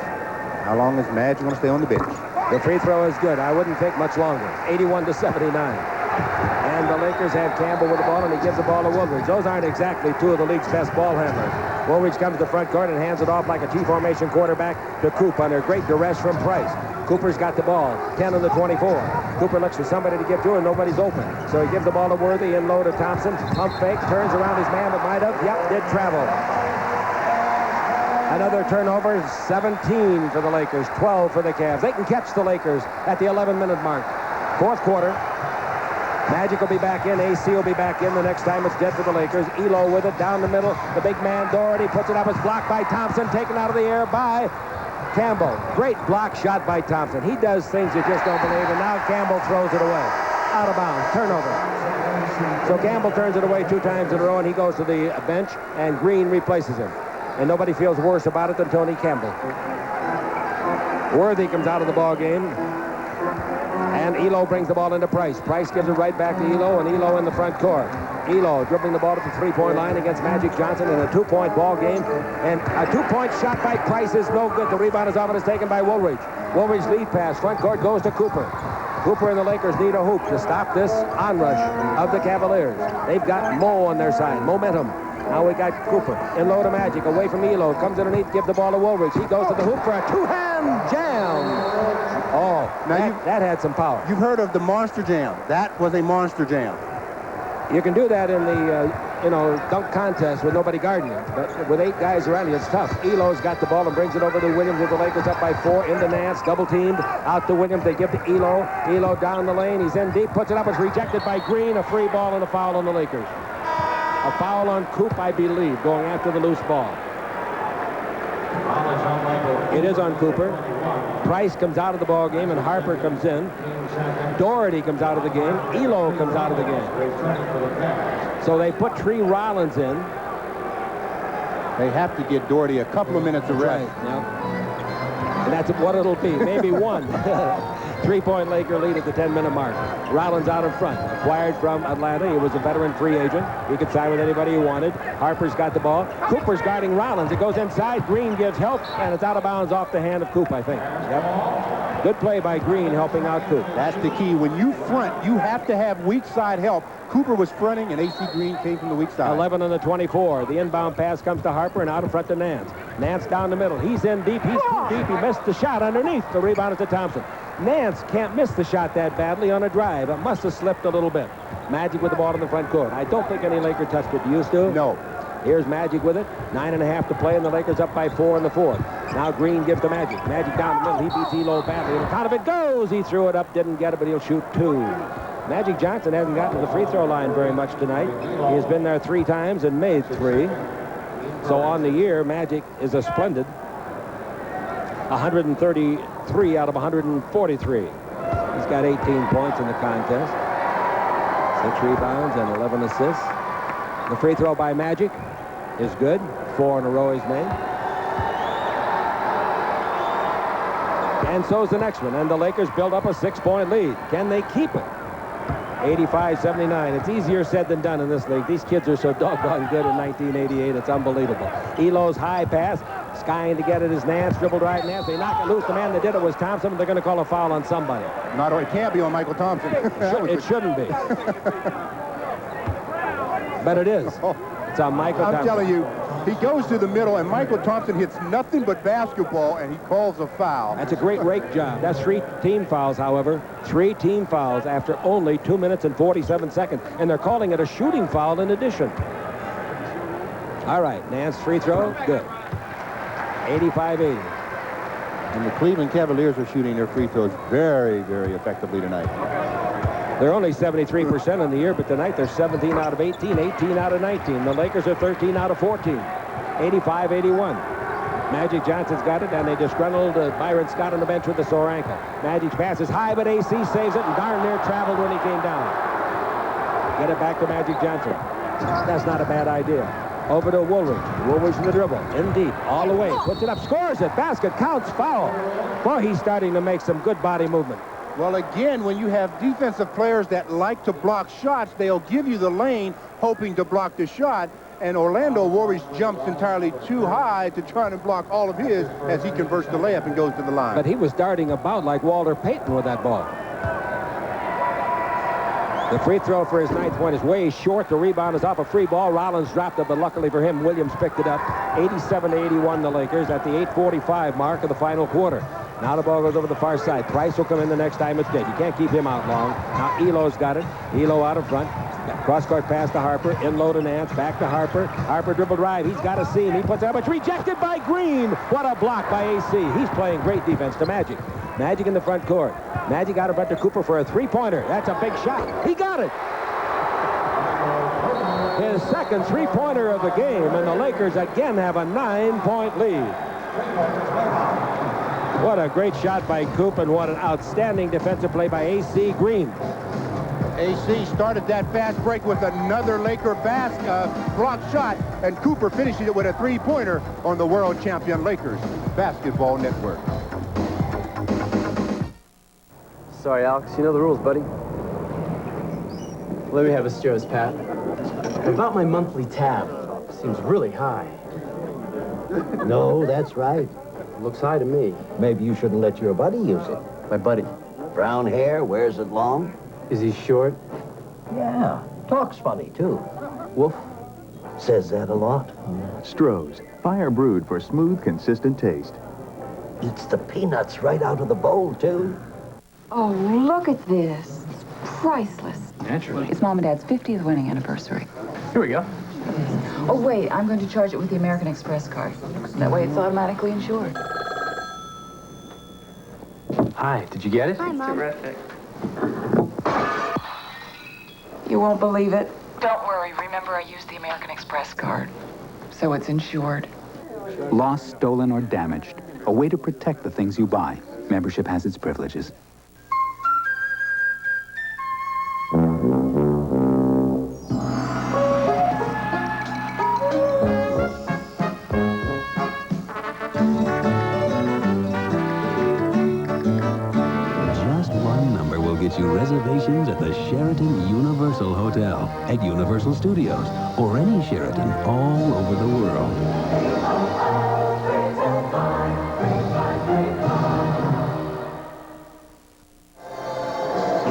How long is Madge going to stay on the bench? The free throw is good. I wouldn't think much longer. 81-79. And the Lakers have Campbell with the ball, and he gives the ball to Woolridge. Those aren't exactly 2 of the league's best ball handlers. Woolridge comes to the front court and hands it off like a T-formation quarterback to Coop under great duress from Price. Cooper's got the ball, 10 of the 24. Cooper looks for somebody to give to, and nobody's open. So he gives the ball to Worthy, in low to Thompson. Pump fake, turns around his man, but might have. Yep, did travel. Another turnover, 17 for the Lakers, 12 for the Cavs. They can catch the Lakers at the 11-minute mark. Fourth quarter. Magic will be back in. AC will be back in the next time it's dead for the Lakers. Elo with it down the middle. The big man, Doherty, puts it up. It's blocked by Thompson, taken out of the air by Campbell. Great block shot by Thompson. He does things you just don't believe, and now Campbell throws it away. Out of bounds. Turnover. So Campbell turns it away 2 times in a row, and he goes to the bench, and Green replaces him. And nobody feels worse about it than Tony Campbell. Worthy comes out of the ball game. And Elo brings the ball into Price. Price gives it right back to Elo, and Elo in the front court. Elo dribbling the ball to the 3-point line against Magic Johnson in a 2-point ball game. And a 2-point shot by Price is no good. The rebound is off and is taken by Woolridge. Woolridge lead pass. Front court goes to Cooper. Cooper and the Lakers need a hoop to stop this onrush of the Cavaliers. They've got Mo on their side. Momentum. Now we got Cooper in low to Magic, away from Elo. Comes underneath, give the ball to Woolridge. He goes to the hoop for a 2-hand jam. Oh, now that had some power. You've heard of the Monster Jam. That was a Monster Jam. You can do that in the, dunk contest with nobody guarding you. But with 8 guys around you, it's tough. Elo's got the ball and brings it over to Williams with the Lakers up by 4. Into Nance, double teamed. Out to Williams. They give to Elo. Elo down the lane. He's in deep, puts it up. It's rejected by Green. A free ball and a foul on the Lakers. A foul on Coop, I believe, going after the loose ball. It is on Cooper. Price comes out of the ball game, and Harper comes in. Doherty comes out of the game. Elo comes out of the game. So they put Tree Rollins in. They have to get Doherty a couple of minutes of rest. Right, yeah. And that's what it'll be, maybe 1. 3-point Laker lead at the 10-minute mark. Rollins out in front, acquired from Atlanta. He was a veteran free agent. He could sign with anybody he wanted. Harper's got the ball. Cooper's guarding Rollins. It goes inside. Green gives help, and it's out of bounds off the hand of Coop, I think. Yep. Good play by Green helping out Coop. That's the key. When you front, you have to have weak side help. Cooper was fronting, and AC Green came from the weak side. 11 on the 24. The inbound pass comes to Harper and out in front to Nance. Nance down the middle. He's in deep. He's too deep. He missed the shot underneath. The rebound is to Thompson. Nance can't miss the shot that badly on a drive. It must have slipped a little bit. Magic with the ball in the front court. I don't think any Laker touched it. Do you, Stu? No. Here's Magic with it. 9.5 to play, and the Lakers up by 4 in the fourth. Now Green gives to Magic. Magic down the middle. He beats Elo badly. And out of it goes. He threw it up, didn't get it, but he'll shoot 2. Magic Johnson hasn't gotten to the free throw line very much tonight. He has been there 3 times and made 3. So on the year, Magic is a splendid 133 out of 143. He's got 18 points in the contest. 6 rebounds and 11 assists. The free throw by Magic is good. 4 in a row he's made. And so's the next one. And the Lakers build up a 6-point lead. Can they keep it? 85-79. It's easier said than done in this league. These kids are so doggone good in 1988. It's unbelievable. Elo's high pass. Skying to get it is Nance. Dribbled right Nance. They knock it loose. The man that did it was Thompson. They're going to call a foul on somebody. It can't be on Michael Thompson. It shouldn't be. But it is. It's on Michael Thompson. I'm telling you, he goes to the middle, and Michael Thompson hits nothing but basketball, and he calls a foul. That's a great rake job. That's 3 team fouls, however. 3 team fouls after only 2 minutes and 47 seconds. And they're calling it a shooting foul in addition. All right, Nance free throw, good. 85-80. And the Cleveland Cavaliers are shooting their free throws very, very effectively tonight. They're only 73% in the year, but tonight they're 17 out of 18, 18 out of 19. The Lakers are 13 out of 14, 85-81. Magic Johnson's got it, and they disgruntled Byron Scott on the bench with a sore ankle. Magic's pass is high, but AC saves it, and darn near traveled when he came down. Get it back to Magic Johnson. That's not a bad idea. Over to Woolridge. Woolridge in the dribble. In deep. All the way. Puts it up. Scores it. Basket. Counts. Foul. Boy, he's starting to make some good body movement. Well, again, when you have defensive players that like to block shots, they'll give you the lane hoping to block the shot. And Orlando Woolridge jumps entirely too high to try to block all of his as he converts the layup and goes to the line. But he was darting about like Walter Payton with that ball. The free throw for his 9th point is way short. The rebound is off a free ball. Rollins dropped it, but luckily for him, Williams picked it up. 87-81 the Lakers at the 8:45 mark of the final quarter. Now the ball goes over the far side. Price will come in the next time it's dead. You can't keep him out long. Now Elo's got it. Elo out in front. Cross-court pass to Harper. In low to Nance. Back to Harper. Harper dribble drive. He's got a seam. He puts it up. It's rejected by Green. What a block by AC. He's playing great defense to Magic. Magic in the front court. Magic out in front to Cooper for a 3-pointer. That's a big shot. He got it. His second 3-pointer of the game, and the Lakers again have a 9-point lead. What a great shot by Coop, and what an outstanding defensive play by AC Green. AC started that fast break with another Laker block shot, and Cooper finishes it with a 3-pointer on the world champion Lakers Basketball Network. Sorry, Alex. You know the rules, buddy. Let me have a Stroh's, Pat. About my monthly tab. Seems really high. No, that's right. Looks high to me. Maybe you shouldn't let your buddy use it. My buddy. Brown hair, wears it long. Is he short? Yeah, talks funny, too. Wolf? Says that a lot. Stroh's, fire brewed for smooth, consistent taste. Eats the peanuts right out of the bowl, too. Oh, look at this. It's priceless. Naturally. It's Mom and Dad's 50th wedding anniversary. Here we go. Oh, wait, I'm going to charge it with the American Express card. That way it's automatically insured. Hi, did you get it? Hi, Mom. Terrific. You won't believe it. Don't worry. Remember, I used the American Express card. So it's insured. Lost, stolen, or damaged. A way to protect the things you buy. Membership has its privileges. Just reservations at the Sheraton Universal Hotel, at Universal Studios, or any Sheraton all over the world.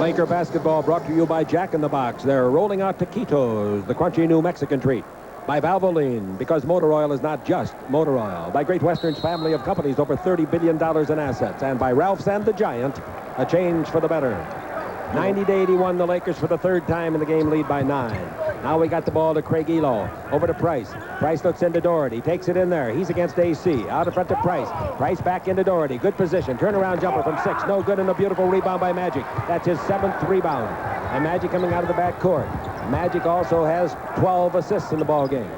Laker basketball brought to you by Jack in the Box. They're rolling out taquitos, the crunchy new Mexican treat. By Valvoline, because motor oil is not just motor oil. By Great Western's family of companies, over $30 billion in assets. And by Ralph's and the Giant, a change for the better. 90-81, the Lakers for the third time in the game lead by 9. Now we got the ball to Craig Elo. Over to Price. Price looks into Doherty. Takes it in there. He's against AC. Out in front to Price. Price back into Doherty. Good position. Turnaround jumper from 6. No good, and a beautiful rebound by Magic. That's his 7th rebound. And Magic coming out of the back court. Magic also has 12 assists in the ball game.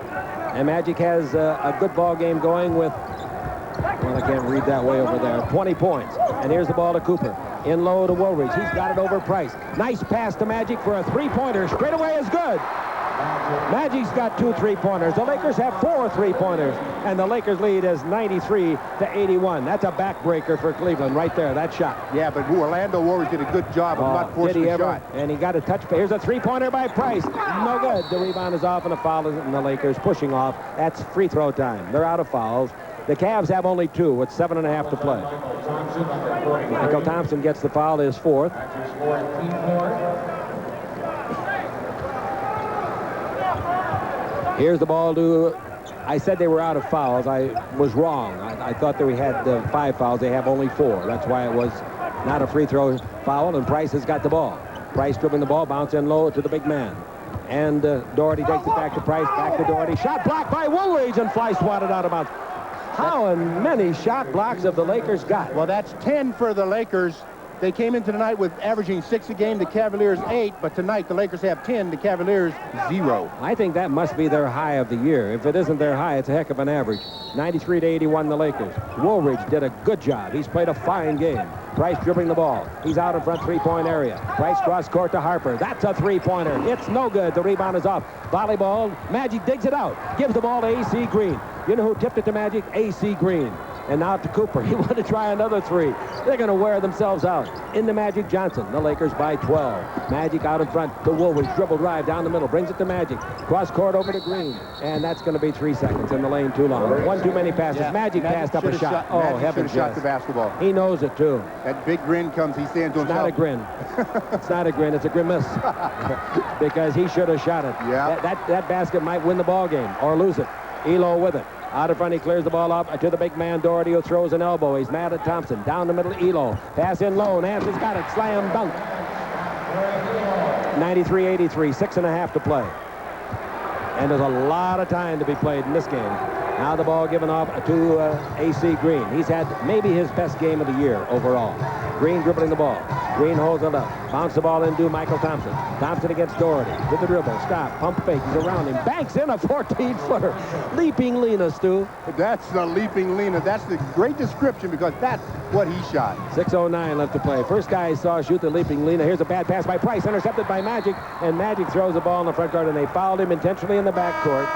And Magic has a good ball game going with, well, I can't read that way over there, 20 points. And here's the ball to Cooper. In low to Woolridge. He's got it over Price. Nice pass to Magic for a three-pointer. Straight away is good. Magic's got 2 3-pointers. The Lakers have 4 3-pointers. And the Lakers lead is 93-81. That's a backbreaker for Cleveland right there, that shot. Yeah, but Orlando Warriors did a good job of not forcing the shot. And he got a touch. Here's a 3-pointer by Price. No good. The rebound is off and a foul, and the Lakers pushing off. That's free throw time. They're out of fouls. The Cavs have only 2 with 7.5 to play. Michael Thompson gets the foul, his 4th. Here's the ball to, I said they were out of fouls. I was wrong. I thought that we had 5 fouls. They have only 4. That's why it was not a free throw foul, and Price has got the ball. Price dribbling the ball, bounce in low to the big man. And Doherty takes it back to Price, back to Doherty. Shot blocked by Woolridge and fly swatted out of bounds. How many shot blocks have the Lakers got? Well, that's 10 for the Lakers. They came into the night with averaging 6 a game, the Cavaliers 8, but tonight the Lakers have 10, the Cavaliers 0. I think that must be their high of the year. If it isn't their high, it's a heck of an average. 93-81, the Lakers. Woolridge did a good job. He's played a fine game. Price dribbling the ball. He's out in front, 3-point area. Price cross court to Harper. That's a 3-pointer. It's no good. The rebound is off. Volleyball. Magic digs it out. Gives the ball to A.C. Green. You know who tipped it to Magic? A.C. Green. And now to Cooper. He wanted to try another 3. They're going to wear themselves out. Into Magic Johnson. The Lakers by 12. Magic out in front. The Woolridge dribble drive down the middle. Brings it to Magic. Cross court over to Green. And that's going to be 3 seconds in the lane too long. One too many passes. Yeah, Magic passed up a shot. Oh, heavens, shot the basketball. He knows it too. That big grin comes. He stands on top. It's not a grin. It's not a grin. It's a grimace. Because he should have shot it. Yeah. That basket might win the ball game or lose it. Elo with it. Out in front, he clears the ball up to the big man, Doherty, who throws an elbow. He's mad at Thompson. Down the middle, Elo. Pass in low. Nance's got it. Slam dunk. 93-83, 6.5 to play. And there's a lot of time to be played in this game. Now the ball given off to A.C. Green. He's had maybe his best game of the year overall. Green dribbling the ball. Green holds it up. Bounce the ball into Michael Thompson. Thompson against Doherty. With the dribble. Stop. Pump fake. He's around him. Banks in a 14-footer. Leaping Lena, Stu. That's the leaping Lena. That's the great description because that's what he shot. 6:09 left to play. First guy I saw shoot the leaping Lena. Here's a bad pass by Price. Intercepted by Magic. And Magic throws the ball in the front court, and they fouled him intentionally in the back court.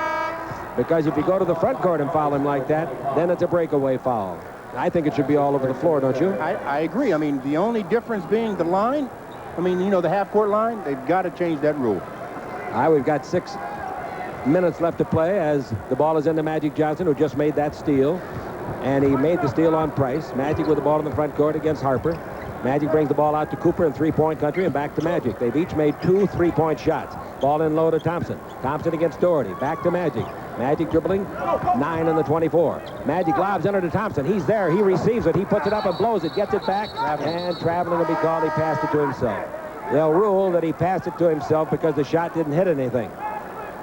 Because if you go to the front court and foul him like that, then it's a breakaway foul. I think it should be all over the floor, don't you? I agree. I mean, the only difference being the line. I mean, you know, the half-court line, they've got to change that rule. We've got 6 minutes left to play as the ball is into Magic Johnson, who just made that steal. And he made the steal on Price. Magic with the ball in the front court against Harper. Magic brings the ball out to Cooper in three-point country and back to Magic. They've each made 2 3-point shots. Ball in low to Thompson. Thompson against Doherty. Back to Magic. Magic dribbling. 9 in the 24. Magic lobs under to Thompson. He's there. He receives it. He puts it up and blows it. Gets it back. And traveling will be called. He passed it to himself. They'll rule that he passed it to himself because the shot didn't hit anything.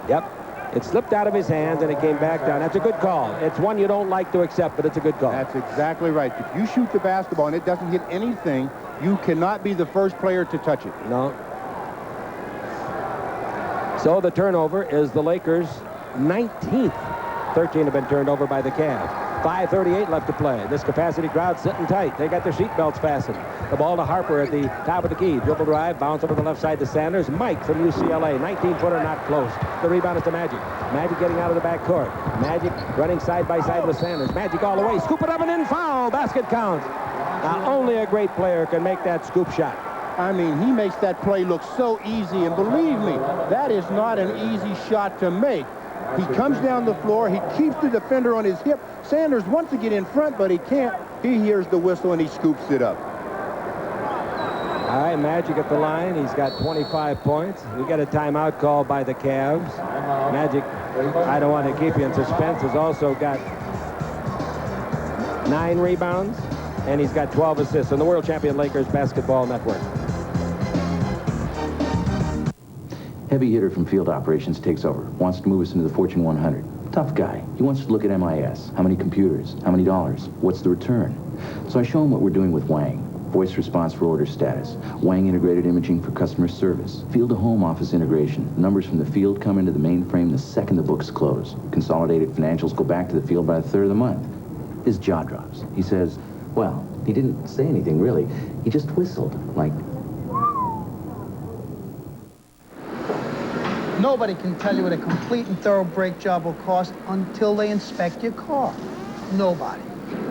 Yep. It slipped out of his hands and it came back down. That's a good call. It's one you don't like to accept, but it's a good call. That's exactly right. If you shoot the basketball and it doesn't hit anything, you cannot be the first player to touch it. No. So the turnover is the Lakers' 19th. 13 have been turned over by the Cavs. 5:38 left to play. This capacity crowd sitting tight. They got their seat belts fastened. The ball to Harper at the top of the key. Dribble drive, bounce over the left side to Sanders. Mike from UCLA. 19-footer, not close. The rebound is to Magic. Magic getting out of the back court. Magic running side by side with Sanders. Magic all the way. Scoop it up and in. Foul. Basket counts. Now, only a great player can make that scoop shot. I mean, he makes that play look so easy, and believe me, that is not an easy shot to make. He comes down the floor, he keeps the defender on his hip. Sanders wants to get in front, but he can't. He hears the whistle, and he scoops it up. All right, Magic at the line. He's got 25 points. We got a timeout called by the Cavs. Magic, I don't want to keep you in suspense, has also got 9 rebounds, and he's got 12 assists on the World Champion Lakers Basketball Network. Heavy hitter from field operations takes over. Wants to move us into the Fortune 100. Tough guy. He wants to look at MIS. How many computers? How many dollars? What's the return? So I show him what we're doing with Wang. Voice response for order status. Wang integrated imaging for customer service. Field to home office integration. Numbers from the field come into the mainframe the second the books close. Consolidated financials go back to the field by the 3rd of the month. His jaw drops. He says, well, he didn't say anything really. He just whistled, like... Nobody can tell you what a complete and thorough brake job will cost until they inspect your car. Nobody.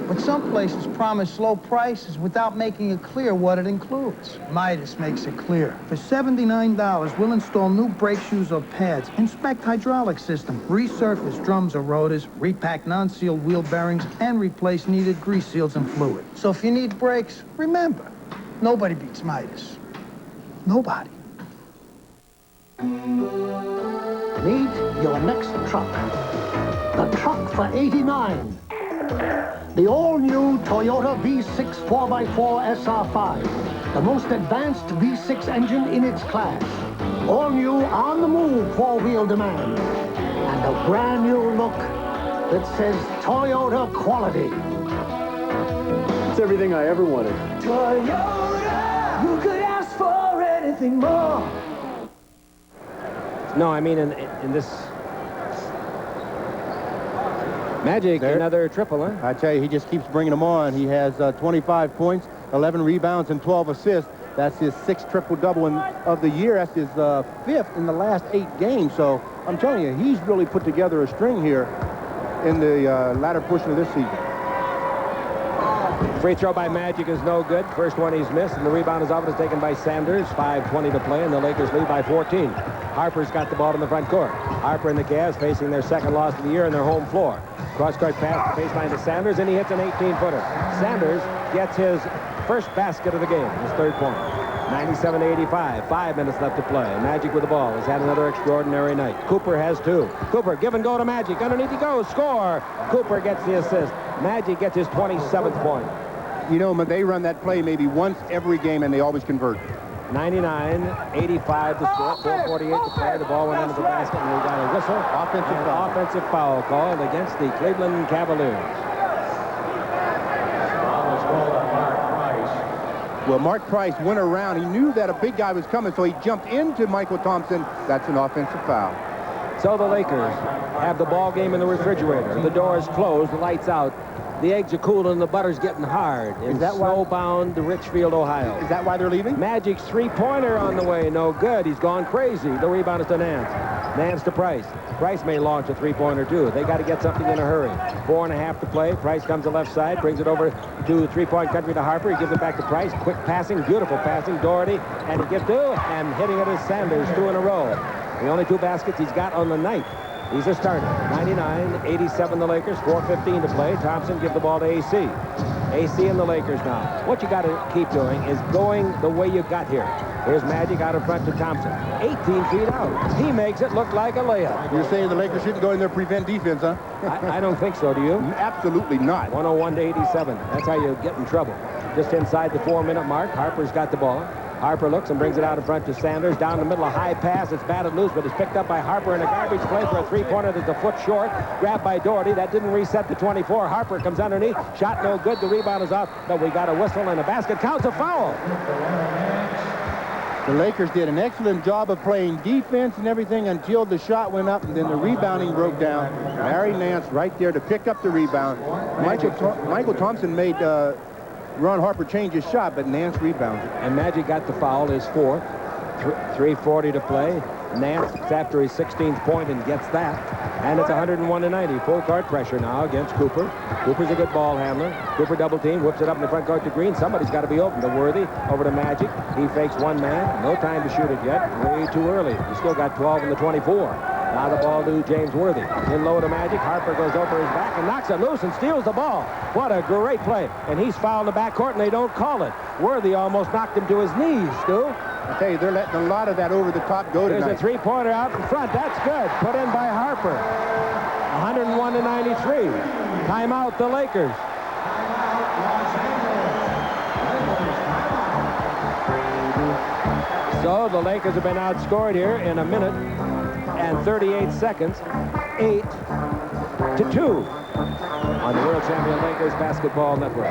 But some places promise low prices without making it clear what it includes. Midas makes it clear. For $79, we'll install new brake shoes or pads, inspect hydraulic system, resurface drums or rotors, repack non-sealed wheel bearings, and replace needed grease seals and fluid. So if you need brakes, remember, nobody beats Midas. Nobody. Meet your next truck. The truck for '89. The all-new Toyota V6 4x4 SR5. The most advanced V6 engine in its class. All new on-the-move four-wheel demand. And a brand new look that says Toyota quality. It's everything I ever wanted. Toyota, who could ask for anything more? No, I mean in this... Magic, there. Another triple, huh? I tell you, he just keeps bringing them on. He has 25 points, 11 rebounds, and 12 assists. That's his 6th triple-double of the year. That's his 5th in the last 8 games. So I'm telling you, he's really put together a string here in the latter portion of this season. Free throw by Magic is no good. First one he's missed, and the rebound is off. It's taken by Sanders. 5:20 to play, and the Lakers lead by 14. Harper's got the ball in the front court. Harper and the Cavs facing their 2nd loss of the year in their home floor. Cross-court pass to baseline to Sanders, and he hits an 18-footer. Sanders gets his first basket of the game, his 3rd point. 97-85, 5 minutes left to play. Magic with the ball has had another extraordinary night. Cooper has 2. Cooper, give and go to Magic. Underneath he goes, score. Cooper gets the assist. Magic gets his 27th point. You know, they run that play maybe once every game, and they always convert. 99-85 to score, 4:48 to play. The ball went into the basket, and we got a whistle. Offensive foul called against the Cleveland Cavaliers. Well, Mark Price went around. He knew that a big guy was coming, so he jumped into Michael Thompson. That's an offensive foul. So the Lakers have the ball game in the refrigerator. The door is closed, the lights out. The eggs are cool and the butter's getting hard in snowbound Richfield, Ohio. Is that why they're leaving? Magic's 3-pointer on the way. No good. He's gone crazy. The rebound is to Nance. Nance to Price. Price may launch a 3-pointer too. They got to get something in a hurry. 4.5 to play. Price comes to left side, brings it over to 3-point country to Harper. He gives it back to Price. Quick passing, beautiful passing. Doherty, and he gets 2, and hitting it is Sanders, 2 in a row. The only 2 baskets he's got on the night. He's a starter. 99-87 the Lakers, 4:15 to play. Thompson give the ball to AC. AC and the Lakers now. What you got to keep doing is going the way you got here. Here's Magic out in front to Thompson. 18 feet out. He makes it look like a layup. You're saying the Lakers shouldn't go in there prevent defense, huh? I don't think so, do you? Absolutely not. 101-87. That's how you get in trouble. Just inside the 4-minute mark, Harper's got the ball. Harper looks and brings it out in front to Sanders. Down the middle, a high pass. It's batted loose, but it's picked up by Harper in a garbage play for a 3-pointer that's a foot short. Grabbed by Doherty. That didn't reset the 24. Harper comes underneath. Shot no good. The rebound is off, but we got a whistle and a basket. Counts a foul. The Lakers did an excellent job of playing defense and everything until the shot went up, and then the rebounding broke down. Larry Nance right there to pick up the rebound. Michael Thompson made Ron Harper changed his shot, but Nance rebounded. And Magic got the foul, his 4th. 3:40 to play. Nance is after his 16th point and gets that. And it's 101-90. Full court pressure now against Cooper. Cooper's a good ball handler. Cooper double team, whips it up in the front court to Green. Somebody's got to be open to Worthy. Over to Magic. He fakes one man. No time to shoot it yet. Way too early. He's still got 12 in the 24. Now the ball to James Worthy. In low to Magic. Harper goes over his back and knocks it loose and steals the ball. What a great play. And he's fouled in the backcourt and they don't call it. Worthy almost knocked him to his knees, Stu. I tell you, they're letting a lot of that over the top go tonight. There's a three-pointer out in front. That's good. Put in by Harper. 101-93. Timeout, the Lakers. So the Lakers have been outscored here in a minute and 38 seconds, 8-2 on the World Champion Lakers Basketball Network.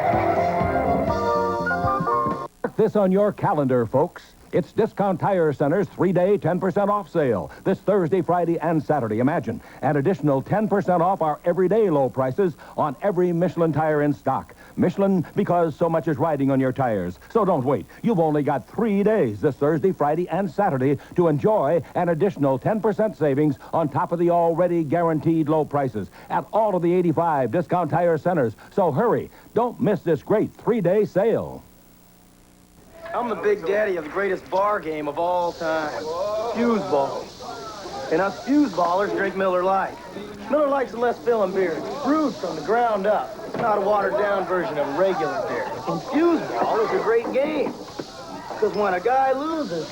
Mark this on your calendar, folks. It's Discount Tire Center's 3-day 10% off sale this Thursday, Friday, and Saturday. Imagine an additional 10% off our everyday low prices on every Michelin tire in stock. Michelin, because so much is riding on your tires. So don't wait. You've only got 3 days this Thursday, Friday, and Saturday to enjoy an additional 10% savings on top of the already guaranteed low prices at all of the 85 Discount Tire Centers. So hurry. Don't miss this great 3-day sale. I'm the big daddy of the greatest bar game of all time, Fuse Ball. And us Fuse Ballers drink Miller Lite. Miller Lite's a less filling beer. It's brewed from the ground up. It's not a watered-down version of regular beer. And Fuse Ball is a great game. Because when a guy loses,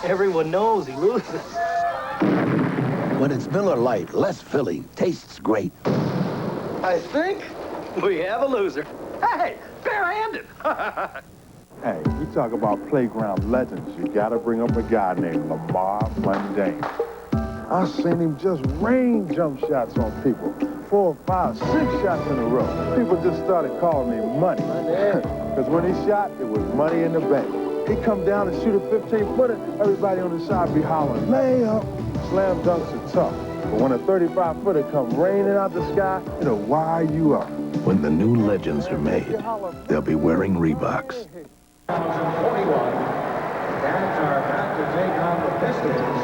everyone knows he loses. When it's Miller Lite, less filling, tastes great. I think we have a loser. Hey, barehanded. Hey, you talk about playground legends, you gotta bring up a guy named Lamar Mundane. I seen him just rain jump shots on people. 4, 5, 6 shots in a row. People just started calling him Money. Because when he shot, it was money in the bank. He'd come down and shoot a 15-footer, everybody on the side be hollering, lay up. Slam dunks are tough. But when a 35-footer come raining out the sky, it'll wire you up. When the new legends are made, they'll be wearing Reeboks.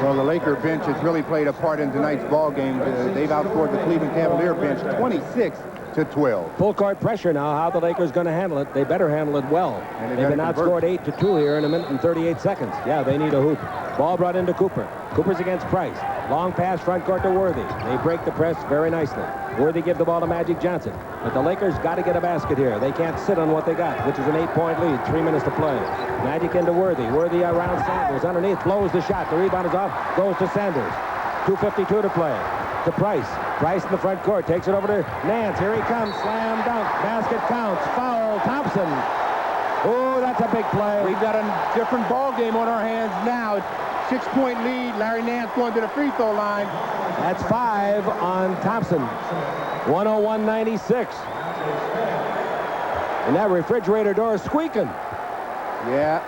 Well, the Laker bench has really played a part in tonight's ball game. They've outscored the Cleveland Cavalier bench 26-12. Full court pressure now. How the Lakers going to handle it? They better handle it well. And they've been outscored 8-2 here in a minute and 38 seconds. Yeah, they need a hoop. Ball brought into Cooper. Cooper's against Price. Long pass front court to Worthy. They break the press very nicely. Worthy gives the ball to Magic Johnson. But the Lakers got to get a basket here. They can't sit on what they got, which is an 8-point lead. 3 minutes to play. Magic into Worthy. Worthy around Sanders. Underneath, blows the shot. The rebound is off. Goes to Sanders. 2:52 to play. To Price. Price in the front court. Takes it over to Nance. Here he comes. Slam dunk. Basket counts. Foul. Thompson. Oh, that's a big play. We've got a different ball game on our hands now. 6-point lead. Larry Nance going to the free throw line. That's 5 on Thompson. 101-96. And that refrigerator door is squeaking. Yeah.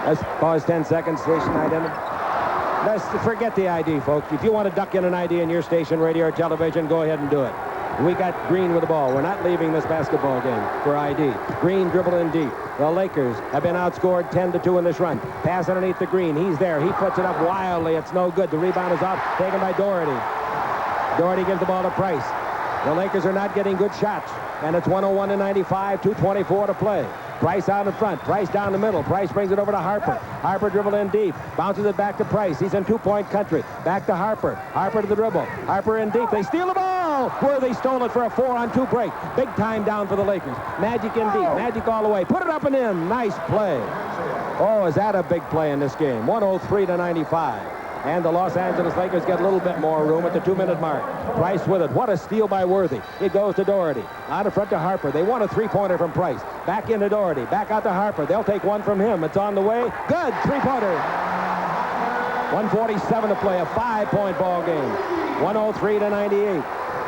Let's pause 10 seconds. Station identity. Let's forget the ID, folks. If you want to duck in an ID in your station, radio or television, go ahead and do it. We got Green with the ball. We're not leaving this basketball game for ID. Green dribble in deep. The Lakers have been outscored 10-2 in this run. Pass underneath the Green. He's there. He puts it up wildly. It's no good. The rebound is off. Taken by Doherty. Doherty gives the ball to Price. The Lakers are not getting good shots. And it's 101-95, 2:24 to play. Price out in front. Price down the middle. Price brings it over to Harper. Harper dribble in deep. Bounces it back to Price. He's in two-point country. Back to Harper. Harper to the dribble. Harper in deep. They steal the ball. Worthy stole it for a 4-on-2 break. Big time down for the Lakers. Magic in deep. Magic all the way. Put it up and in. Nice play. Oh, is that a big play in this game? 103-95. And the Los Angeles Lakers get a little bit more room at the 2-minute mark. Price with it. What a steal by Worthy. It goes to Doherty. Out in front to Harper. They want a three-pointer from Price. Back into Doherty. Back out to Harper. They'll take one from him. It's on the way. Good. Three-pointer. 147 to play. A 5-point ball game. 103-98.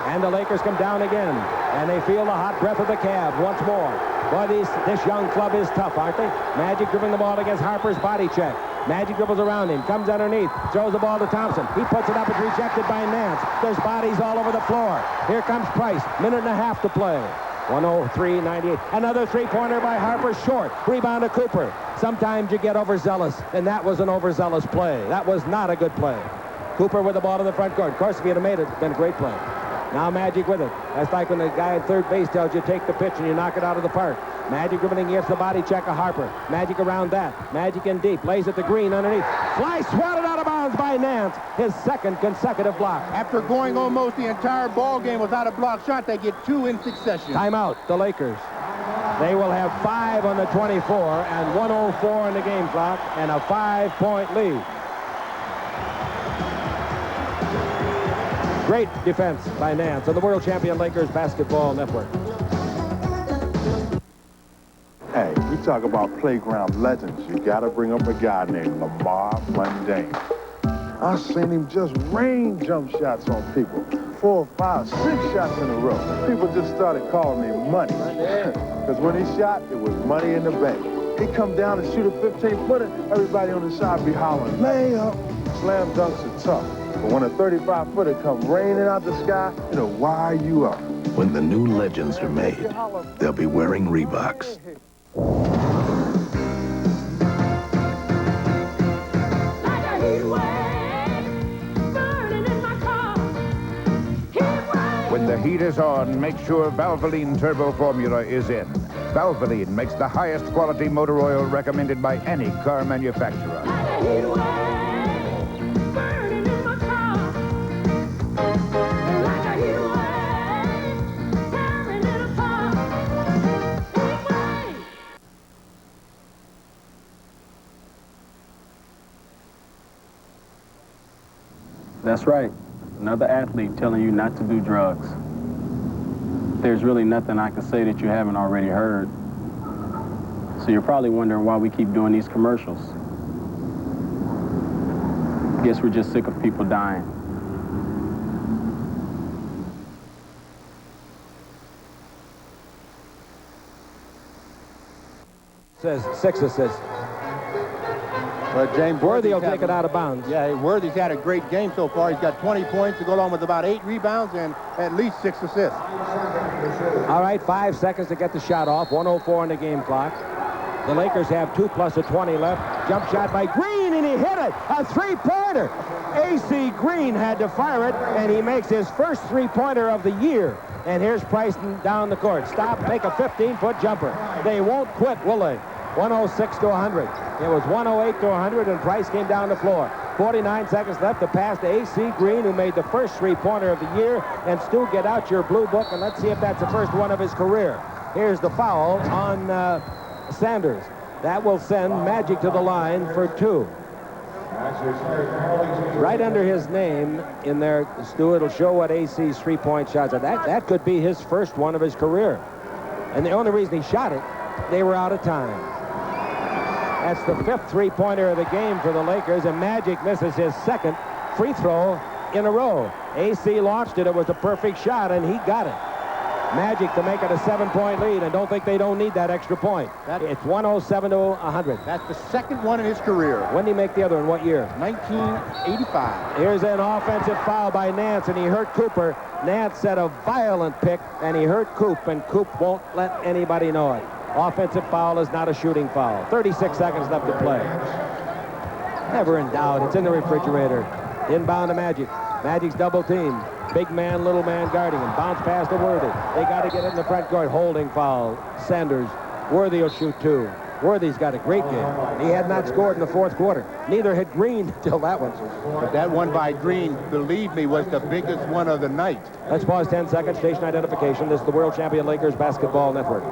And the Lakers come down again. And they feel the hot breath of the Cavs once more. Boy, this young club is tough, aren't they? Magic dribbling the ball against Harper's body check. Magic dribbles around him, comes underneath, throws the ball to Thompson. He puts it up, it's rejected by Nance. There's bodies all over the floor. Here comes Price, minute and a half to play. 103-98. Another three-pointer by Harper, short. Rebound to Cooper. Sometimes you get overzealous, and that was an overzealous play. That was not a good play. Cooper with the ball in the front court. Of course, if he'd have made it, it'd been a great play. Now Magic with it. That's like when the guy at third base tells you take the pitch and you knock it out of the park. Magic dribbling against the body check of Harper. Magic around that. Magic in deep. Lays it to Green underneath. Fly swatted out of bounds by Nance. His second consecutive block. After going almost the entire ball game without a block shot, they get 2 in succession. Timeout, the Lakers. They will have 5 on the 24 and 1:04 in the game clock and a 5-point lead. Great defense by Nance on the World Champion Lakers Basketball Network. Hey, we talk about playground legends. You got to bring up a guy named Lamar Mundane. I seen him just rain jump shots on people. 4, 5, 6 shots in a row. People just started calling him Money. Because when he shot, it was money in the bank. He'd come down and shoot a 15-footer. Everybody on the side be hollering, layup. Slam dunks are tough. But when a 35-footer come raining out the sky, it'll wire you up. When the new legends are made, they'll be wearing Reeboks. When the heat is on, make sure Valvoline Turbo Formula is in. Valvoline makes the highest quality motor oil recommended by any car manufacturer. That's right. Another athlete telling you not to do drugs. There's really nothing I can say that you haven't already heard. So you're probably wondering why we keep doing these commercials. Guess we're just sick of people dying. Says 6 assists. But James Worthy will take it out of bounds. Yeah, Worthy's had a great game so far. He's got 20 points to go along with about 8 rebounds and at least 6 assists. All right, 5 seconds to get the shot off. 1:04 on the game clock. The Lakers have 2 plus a 20 left. Jump shot by Green, and he hit it. A three-pointer. A.C. Green had to fire it, and he makes his first three-pointer of the year. And here's Price down the court. Stop, make a 15-foot jumper. They won't quit, will they? 106 to 100. It was 108 to 100, and Price came down the floor. 49 seconds left to pass to A.C. Green, who made the first three-pointer of the year. And Stu, get out your blue book, and let's see if that's the first one of his career. Here's the foul on Sanders. That will send Magic to the line for 2. Right under his name in there, Stu, it'll show what A.C.'s three-point shots are. That could be his first one of his career. And the only reason he shot it, they were out of time. That's the 5th three-pointer of the game for the Lakers, and Magic misses his 2nd free throw in a row. A.C. launched it. It was a perfect shot, and he got it. Magic to make it a 7-point lead, and don't think they don't need that extra point. It's 107 to 100. That's the 2nd one in his career. When did he make the other one? What year? 1985. Here's an offensive foul by Nance, and he hurt Cooper. Nance set a violent pick, and he hurt Coop, and Coop won't let anybody know it. Offensive foul is not a shooting foul. 36 seconds left to play. Never in doubt. It's in the refrigerator. Inbound to Magic. Magic's double team. Big man, little man guarding him. Bounce pass to Worthy. They got to get it in the front court. Holding foul. Sanders. Worthy will shoot 2. Worthy's got a great game. He had not scored in the 4th quarter. Neither had Green until that one. But that one by Green, believe me, was the biggest one of the night. Let's pause 10 seconds. Station identification. This is the World Champion Lakers Basketball Network.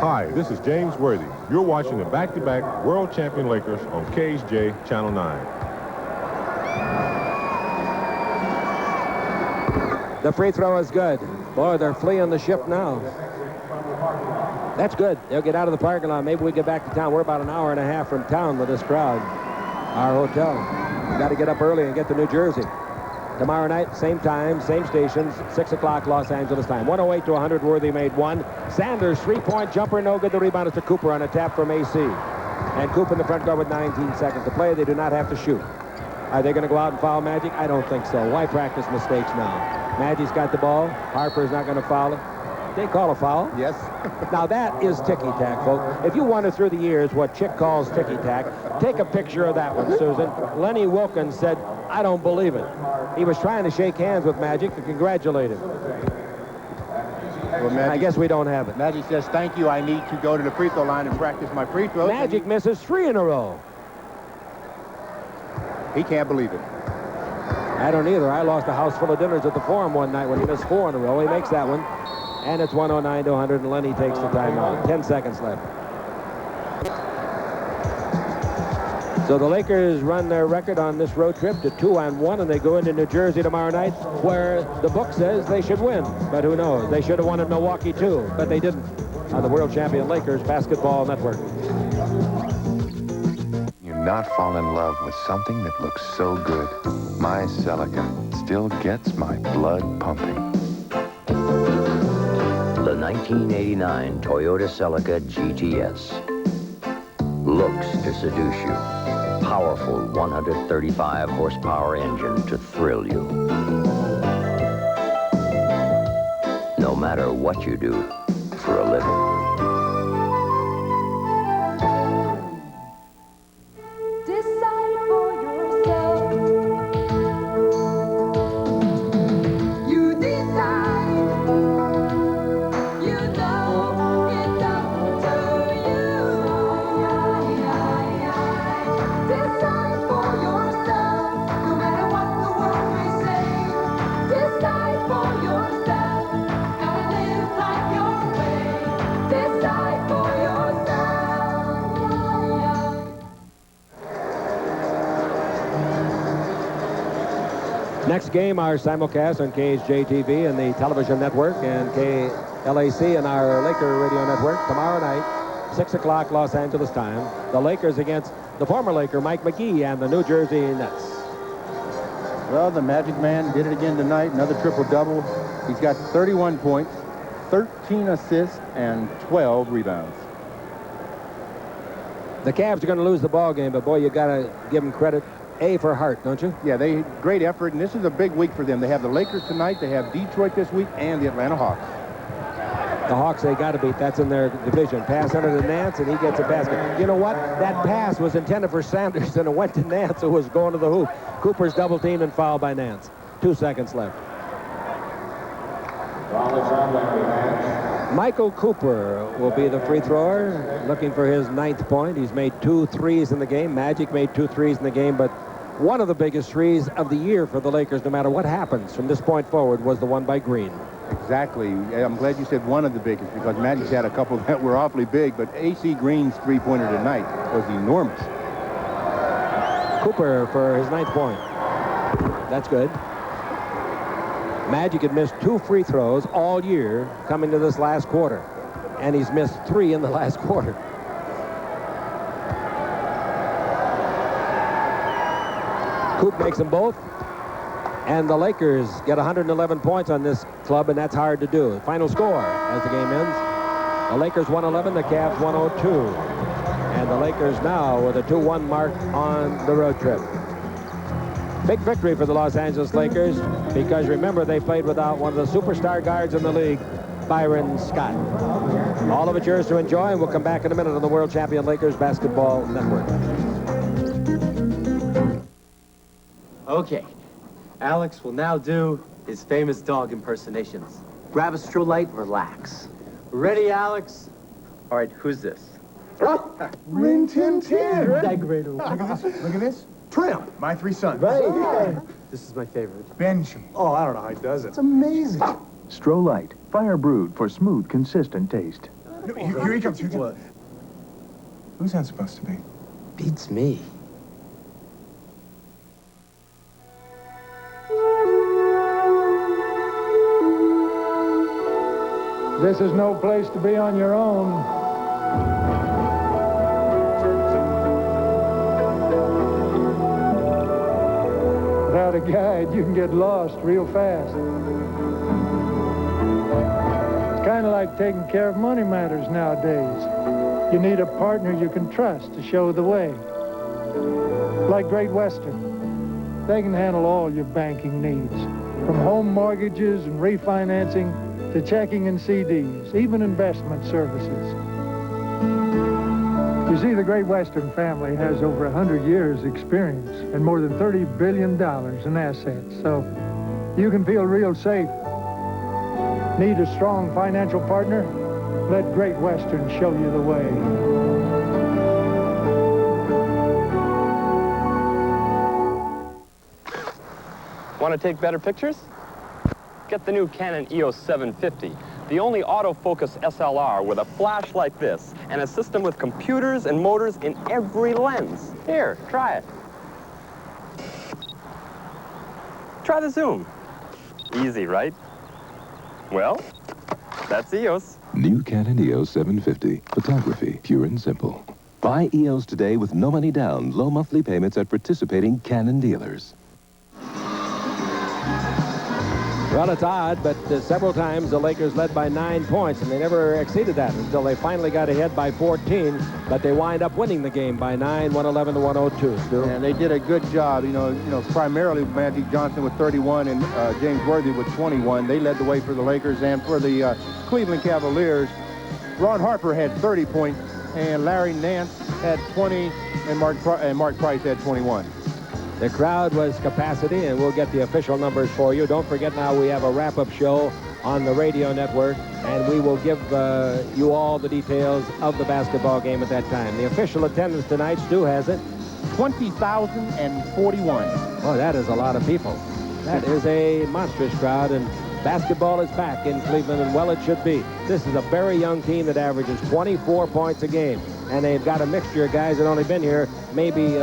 Hi, this is James Worthy. You're watching the back-to-back World Champion Lakers on KHJ Channel 9. The free throw is good. Boy, they're fleeing the ship now. That's good. They'll get out of the parking lot. Maybe we get back to town. We're about an hour and a half from town with this crowd. Our hotel. We got to get up early and get to New Jersey. Tomorrow night, same time, same stations, 6 o'clock Los Angeles time. 108 to 100. Worthy made 1. Sanders, three-point jumper, no good. The rebound is to Cooper on a tap from AC. And Cooper in the front court with 19 seconds to play. They do not have to shoot. Are they going to go out and foul Magic? I don't think so. Why practice mistakes now? Magic's got the ball. Harper's not going to foul him. They call a foul. Yes. Now that is ticky-tack, folks. If you wonder through the years what Chick calls ticky-tack, take a picture of that one, Susan. Lenny Wilkins said, "I don't believe it." He was trying to shake hands with Magic to congratulate him. Well, Magic, I guess we don't have it. Magic says, "Thank you. I need to go to the free throw line and practice my free throws." Magic misses 3 in a row. He can't believe it. I don't either. I lost a house full of dinners at the Forum one night when he missed 4 in a row. He makes that one. And it's 109 to 100, and Lenny takes the timeout. 10 seconds left. So the Lakers run their record on this road trip to 2-1, and they go into New Jersey tomorrow night, where the book says they should win. But who knows? They should have won at Milwaukee, too, but they didn't. On the world champion Lakers Basketball Network. You not fall in love with something that looks so good. My Celica still gets my blood pumping. The 1989 Toyota Celica GTS. Looks to seduce you. Powerful 135 horsepower engine to thrill you. No matter what you do for a living. Next game, our simulcast on KHJ-TV and the television network and KLAC and our Laker radio network tomorrow night, 6 o'clock Los Angeles time. The Lakers against the former Laker, Mike McGee, and the New Jersey Nets. Well, the Magic Man did it again tonight. Another triple-double. He's got 31 points, 13 assists, and 12 rebounds. The Cavs are going to lose the ball game, but boy, you got to give them credit. A for heart, don't you? Yeah, great effort, and this is a big week for them. They have the Lakers tonight, they have Detroit this week, and the Atlanta Hawks. The Hawks, they got to beat. That's in their division. Pass under to Nance, and he gets a basket. You know what? That pass was intended for Sanders, and it went to Nance, who was going to the hoop. Cooper's double-teamed and fouled by Nance. 2 seconds left. Michael Cooper will be the free thrower, looking for his 9th point. He's made 2 threes in the game. Magic made 2 threes in the game, but one of the biggest threes of the year for the Lakers, no matter what happens from this point forward, was the one by Green. Exactly. I'm glad you said one of the biggest, because Magic's had a couple that were awfully big, but A.C. Green's three-pointer tonight was enormous. Cooper for his 9th point. That's good. Magic had missed 2 free throws all year coming to this last quarter, and he's missed 3 in the last quarter. Coop makes them both, and the Lakers get 111 points on this club, and that's hard to do. Final score as the game ends: the Lakers 111, the Cavs 102, and the Lakers now with a 2-1 mark on the road trip. Big victory for the Los Angeles Lakers, because remember, they played without one of the superstar guards in the league, Byron Scott. All of it's yours to enjoy, and we'll come back in a minute on the World Champion Lakers Basketball Network. Okay, Alex will now do his famous dog impersonations. Grab a stroll light, relax. Ready, Alex? All right, who's this? Rin Tin Tin. Degrader. Look at this. Look at this. Trim, my 3 sons. Right. This is my favorite. Benji. Oh, I don't know how he does it. It's amazing. Stroh Light, fire brewed for smooth, consistent taste. No, here he comes. Here he comes. Who's that supposed to be? Beats me. This is no place to be on your own. Without a guide, you can get lost real fast. It's kind of like taking care of money matters nowadays. You need a partner you can trust to show the way. Like Great Western. They can handle all your banking needs, from home mortgages and refinancing to checking and CDs, even investment services. You see, the Great Western family has over 100 years experience and more than $30 billion in assets, so you can feel real safe. Need a strong financial partner? Let Great Western show you the way. Want to take better pictures? Get the new Canon EOS 750, the only autofocus SLR with a flash like this and a system with computers and motors in every lens. Here, try it. Try the zoom. Easy, right? Well, that's EOS. New Canon EOS 750. Photography, pure and simple. Buy EOS today with no money down, low monthly payments at participating Canon dealers. Well, it's odd, but several times the Lakers led by 9 points, and they never exceeded that until they finally got ahead by 14, but they wind up winning the game by 9, 111 to 102, Stu. And they did a good job, you know, primarily Magic Johnson with 31 and James Worthy with 21. They led the way for the Lakers, and for the Cleveland Cavaliers, Ron Harper had 30 points, and Larry Nance had 20, and Mark Price had 21. The crowd was capacity, and we'll get the official numbers for you. Don't forget now we have a wrap-up show on the radio network, and we will give you all the details of the basketball game at that time. The official attendance tonight, Stu has it. 20,041. Oh, that is a lot of people. That is a monstrous crowd, and basketball is back in Cleveland, and well, it should be. This is a very young team that averages 24 points a game, and they've got a mixture of guys that only been here maybe,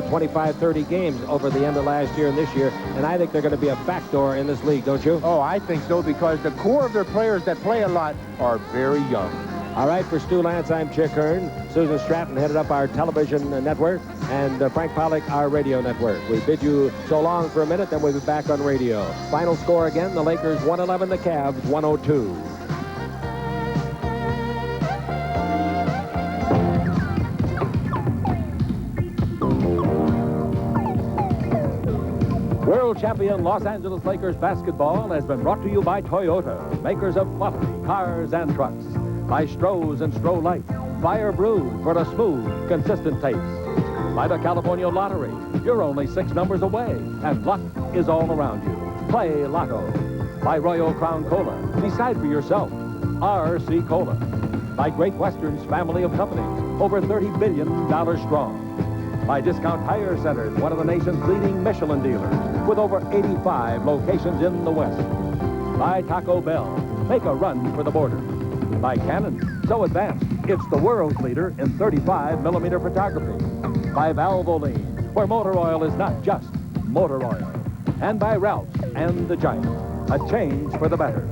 25, 30 games over the end of last year and this year, and I think they're going to be a factor in this league, don't you? Oh, I think so, because the core of their players that play a lot are very young. All right, for Stu Lance, I'm Chick Hearn. Susan Stratton headed up our television network, and Frank Pollock, our radio network. We bid you so long for a minute, then we'll be back on radio. Final score again, the Lakers 111, the Cavs 102. World champion Los Angeles Lakers basketball has been brought to you by Toyota, makers of quality cars and trucks. By Stroh's and Stroh Light, fire brewed for a smooth, consistent taste. By the California Lottery, you're only 6 numbers away, and luck is all around you. Play Lotto. By Royal Crown Cola, decide for yourself. RC Cola. By Great Western's family of companies, over $30 billion strong. By Discount Tire Centers, one of the nation's leading Michelin dealers, with over 85 locations in the West. By Taco Bell, make a run for the border. By Canon, so advanced, it's the world's leader in 35mm photography. By Valvoline, where motor oil is not just motor oil. And by Ralph's and the Giant, a change for the better.